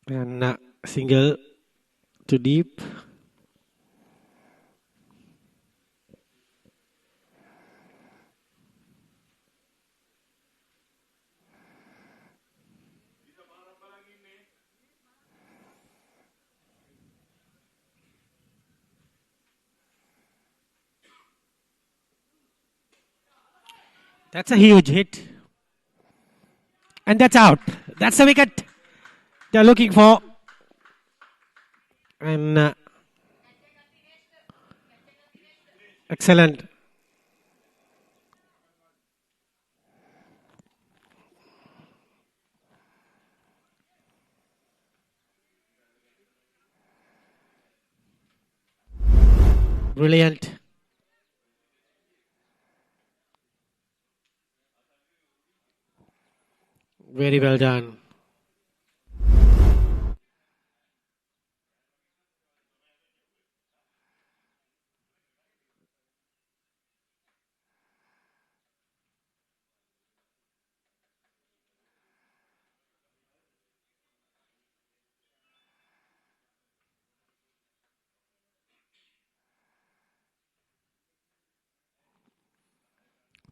And single to deep. That's a huge hit. And that's out. That's the wicket they're looking for. And excellent. Brilliant. Very well done.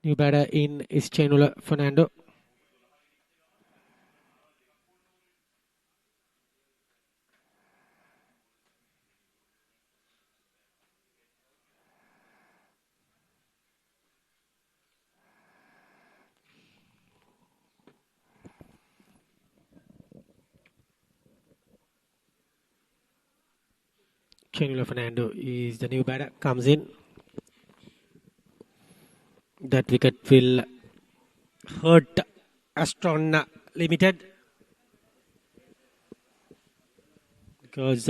New batter in is Chainula Fernando. Chainula Fernando is the new batter, comes in. That wicket will hurt Astron Ltd because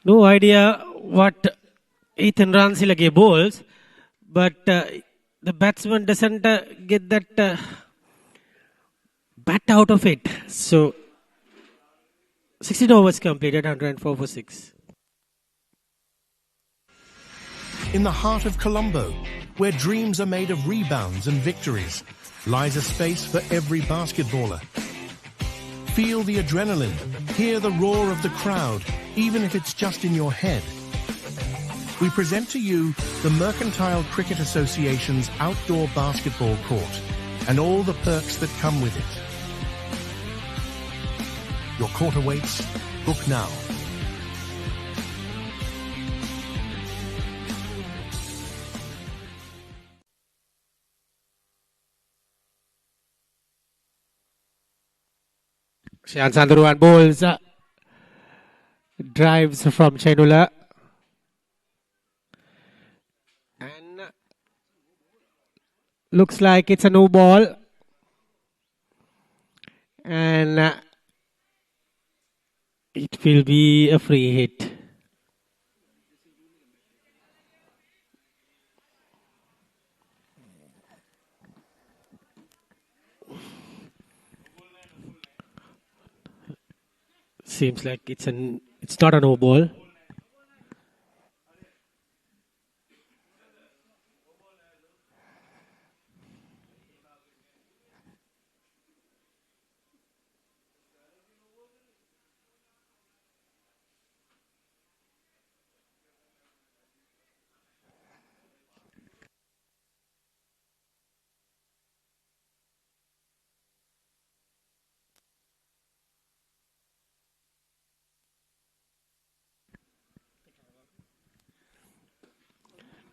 no idea what Ethan Ransilage bowls, but the batsman doesn't get that bat out of it. So 16 overs completed, 104 for 6. In the heart of Colombo, where dreams are made of rebounds and victories, lies a space for every basketballer. Feel the adrenaline, hear the roar of the crowd, even if it's just in your head. We present to you the Mercantile Cricket Association's outdoor basketball court and all the perks that come with it. Your court awaits. Book now. Shahan Sandharuan bowls, drives from Chainula. And looks like it's a no ball. And it will be a free hit. Seems like it's not a no ball.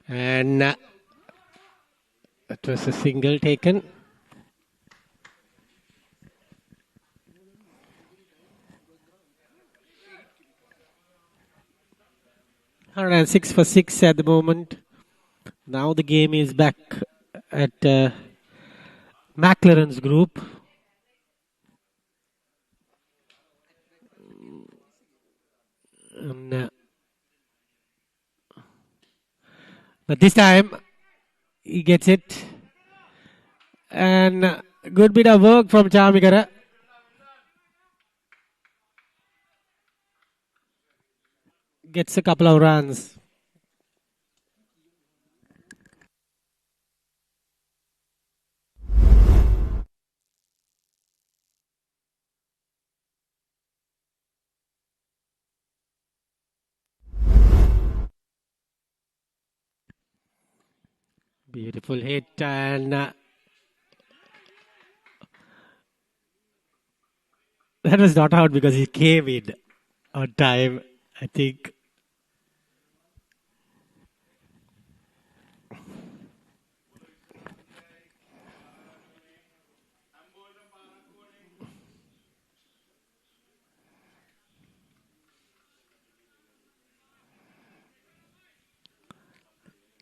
And that was a single taken. And 6 for 6 at the moment. Now the game is back at McLaren's group. And, but this time he gets it. And good bit of work from Chamikara. Gets a couple of runs. Beautiful hit, and that was not out because he came in on time, I think.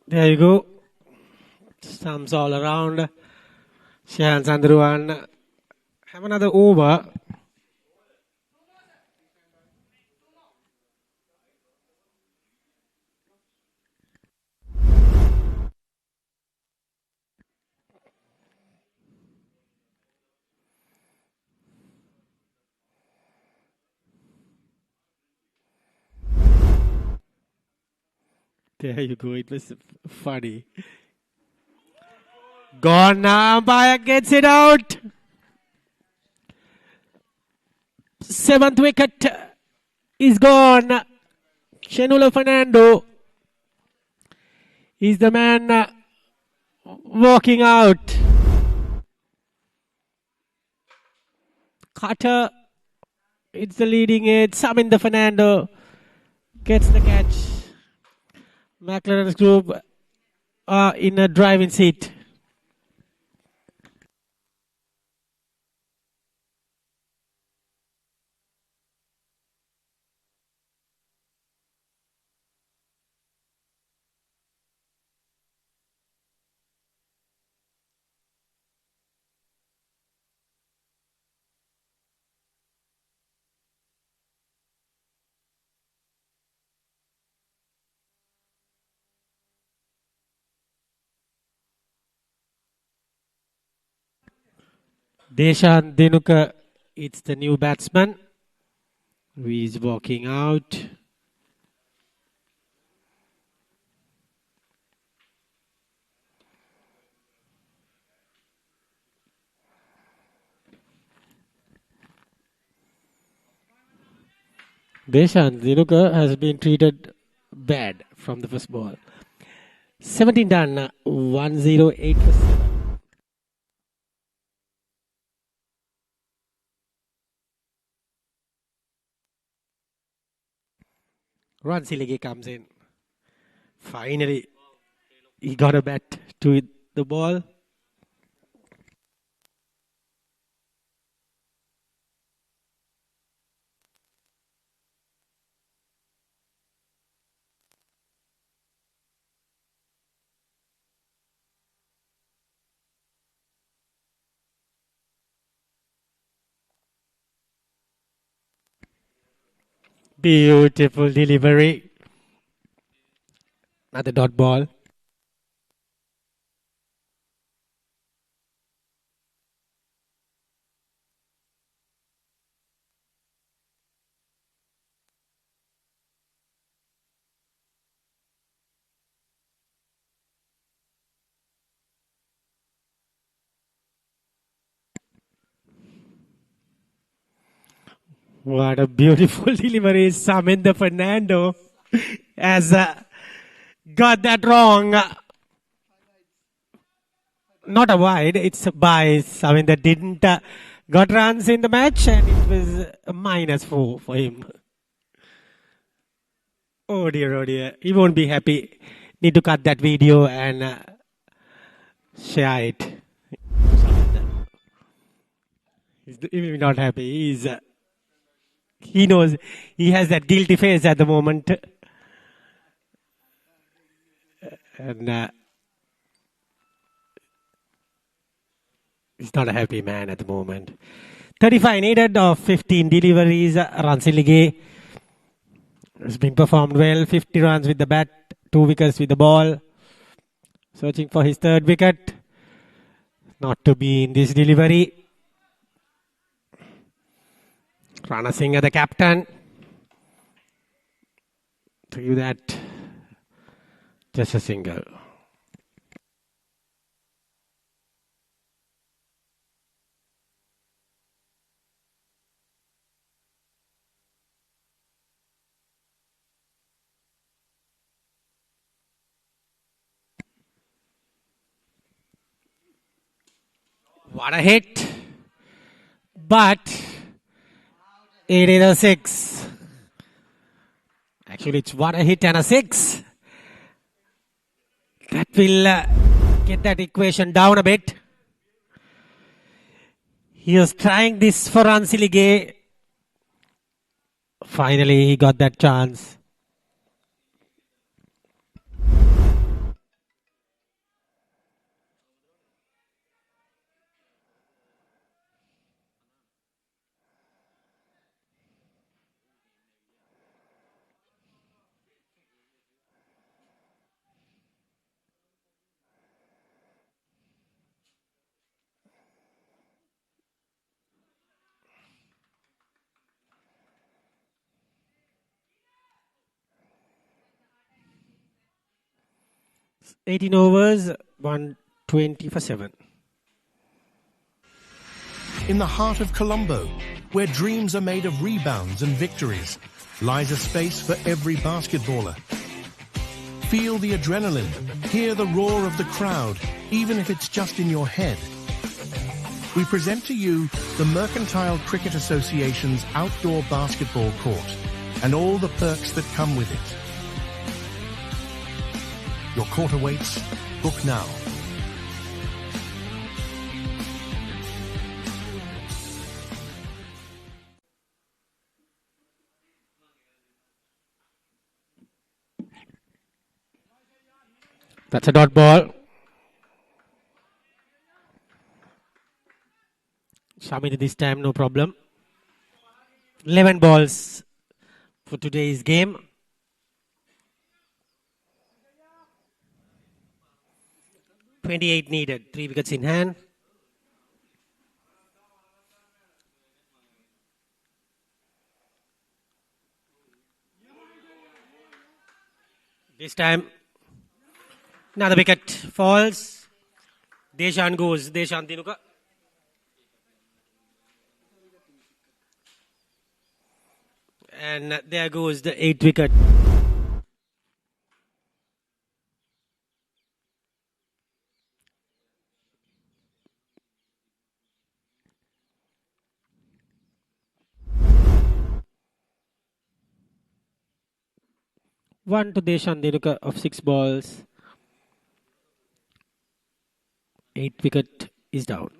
There you go. Stumps all around. Shahan Sandharuan have another over. There you go. It was funny. Gone now. Umpire gets it out. 7th wicket is gone. Shenulo Fernando is the man walking out. Carter, it's the leading edge. Saminda Fernando gets the catch. McLaren's group are in a driving seat. Deshan Denuka, it's the new batsman who is walking out. Deshan Denuka has been treated bad from the first ball. 17 done, 108 for 7. Ransiligi comes in. Finally, he got a bat to the ball. Beautiful delivery. Another dot ball. What a beautiful delivery. Saminda Fernando has got that wrong. Not a wide, it's a by Saminda didn't got runs in the match, and it was a -4 for him. Oh dear, oh dear. He won't be happy. Need to cut that video and share it. He's not happy. He knows he has that guilty face at the moment. And he's not a happy man at the moment. 35 needed of 15 deliveries. Ransiligi has been performed well. 50 runs with the bat, 2 wickets with the ball. Searching for his 3rd wicket. Not to be in this delivery. Rana Singh, the captain. To you that, just a single. What a hit. But it is a 6. Actually, it's what a hit and a 6. That will get that equation down a bit. He was trying this for Ransiligi. Finally, he got that chance. 18 overs, 120 for 7. In the heart of Colombo, where dreams are made of rebounds and victories, lies a space for every basketballer. Feel the adrenaline, hear the roar of the crowd, even if it's just in your head. We present to you the Mercantile Cricket Association's outdoor basketball court and all the perks that come with it. Your court awaits. Book now. That's a dot ball. Shamini this time, no problem. 11 balls for today's game. .28 needed, 3 wickets in hand. This time, another wicket falls. Deshan goes, Deshan Dinuka. And there goes the 8th wicket. One to Deshan Dinuka of 6 balls. 8th wicket is down.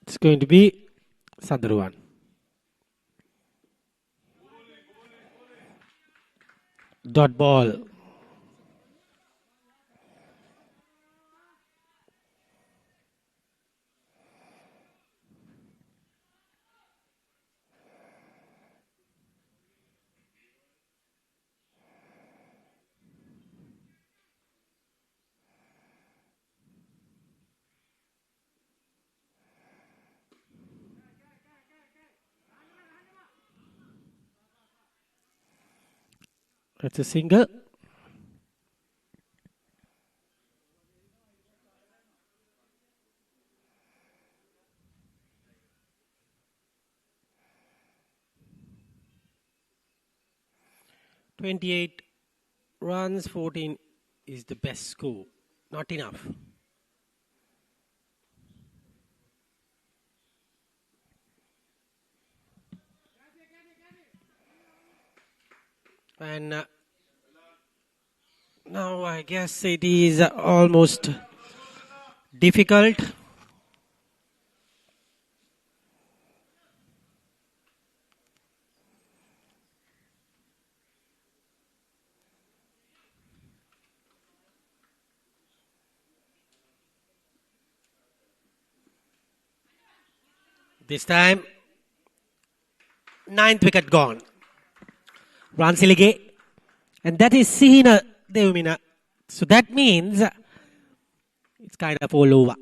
It's going to be Sadruwan. Dot ball. That's a single. .28 runs, 14 is the best score. Not enough. And now I guess it is almost difficult. This time, 9th wicket gone. Ransilige. And that is Sihina Devumina. So that means it's kind of all over.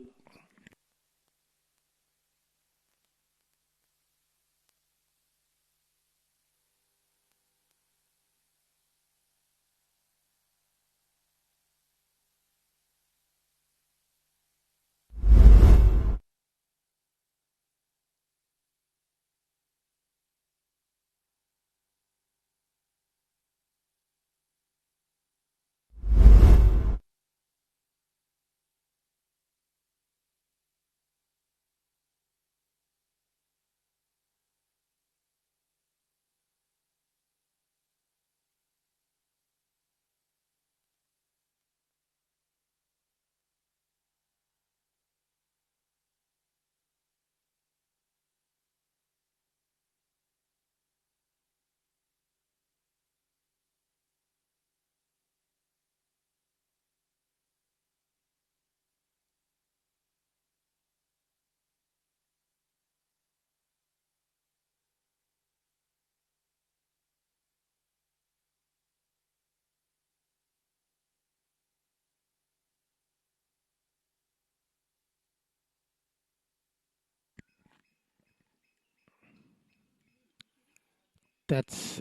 That's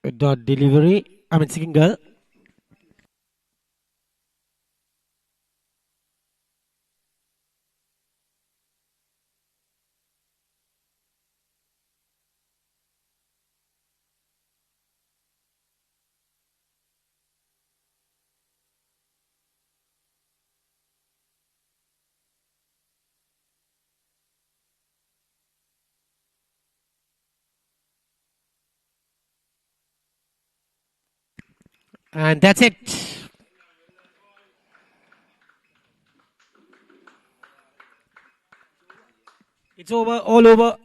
a dot delivery. I mean, single. And that's it. It's over, all over.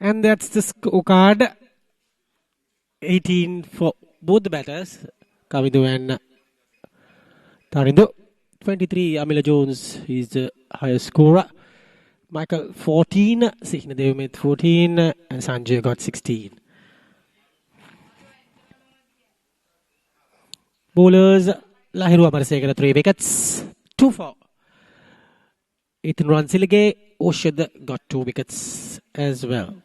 And that's the scorecard. 18 for both the batters, Kavidu and Tarindu. 23, Amila Jones is the highest scorer. Michael 14, Sihna Devmith 14, and Sanjay got 16. Bowlers, Lahiru Amarasegara 3 wickets, 2 for Ethan Ransilige. Oshad got 2 wickets as well.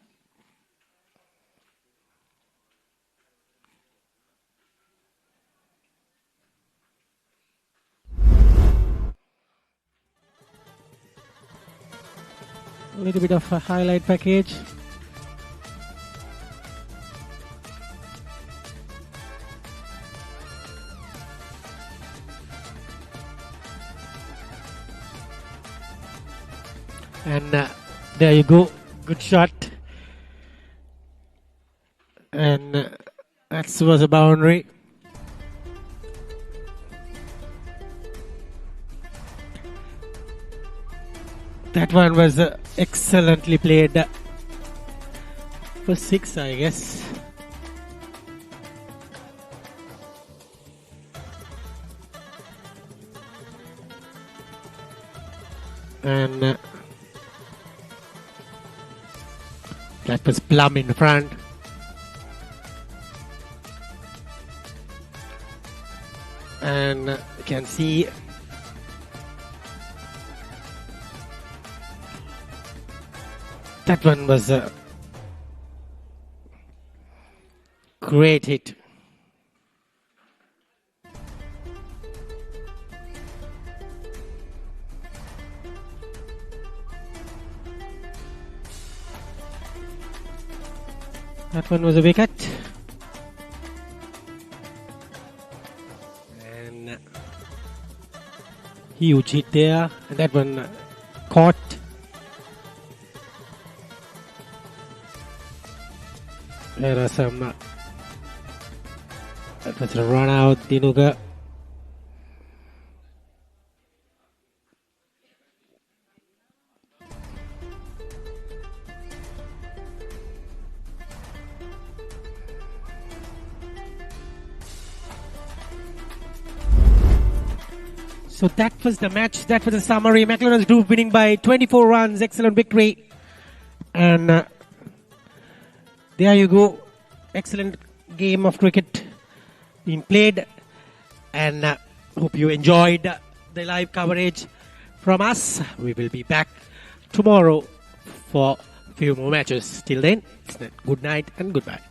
A little bit of a highlight package. And there you go, good shot. And that was a boundary. That one was excellently played for 6, I guess. And that was plumb in front. And you can see that one was a great hit. That one was a wicket. And huge hit there. And that one caught. There are some. That was a run out, Dinuga. So that was the match. That was the summary. McLaren's group winning by 24 runs. Excellent victory. And there you go. Excellent game of cricket being played. And hope you enjoyed the live coverage from us. We will be back tomorrow for a few more matches. Till then, good night and goodbye.